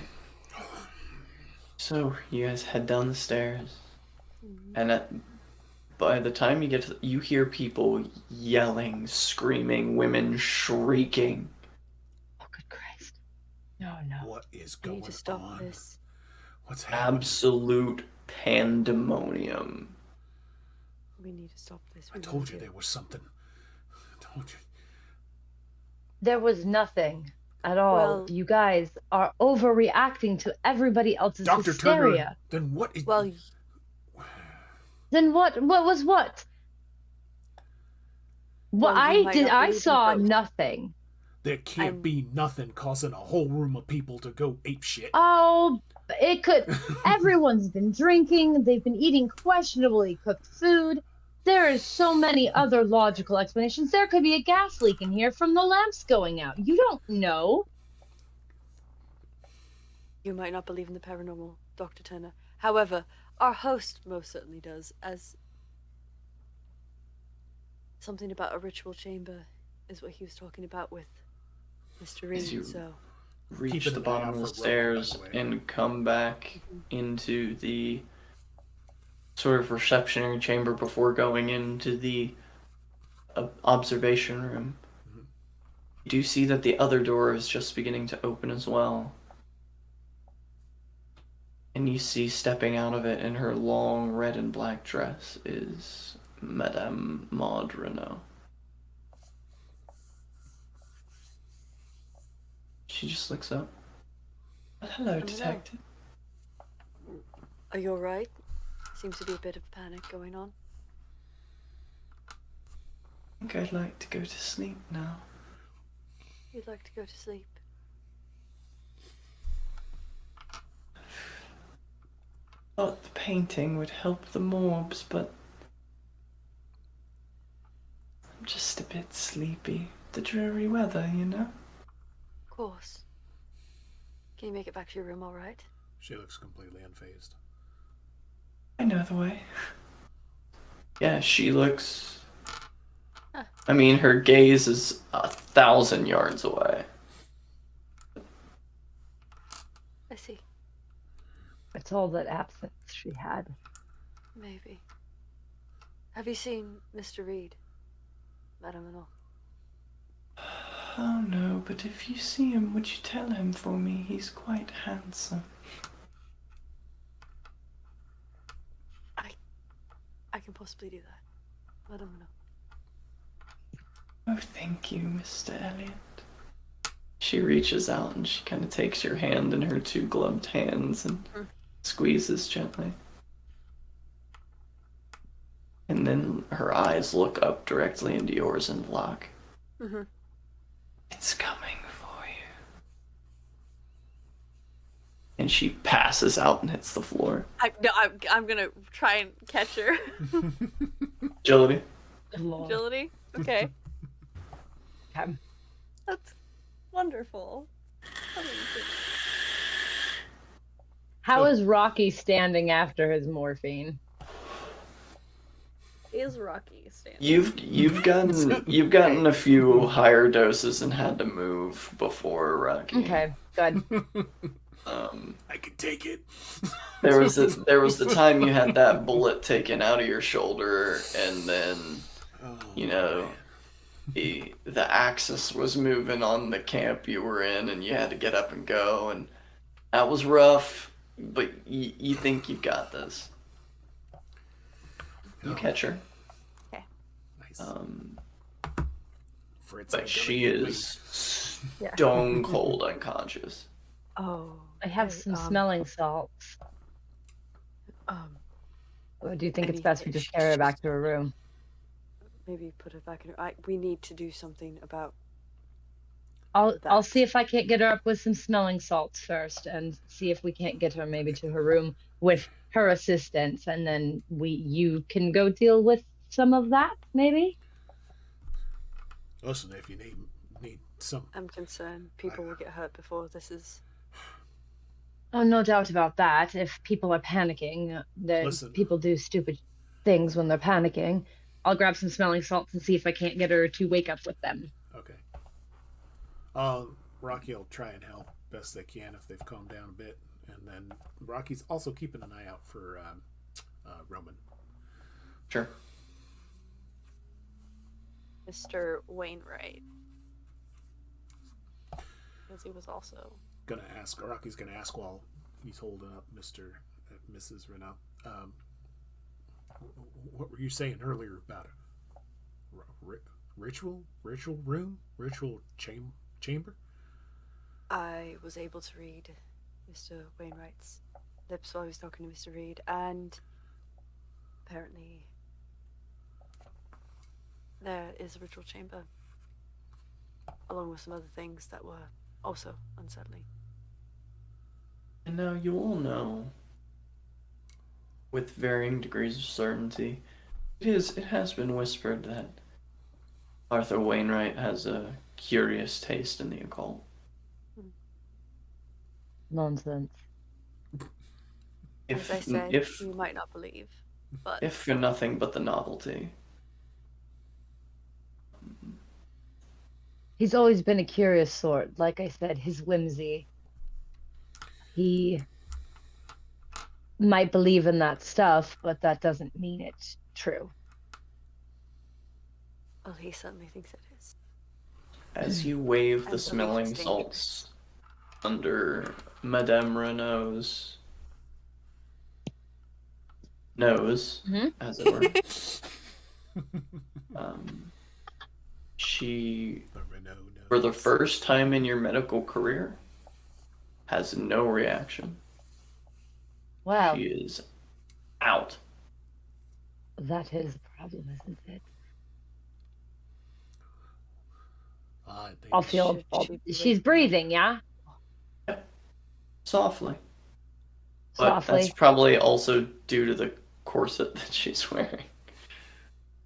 So you guys head down the stairs, and by the time you get to, you hear people yelling, screaming, women shrieking. Oh, good Christ! No. What is I going need to stop on? this. What's happening? Absolute pandemonium. We need to stop this. I told you there was something. I told you. There was nothing at all. Well, you guys are overreacting to everybody else's Dr. hysteria. Turner, then what is... Well, Then what? What was what? Well, you might not I believe in saw ghosts. nothing. There can't be nothing causing a whole room of people to go apeshit. Oh, it could. Everyone's been drinking. They've been eating questionably cooked food. There is so many other logical explanations. There could be a gas leak in here from the lamps going out. You don't know. you might not believe in the paranormal, Dr. Turner. However, our host most certainly does, as Something about a ritual chamber is what he was talking about with Mr. As you Reed, so... reach Keeping the an eye bottom out of the for Roman, by stairs the way. and come back into the sort of reception chamber before going into the observation room. Mhm. You do see that the other door is just beginning to open as well. And you see stepping out of it in her long red and black dress is Madame Maud Renault. She just looks up. Hello, detective. Are you alright? Seems to be a bit of panic going on. I think I'd like to go to sleep now. You'd like to go to sleep? Thought the painting would help the morbs, but I'm just a bit sleepy. The dreary weather, you know? Of course. Can you make it back to your room alright? She looks completely unfazed. I know the way. Yeah, she looks... Huh. I mean, her gaze is 1,000 yards away. I see. It's all that absence she had. Maybe. Have you seen Mr. Reed, Madame Renault? Oh no, but if you see him, would you tell him for me? He's quite handsome. I can possibly do that. Madame Renault. Oh, thank you, Mr. Elliot. She reaches out and she kind of takes your hand in her two gloved hands and squeezes gently. And then her eyes look up directly into yours and lock. Mm-hmm. It's coming for you. And she passes out and hits the floor. I'm gonna try and catch her. Agility. Agility? Okay. Okay. That's wonderful. How is Rocky standing after his morphine? Is Rocky standing? You've gotten a few higher doses and had to move before Rocky. Okay, good. I can take it. There was the time you had that bullet taken out of your shoulder, and then the axis was moving on the camp you were in, and you had to get up and go, and that was rough. But you think you've got this. You catch her. Okay. Nice. But she is stone cold unconscious. Oh. I have some smelling salts. Or do you think it's best we just carry her back to her room? Maybe put her back in her... we need to do something about... I'll see if I can't get her up with some smelling salts first, and see if we can't get her maybe to her room with her assistance, and then you can go deal with some of that, maybe? Listen, if you need some... I'm concerned people will get hurt before this is... Oh, no doubt about that. If people are panicking, people do stupid things when they're panicking. I'll grab some smelling salts and see if I can't get her to wake up with them. Okay. Rocky will try and help best they can if they've calmed down a bit. And then Rocky's also keeping an eye out for Roman. Sure. Mr. Wainwright. Because he was also... Rocky's gonna ask while he's holding up Mrs. Renault. What were you saying earlier about ritual room, ritual chamber? I was able to read Mr. Wainwright's lips while he was talking to Mr. Reed, and apparently there is a ritual chamber, along with some other things that were also unsettling. And now you all know, with varying degrees of certainty, it has been whispered that Arthur Wainwright has a curious taste in the occult. Nonsense. As I said, you might not believe, but... If for nothing but the novelty. He's always been a curious sort. Like I said, his whimsy. He might believe in that stuff, but that doesn't mean it's true. Well, he certainly thinks it is. As you wave the And belief smelling is salts under Madame Renault's nose, Mhm. as it were, she, The Renault knows. for the first time in your medical career, has no reaction. Well, She is out. that is the problem, isn't it? I think I'll feel. Should she be She's waking up? breathing, yeah? Softly. But that's Softly. probably also due to the corset that she's wearing.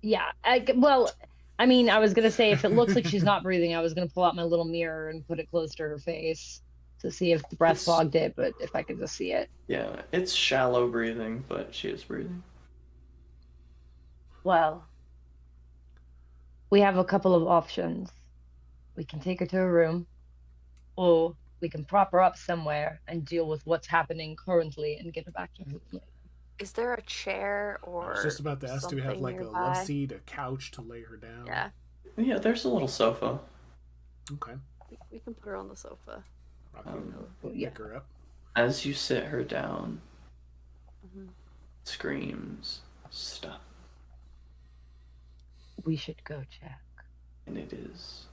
Yeah. Well, I mean, I was going to say if it looks like she's not breathing, I was going to pull out my little mirror and put it close to her face to see if the breath fogged it, but if I could just see it. Yeah, it's shallow breathing, but she is breathing. Well, we have a couple of options. We can take her to her room, or we can prop her up somewhere and deal with what's happening currently and get her back to her room later. Is there a chair or I was just about to ask, do we have something like a nearby? love seat, a couch to lay her down? Yeah, Yeah, there's a little sofa. Okay. we can put her on the sofa. Rocky Well, will yeah. pick her up. As you sit her down, Mhm. screams, stop. We should go check. And it is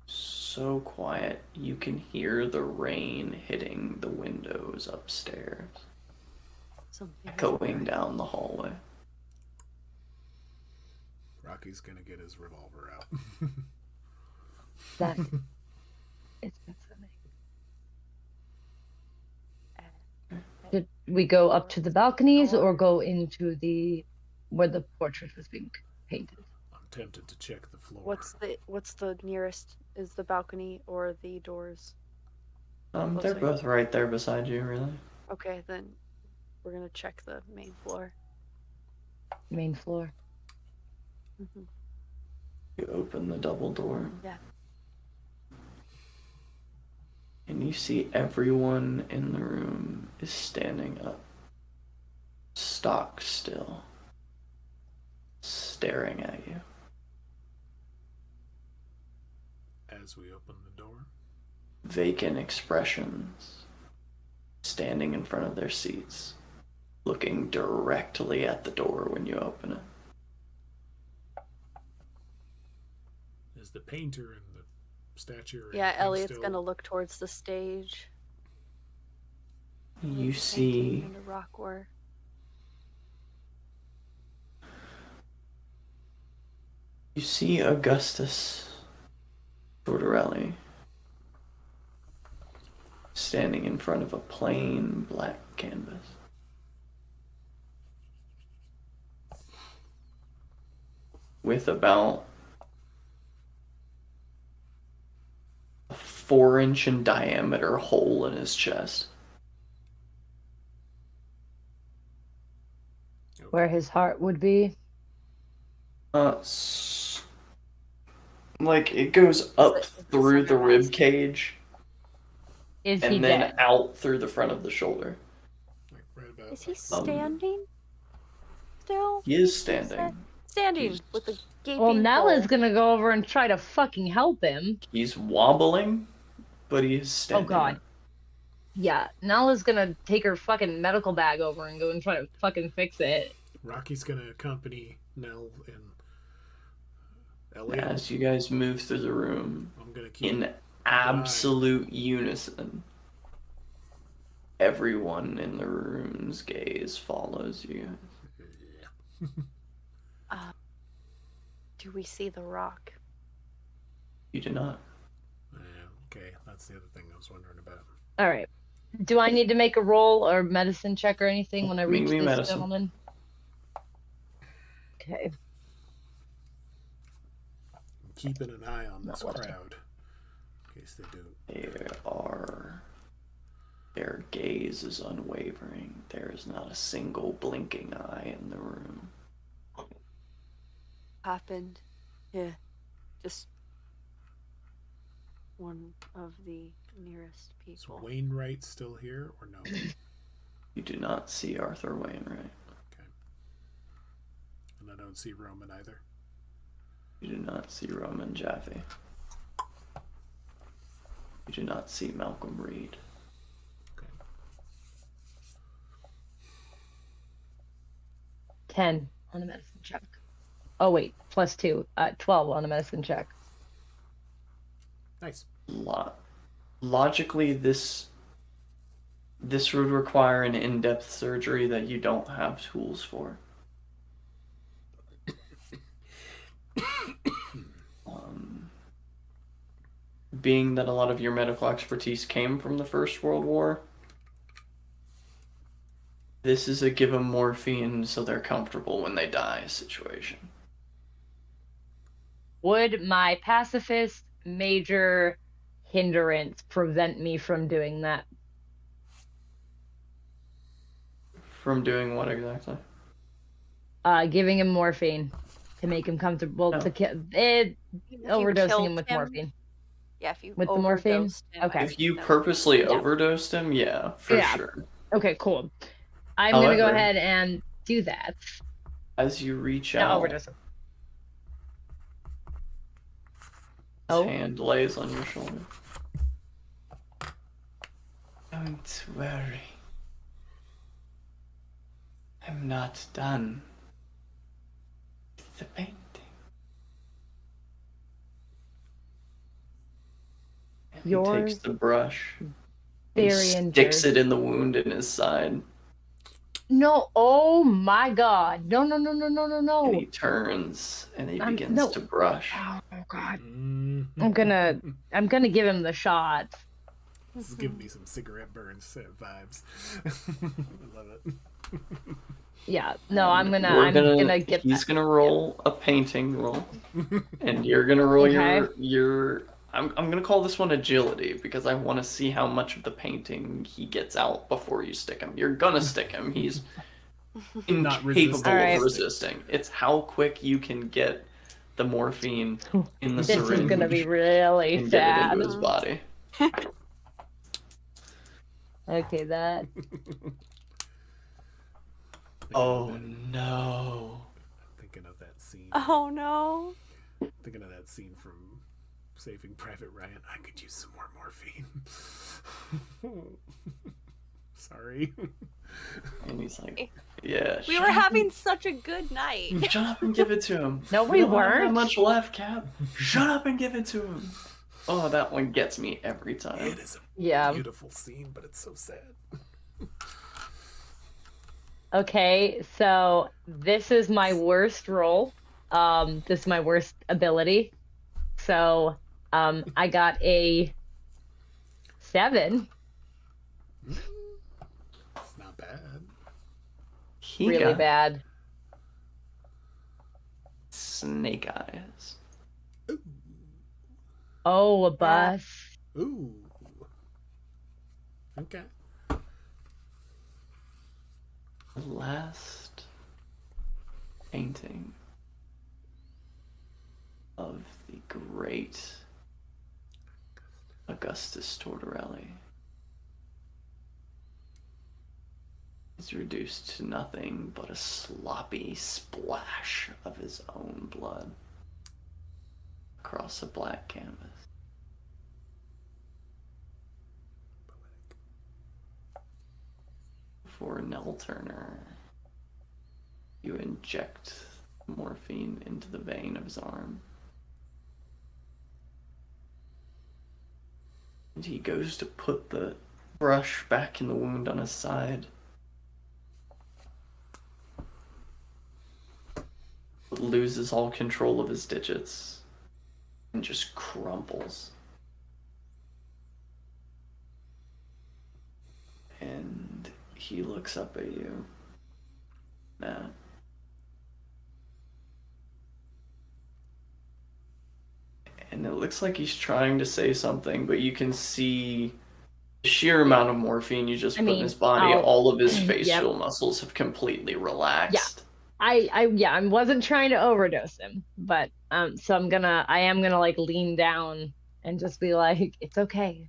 so quiet you can hear the rain hitting the windows upstairs, Something is echoing right. down the hallway. Rocky's gonna get his revolver out. That it's concerning. Did we go up to the balconies or go into the where the portrait was being painted? I'm tempted to check the floor. What's the nearest? Is the balcony or the doors? They're Closer. both right there beside you, really. Okay, then we're gonna check the main floor. Main floor. Mhm. You open the double door. Yeah. And you see everyone in the room is standing up, stock still, staring at you. As we open the door, Vacant expressions, standing in front of their seats, looking directly at the door when you open it. is the painter and the statue? Or Yeah, anything Elliot's still... gonna look towards the stage. where You the painting see and the rock were. Augustus Tortorelli standing in front of a plain black canvas. With about a 4-inch in diameter hole in his chest. Where his heart would be. Like it goes up Is it through the rib sunrise? cage Is he and then dead? out through the front of the shoulder. Like right about Is he like, standing? Still? He is standing. Standing He's- with a gaping Well, Nell hole. is gonna go over and try to fucking help him. He's wobbling, but he is standing. Oh God. up. Yeah, Nell is gonna take her fucking medical bag over and go and try to fucking fix it. Rocky's gonna accompany Nell and Elliot. As you guys move through the room I'm gonna keep in absolute unison, everyone in the room's gaze follows you. Do we see the rock? You do not. Yeah, okay, that's the other thing I was wondering about. All right. Do I need to make a roll or medicine check or anything when I Make reach me this medicine. gentleman? Okay. I'm keeping an eye on this Not what- crowd in case they do. Their gaze is unwavering. There is not a single blinking eye in the room. Happened. Yeah. Just one of the nearest Is people. Wainwright still here or no? You do not see Arthur Wainwright. Okay. And I don't see Roman either. You do not see Roman Jaffe. You do not see Malcolm Reed. Okay. 10 on the medicine check. Oh wait, +2. 12 on the medicine check. Nice. Logically, this would require an in-depth surgery that you don't have tools for. Being that a lot of your medical expertise came from the First World War, this is a give them morphine so they're comfortable when they die situation. Would my pacifist major hindrance prevent me from doing that? From doing what exactly? Giving him morphine to make him comfortable. No. Overdosing killed him with morphine. Yeah, if you With the morphine? overdosed him, Okay. If you that would- purposely Yeah. overdosed him, yeah, for Yeah. sure. Okay, cool. I'm gonna go However- ahead and do that. As you reach Now out, overdose him. his Oh. hand lays on your shoulder. Don't worry. I'm not done with the painting. And he You're takes the brush very and sticks injured. it in the wound in his side, No, oh my god. No. and he turns and he begins no. to brush. Oh god. Mm. I'm gonna give him the shot. This is giving me some cigarette burns vibes. I love it. Yeah, no, I'm gonna get He's that. gonna roll a painting roll, and you're gonna roll Okay. your. I'm gonna call this one agility because I want to see how much of the painting he gets out before you stick him. You're gonna stick him. He's Not incapable Alright. of resisting. It's how quick you can get the morphine in the This syringe is gonna be really and get it sad. into his body. Okay, that. Oh no! Thinking of that scene. Oh no. Thinking of that scene from Saving Private Ryan. I could use some more morphine. Sorry. And he's like, "Yeah." We shut were up having such a good night. and- Shut up and give it to him. No, we don't have that weren't. much left, Cap. Shut up and give it to him. Oh, that one gets me every time. It is a Yeah. beautiful scene, but it's so sad. Okay, so this is my worst roll. This is my worst ability. So, I got a 7. It's not bad. He Really got bad. snake eyes. Oh, a bus. Ooh. Okay. The last painting of the great Augustus Tortorelli is reduced to nothing but a sloppy splash of his own blood across a black canvas. For Nell Turner, you inject morphine into the vein of his arm. And he goes to put the brush back in the wound on his side. But loses all control of his digits and just crumples. And he looks up at you, Matt. And it looks like he's trying to say something, but you can see the sheer amount of morphine you just put in his body. All of his facial muscles have completely relaxed. I wasn't trying to overdose him, but so I am gonna like lean down and just be like, it's okay.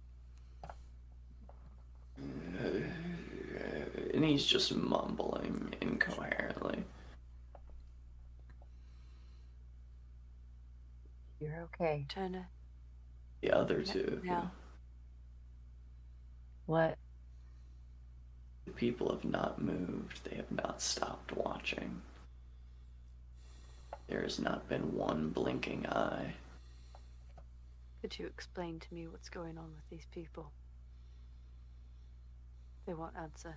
And he's just mumbling incoherently. You're okay. Turner. The other two of you. No. What? The people have not moved. They have not stopped watching. There has not been one blinking eye. Could you explain to me what's going on with these people? They won't answer.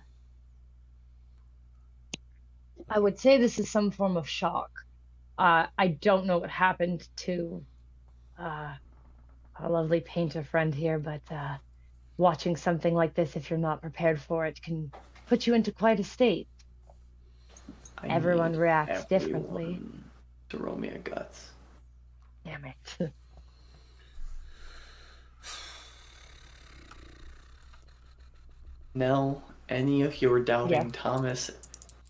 I would say this is some form of shock. I don't know what happened to our lovely painter friend here, but watching something like this, if you're not prepared for it, can put you into quite a state. Everyone reacts differently. To roll me a guts. Damn it. Nell, any of your doubting Thomas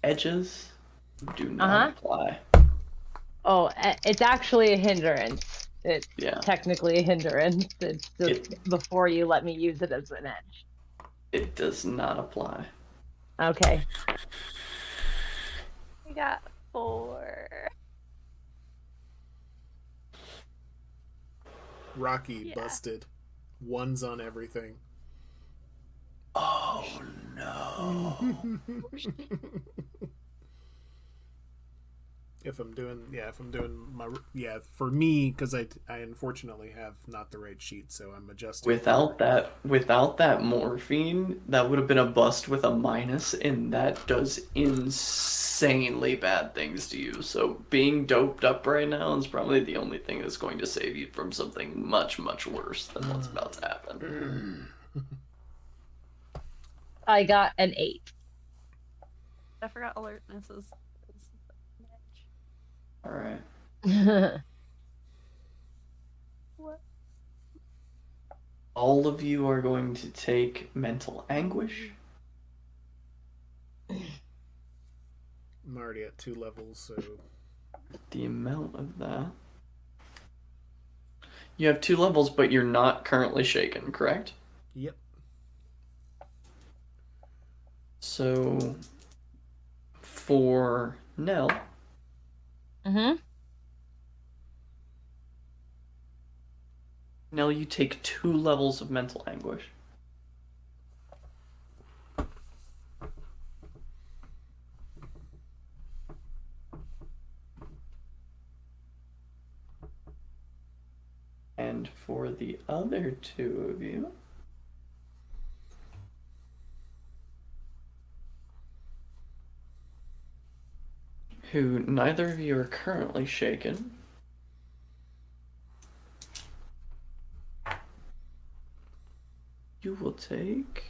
edges do not apply. Oh, it's actually a hindrance. It's technically a hindrance. It's just before you let me use it as an edge. It does not apply. Okay. We got 4. Rocky busted. 1's on everything. Oh no. If I'm doing my for me, because I unfortunately have not the right sheet, so I'm adjusting. Without that morphine, that would have been a bust with a minus, and that does insanely bad things to you. So being doped up right now is probably the only thing that's going to save you from something much, much worse than what's about to happen. I got an 8. I forgot alertness is All right. What? All of you are going to take mental anguish. I'm already at 2 levels, so The amount of that. You have 2 levels, but you're not currently shaken, correct? Yep. So, for Nell, Nell, you take 2 levels of mental anguish. And for the other 2 of you, who neither of you are currently shaken, you will take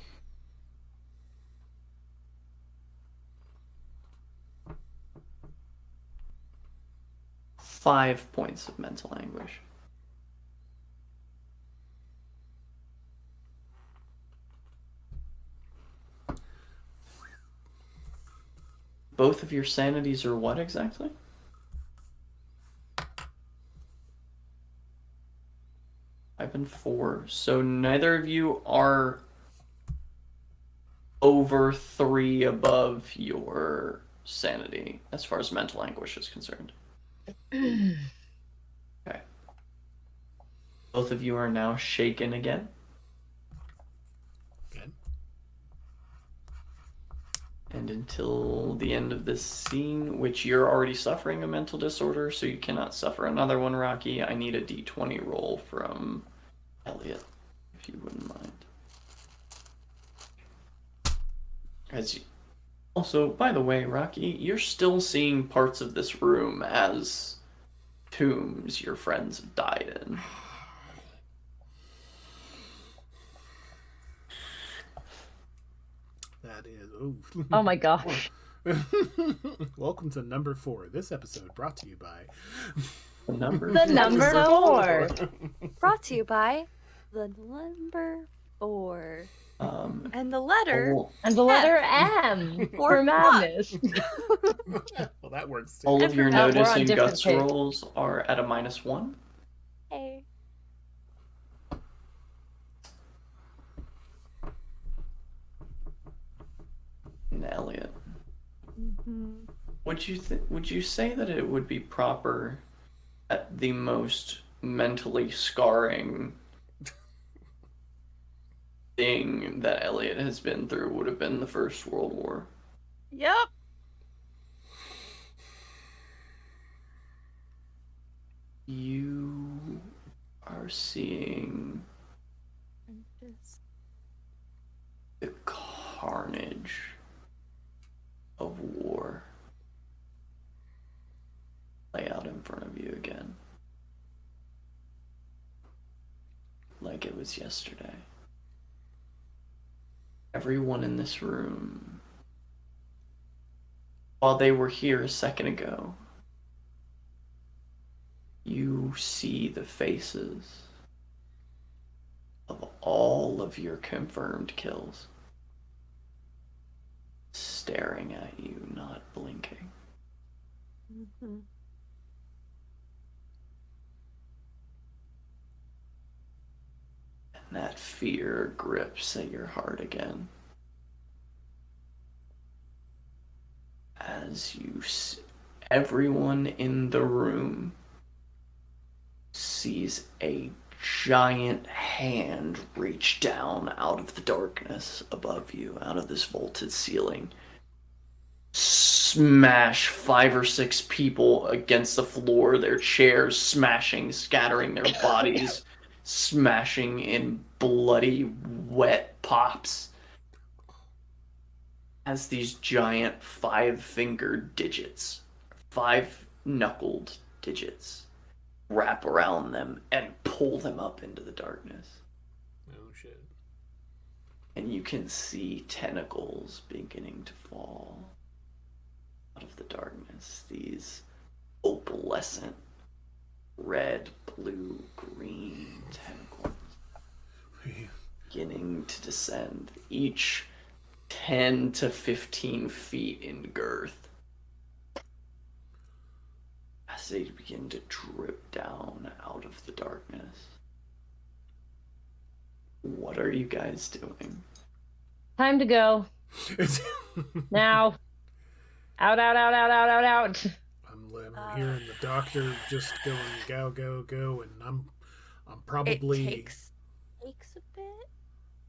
5 points of mental anguish. Both of your sanities are what exactly? I've been 4. So neither of you are over 3 above your sanity as far as mental anguish is concerned. Okay. Both of you are now shaken again. Good. And until the end of this scene, which you're already suffering a mental disorder, so you cannot suffer another one, Rocky, I need a d20 roll from Elliot, if you wouldn't mind. Also, by the way, Rocky, you're still seeing parts of this room as tombs your friends have died in. That is. Oh my gosh. Welcome to number 4. This episode brought to you by The number 4. Brought to you by the number 4. And the letter M for madness. Well, that works too. All of your we're on notice and different guts pages. rolls are at a -1. Hey. Elliot. Mm-hmm. Would you say that it would be proper that the most mentally scarring thing that Elliot has been through would have been the First World War? Yep. You are seeing the carnage of war play out in front of you again. Like it was yesterday. Everyone in this room, while they were here a second ago, you see the faces of all of your confirmed kills staring at you, not blinking. Mm-hmm. And that fear grips at your heart again. As everyone in the room sees a giant hand reach down out of the darkness above you, out of this vaulted ceiling, smash 5 or 6 people against the floor, their chairs smashing, scattering their bodies, smashing in bloody, wet pops, as these giant 5-fingered digits, 5-knuckled digits, wrap around them and pull them up into the darkness. Oh, shit. And you can see tentacles beginning to fall out of the darkness. These opalescent red, blue, green tentacles beginning to descend, each 10 to 15 feet in girth, as they begin to drip down out of the darkness. What are you guys doing? Time to go. Now. Out, out, out, out, out, out, out. I'm hearing the doctor just going go, go, go, and I'm probably. It takes a bit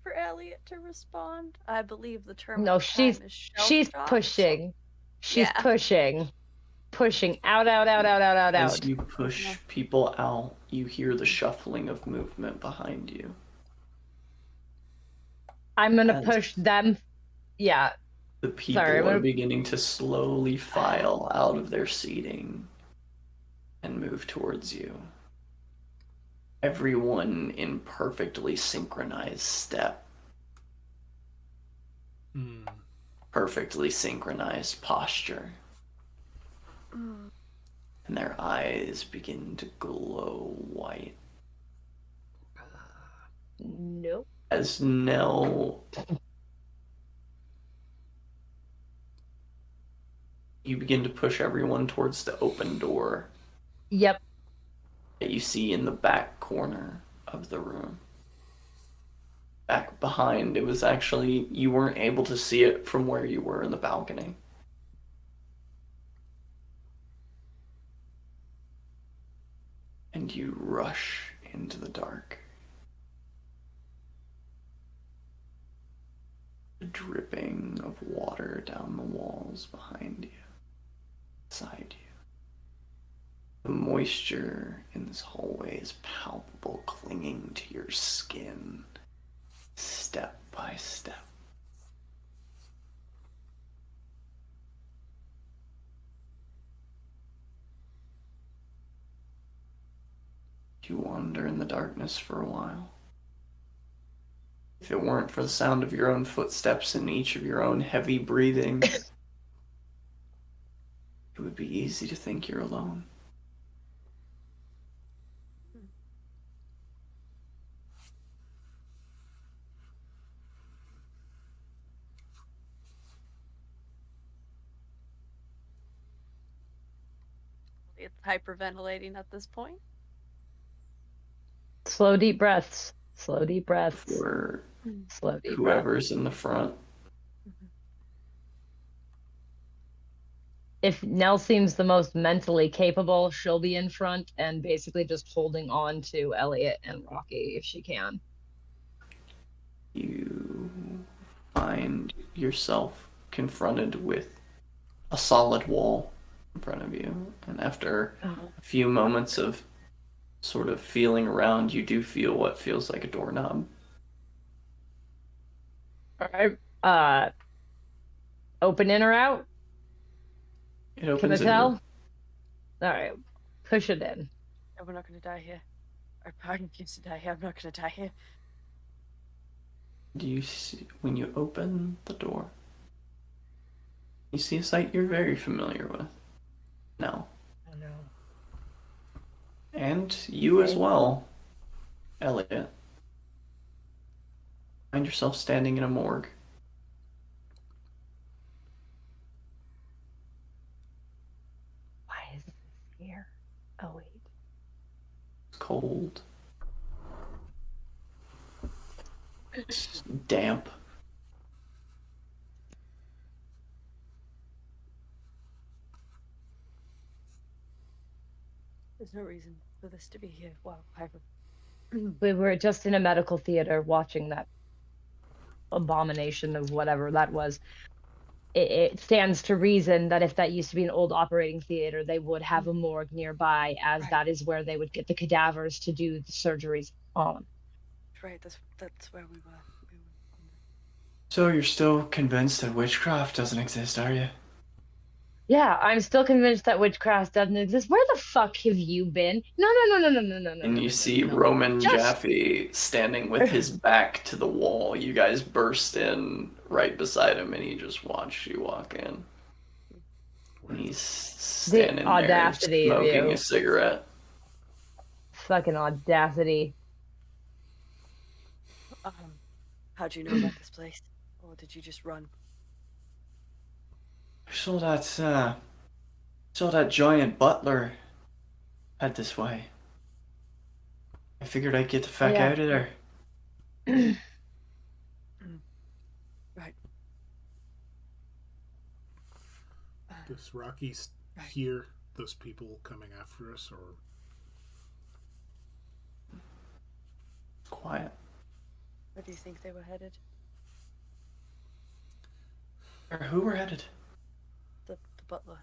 for Elliot to respond. I believe the term No, of time is she's shell-shocked. pushing. She's Yeah. pushing out, out, out, out, out, out, As out. you push people out, you hear the shuffling of movement behind you. I'm gonna push them. Yeah. The people are beginning to slowly file out of their seating and move towards you. Everyone in perfectly synchronized step. Perfectly synchronized posture. And their eyes begin to glow white. Nope. As Nell, you begin to push everyone towards the open door. Yep. That you see in the back corner of the room. Back behind, it was actually, you weren't able to see it from where you were in the balcony. And you rush into the dark. The dripping of water down the walls behind you, beside you. The moisture in this hallway is palpable, clinging to your skin, step by step. You wander in the darkness for a while. If it weren't for the sound of your own footsteps and each of your own heavy breathing, it would be easy to think you're alone. It's hyperventilating at this point. Slow, deep breaths. Slow, deep breaths. For Slow, deep whoever's breaths. in the front, if Nell seems the most mentally capable, she'll be in front and basically just holding on to Elliot and Rocky if she can. You find yourself confronted with a solid wall in front of you, and after a few moments of sort of feeling around, you do feel what feels like a doorknob. All right. Open in or out? It Can I opens tell? inward. All right. Push it in. Oh, we're not gonna die here. Our party used to die here. I'm not gonna die here. Do you see, when you open the door, you see a sight you're very familiar with now. Oh no. And you as well, Elliot. Find yourself standing in a morgue. Why is this here? Oh wait. It's cold. It's damp. There's no reason for this to be here. Wow, We were just in a medical theater watching that abomination of whatever that was. It stands to reason that if that used to be an old operating theater, they would have a morgue nearby, as Right. that is where they would get the cadavers to do the surgeries on. Right, that's where we were. So you're still convinced that witchcraft doesn't exist, are you? Yeah, I'm still convinced that witchcraft doesn't exist. Where the fuck have you been? No. And you see no. Roman Just- Jaffe standing with his back to the wall. You guys burst in right beside him, and he just watched you walk in. And he's standing there audacity of smoking you. a cigarette. Fucking audacity. How'd you know about this place? Or did you just run? I saw that giant butler head this way. I figured I'd get the fuck Yeah. out of there. Right. Does Rocky hear those people coming after us, or Quiet. Where do you think they were headed? Or who we're headed? The butler.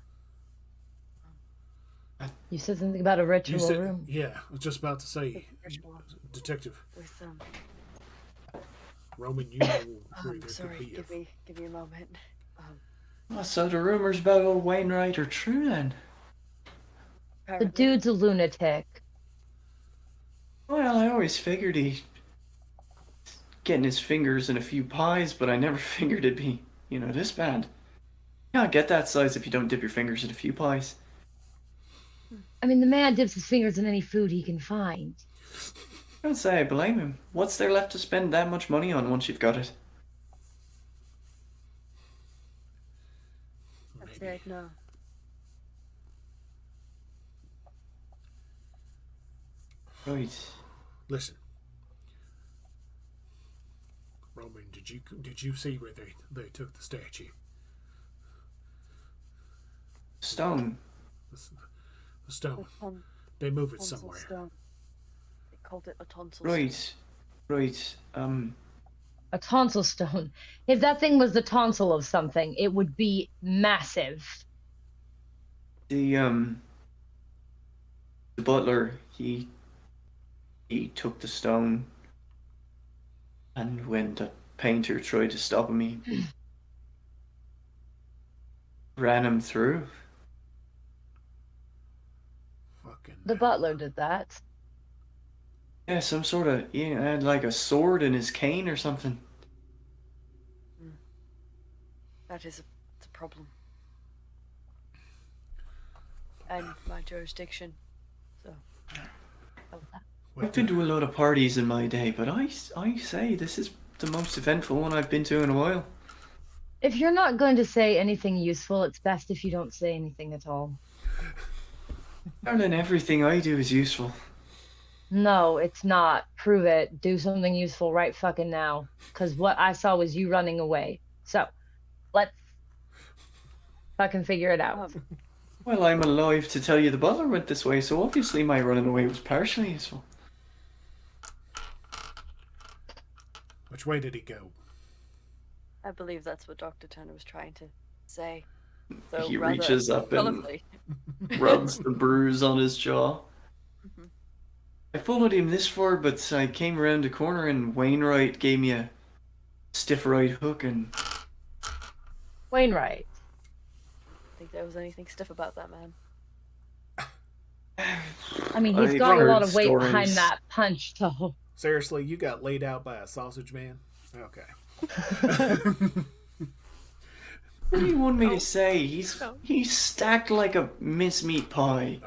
You said something about a ritual room. Yeah, I was just about to say, Ritual Detective with Roman, you know where there sorry, could be give me a moment. Oh, so the rumors about old Wainwright are true then? The Apparently, dude's a lunatic. Well, I always figured he getting his fingers in a few pies, but I never figured it'd be, this bad. You can't get that size if you don't dip your fingers in a few pies. I mean, the man dips his fingers in any food he can find. I don't say I blame him. What's there left to spend that much money on once you've got it? I'd say I'd know. Right. Listen, Roman, did you see where they took the statue? Stone. The stone. They move it somewhere. Stone. They called it a tonsil Right. Right. A tonsil stone. If that thing was the tonsil of something, it would be massive. The butler, he took the stone, and when the painter tried to stop him, he ran him through. Fucking The butler did that. Yeah, some sort of, he had like a sword in his cane or something. That is a problem. And my jurisdiction. So. I've been to a lot of parties in my day, but I say this is the most eventful one I've been to in a while. If you're not going to say anything useful, it's best if you don't say anything at all. Darling, everything I do is useful. No, it's not. Prove it. Do something useful right fucking now. Because what I saw was you running away. So, let's fucking figure it out. Well, I'm alive to tell you the butler went this way, so obviously my running away was partially his fault. Which way did he go? I believe that's what Dr. Turner was trying to say. So He rather reaches up and colorfully. rubs the bruise on his jaw. Mhm. I followed him this far, but I came around the corner and Wainwright gave me a stiff right hook and... Wainwright. I think there was anything stiff about that man. I mean, he's I've got a lot heard of weight behind stories. that punch, though. Seriously, you got laid out by a sausage man? Okay. What do you want me to say? He's stacked like a mincemeat pie.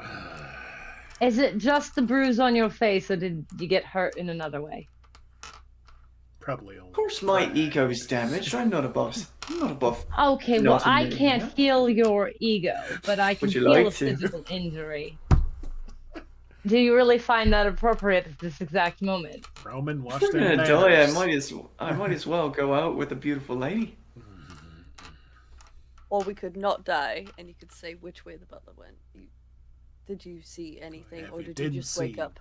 Is it just the bruise on your face, or did you get hurt in another way? Probably only. Of course my ego is damaged. I'm not a boss. I'm not above. Okay, well, nothing I new, can't yeah? feel your ego, but I can Would you feel like a to? physical injury. Do you really find that appropriate at this exact moment? Roman If washed we're them gonna die, manners. I might as well go out with a beautiful lady. Or we could not die, and you could say which way the butler went. Did you see anything, If or you did you didn't just wake see, up?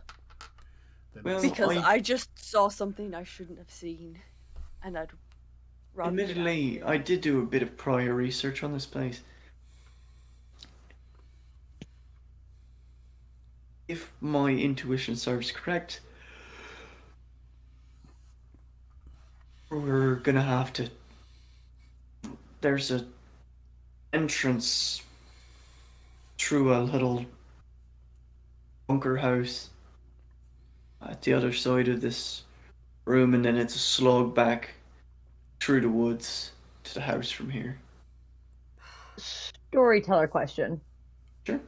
then Well, it's- Because I- I just saw something I shouldn't have seen, and I'd rather get out of Admittedly, here. I did do a bit of prior research on this place. If my intuition serves correct, we're gonna have to... There's a entrance through a little bunker house at the other side of this room, and then it's a slog back through the woods to the house from here. Storyteller question. Sure.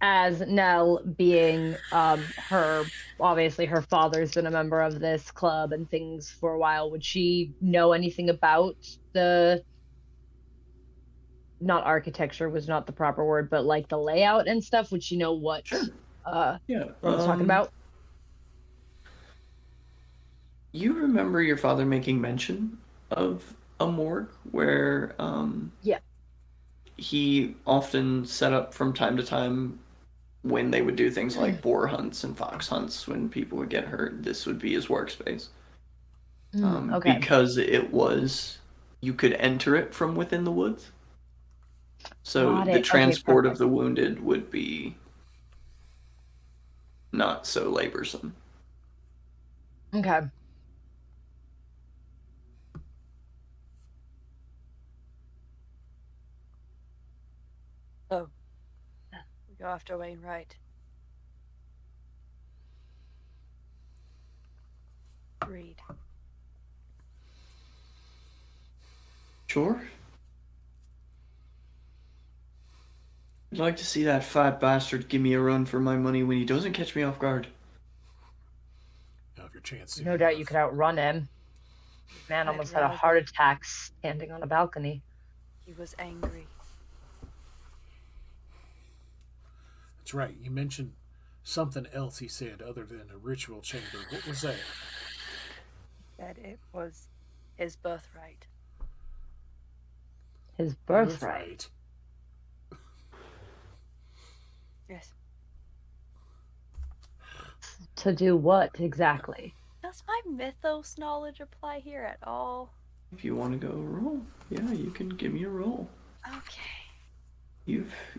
As Nell being obviously her father's been a member of this club and things for a while, would she know anything about the, not architecture was not the proper word, but like the layout and stuff? Would she know what Sure. Yeah. Rome's talking about? You remember your father making mention of a morgue where Yeah. he often set up from time to time when they would do things like boar hunts and fox hunts when people would get hurt. This would be his workspace. Okay. Because you could enter it from within the woods. So Got the it. Okay, transport of perfect. the wounded would be not so laborsome. Okay. Oh. We go after Wainwright. Read. Sure. I'd like to see that fat bastard give me a run for my money when he doesn't catch me off guard. Now, if your chance soon No doubt you enough. could outrun him. Man I'd almost had a rather- heart attack standing on a balcony. He was angry. That's right. You mentioned something else he said other than a ritual chamber. What was that? That it was his birthright. His birthright. Yes. To do what exactly? Does my mythos knowledge apply here at all? If you want to go roll, yeah, you can give me a roll. Okay.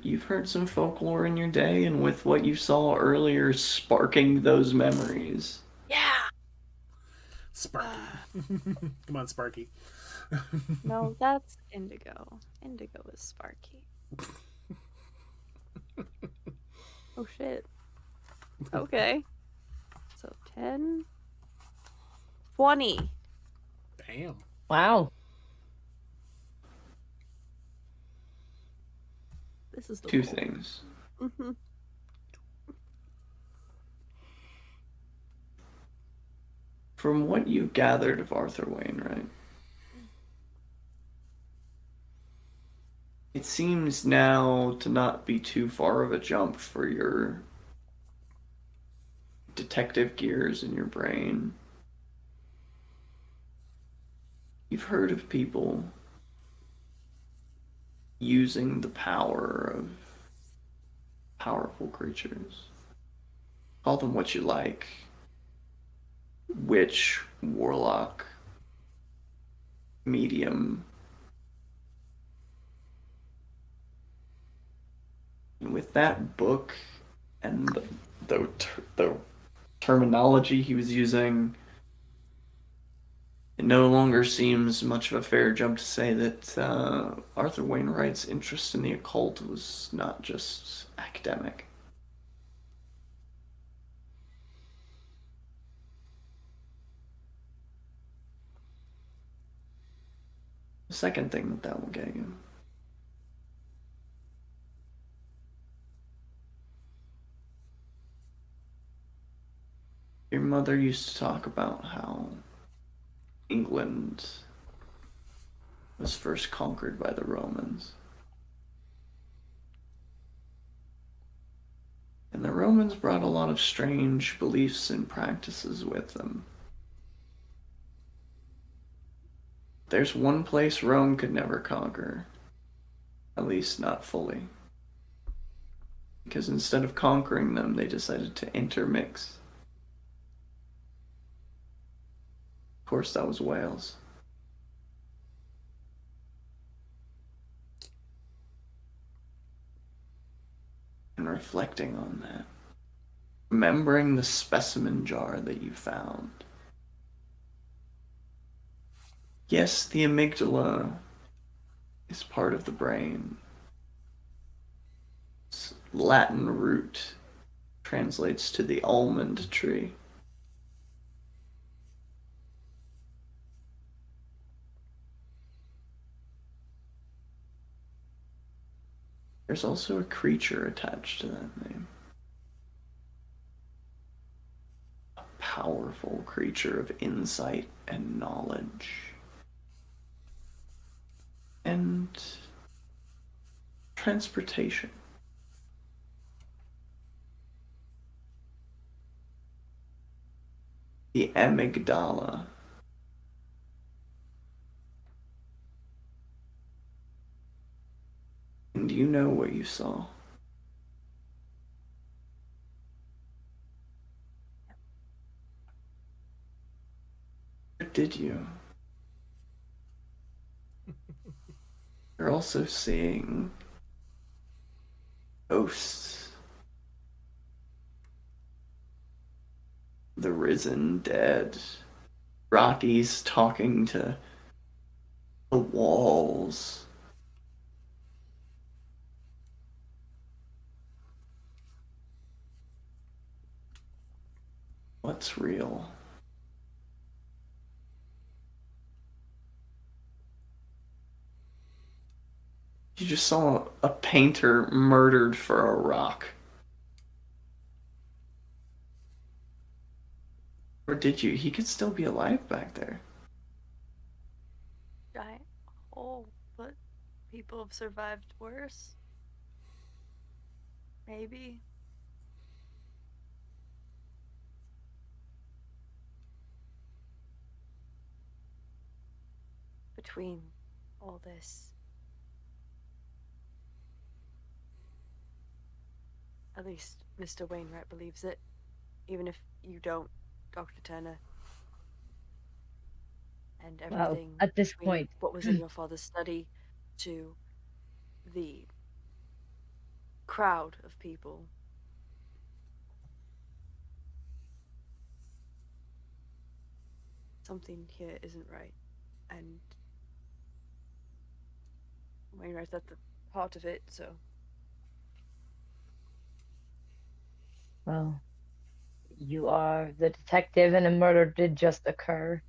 You've heard some folklore in your day, and with what you saw earlier sparking those memories. Yeah. Sparky. Come on, Sparky. No, that's Indigo. Indigo is Sparky. Oh shit. Okay. So 10, 20. Damn. Wow. This is the Two roll. things. Mm-hmm. From what you gathered of Arthur Wainwright, it seems now to not be too far of a jump for your detective gears in your brain. You've heard of people using the power of powerful creatures. Call them what you like. Witch, warlock, medium. And with that book and the terminology he was using, it no longer seems much of a fair jump to say that Arthur Wainwright's interest in the occult was not just academic. The second thing that will get you. Your mother used to talk about how England was first conquered by the Romans. And the Romans brought a lot of strange beliefs and practices with them. There's one place Rome could never conquer, at least not fully. Because instead of conquering them, they decided to intermix. Of course, that was Wales. And reflecting on that, remembering the specimen jar that you found. Yes, the amygdala is part of the brain. Its Latin root translates to the almond tree. There's also a creature attached to that name. A powerful creature of insight and knowledge. And transportation. The amygdala. And you know what you saw. Or did you? You're also seeing ghosts. The risen dead. Rocky's talking to the walls. What's real? You just saw a painter murdered for a rock. Or did you? He could still be alive back there. Giant hole, but people have survived worse. Maybe. Between all this, at least Mr. Wainwright believes it, even if you don't, Dr. Turner. And everything Well, at this between point, what was in your father's study to the crowd of people. Something here isn't right. And Wainwright's at the heart of it, so. well, you are the detective and a murder did just occur.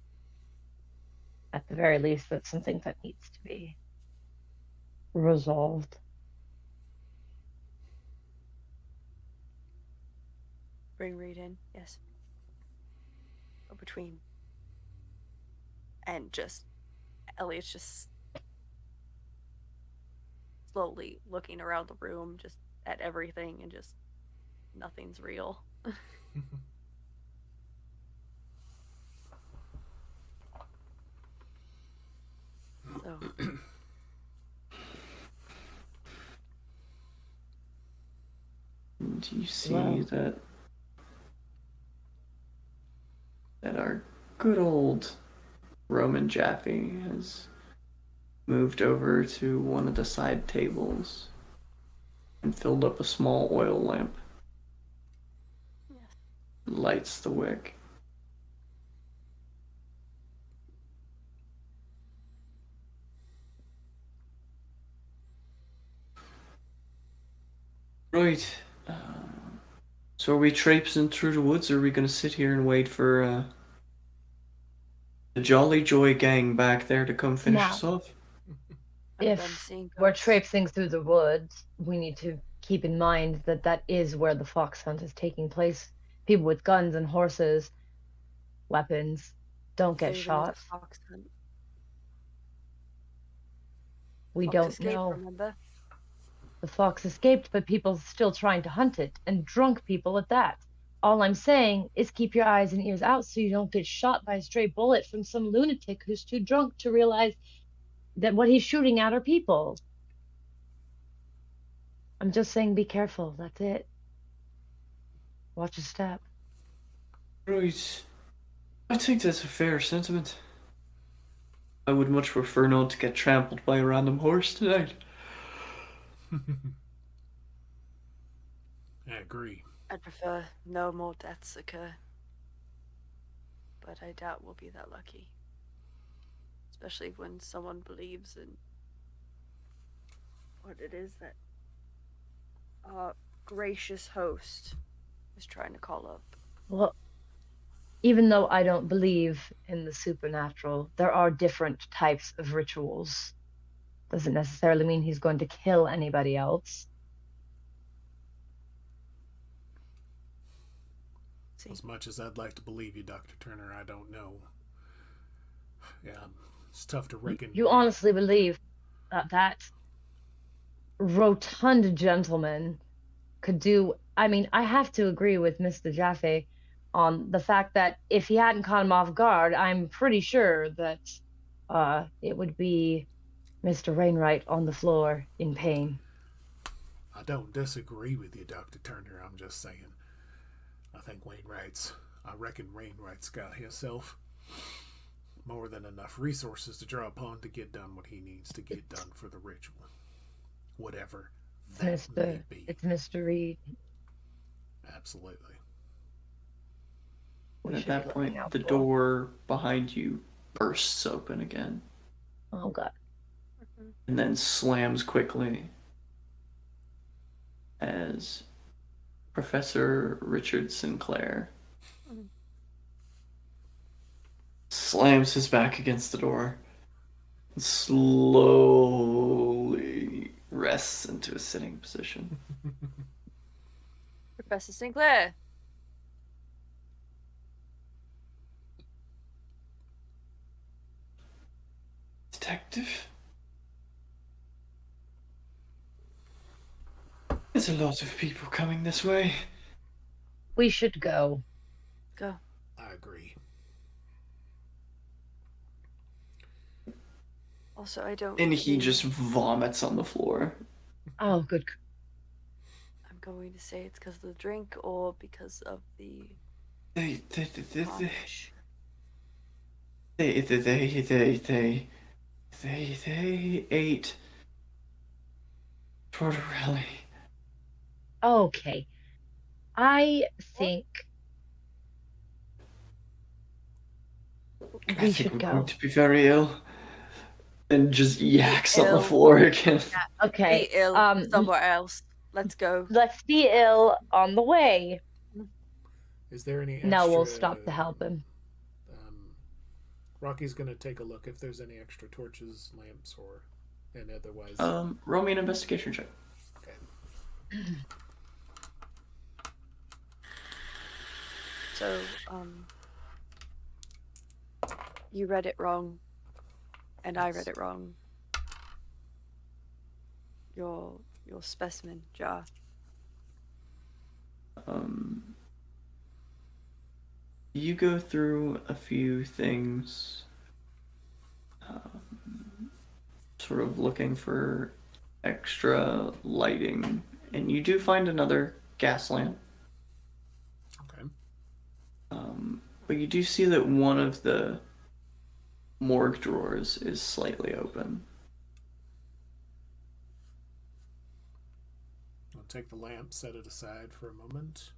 At the very least, that's something that needs to be resolved. Bring Reed in, yes. Or between. And just, Elliot's just slowly looking around the room, just at everything, and just nothing's real. So, and you see Wow. that our good old Roman Jaffe has moved over to one of the side tables and filled up a small oil lamp. Yes. Lights the wick. Right. So are we traipsing through the woods, or are we going to sit here and wait for the Jolly Joy gang back there to come finish Now, us off? I'm done if seeing we're ghosts. traipsing through the woods, we need to keep in mind that that is where the fox hunt is taking place. People with guns and horses, weapons, don't get Even at a shot. fox hunt. We Fox don't escaped, know. remember? The fox escaped, but people still trying to hunt it, and drunk people at that. All I'm saying is keep your eyes and ears out so you don't get shot by a stray bullet from some lunatic who's too drunk to realize that what he's shooting at are people. I'm just saying be careful, that's it. Watch your step. Right. I think that's a fair sentiment. I would much prefer not to get trampled by a random horse tonight. I agree. I'd prefer no more deaths occur. But I doubt we'll be that lucky. Especially when someone believes in what it is that our gracious host is trying to call up. Well, even though I don't believe in the supernatural, there are different types of rituals. Doesn't necessarily mean he's going to kill anybody else. See? As much as I'd like to believe you, Dr. Turner, I don't know. Yeah, it's tough to reckon. You honestly believe that that rotund gentleman could do? I mean, I have to agree with Mr. Jaffe on the fact that if he hadn't caught him off guard, I'm pretty sure that it would be Mr. Wainwright on the floor in pain. I don't disagree with you, Dr. Turner. I'm just saying. I reckon Wainwright's got himself more than enough resources to draw upon to get done what he needs to get done for the ritual. Whatever that may be. It's Mr. Reed. Absolutely. And at should be that looking point, out the for. door behind you bursts open again Oh God. and then slams quickly as Professor Richard Sinclair slams his back against the door and slowly rests into a sitting position. Professor Sinclair. Detective? There's a lot of people coming this way. We should go. Go. I agree. Also, I don't. And he just vomits on the floor. Oh, good. I'm going to say it's because of the drink or because of the. They Punch. They ate tortorelli. Okay. I think we should we're go. going to be very ill. And just yaks on the Ill. floor again. Okay. Be ill somewhere else. Let's go. Let's be ill on the way. Is there any extra... No, we'll stop to help him. Rocky's going to take a look if there's any extra torches, lamps, or... And otherwise... Roll me an investigation check. Okay. So, you read it wrong, and I read it wrong. Your specimen jar. You go through a few things, sort of looking for extra lighting, and you do find another gas lamp. Okay. But you do see that one of the morgue drawers is slightly open. I'll take the lamp, set it aside for a moment.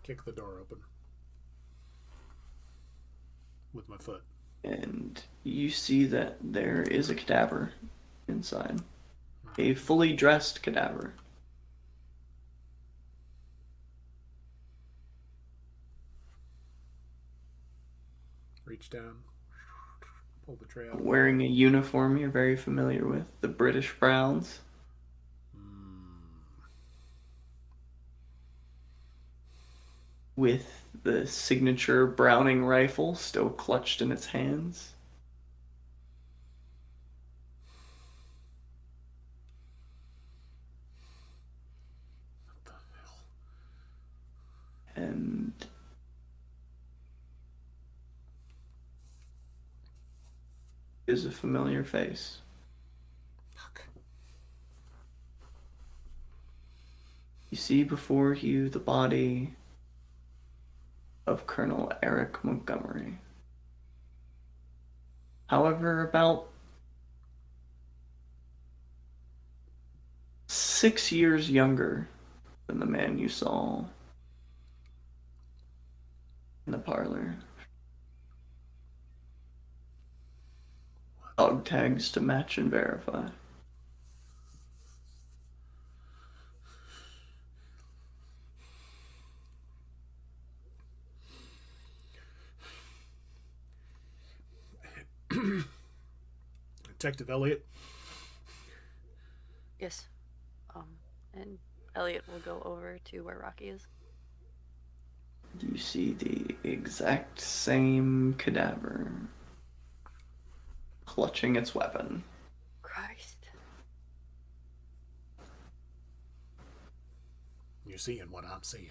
Kick the door open with my foot. And you see that there is a cadaver inside. A fully dressed cadaver. Reach down, pull the tray out. Wearing a uniform you're very familiar with, the British Browns. With the signature Browning rifle still clutched in its hands. What the hell? And is a familiar face. Fuck. You see before you the body of Colonel Eric Montgomery. However, about 6 years younger than the man you saw in the parlor. Dog tags to match and verify. Detective Elliot. Yes. And Elliot will go over to where Rocky is. You see the exact same cadaver clutching its weapon. Christ. You're seeing what I'm seeing.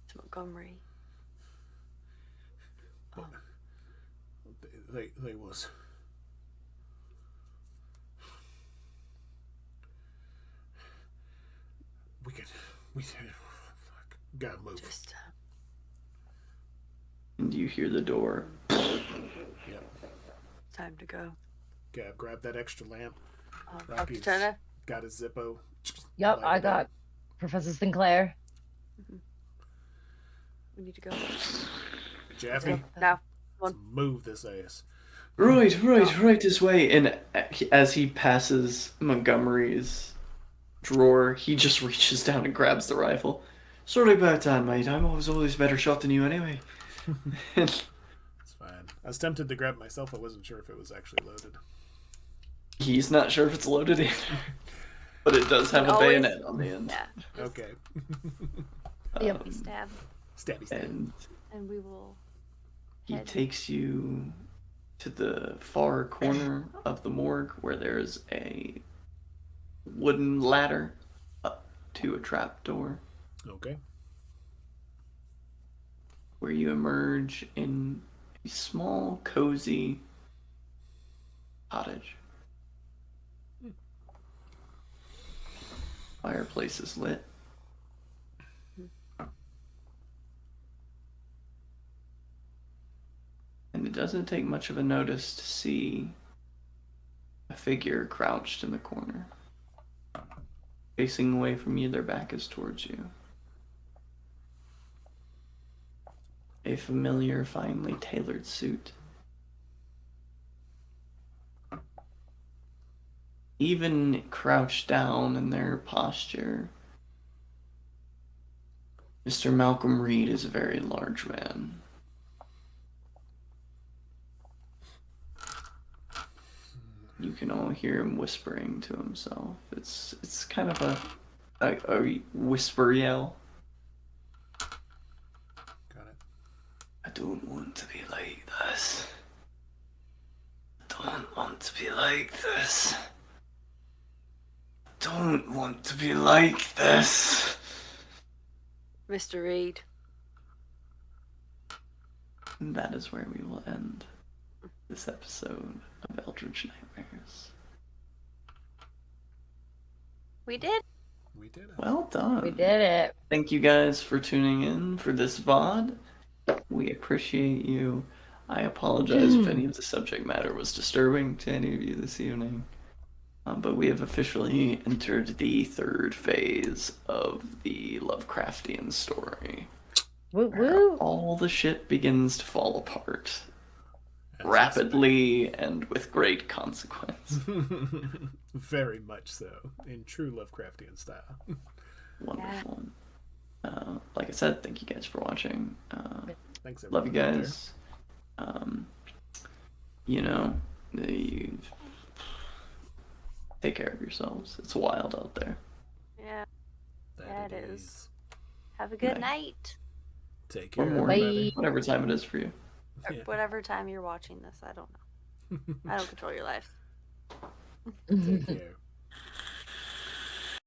It's Montgomery. They was. We fuck. Gotta move. Just And you hear the door. Yep. time to go. Grab that extra lamp. Dr. Rocky's Turner? got his Zippo. Yep, Light I it got up. Professor Sinclair. We need to go. Jaffe, Now. let's move this ass. Right this way. And as he passes Montgomery's drawer, he just reaches down and grabs the rifle. Sorry about that, mate. I'm always a better shot than you anyway. It's fine. I was tempted to grab it myself. I wasn't sure if it was actually loaded. He's not sure if it's loaded either. But it does have a always- bayonet on the end. Yeah. Okay. Yep. We stab. Stabby stab. And we will. He head- takes you to the far corner of the morgue where there's a wooden ladder up to a trap door Okay. where you emerge in a small, cozy cottage. Fireplace is lit. And it doesn't take much of a notice to see a figure crouched in the corner. Facing away from you, their back is towards you. A familiar, finely tailored suit. Even crouched down in their posture, Mr. Malcolm Reed is a very large man. You can all hear him whispering to himself. It's kind of a whisper yell. Got it. I don't want to be like this. I don't want to be like this. I don't want to be like this. Mr. Reed. And that is where we will end. this episode of Eldritch Nightmares. We did. We did it. Well done. We did it. Thank you guys for tuning in for this VOD. We appreciate you. I apologize if any of the subject matter was disturbing to any of you this evening. But we have officially entered the third phase of the Lovecraftian story. Woo Where woo. all the shit begins to fall apart. As Rapidly and with great consequence. Very much so, in true Lovecraftian style. Wonderful. Like I said, thank you guys for watching. Thanks, Love you everyone out guys. You take care of yourselves. It's wild out there. Yeah. there. Yeah, That it it is. Have a good night. Take Or care, morning, everybody. whatever time it is for you. Or Yeah. whatever time you're watching this, I don't know. I don't control your life. Take care.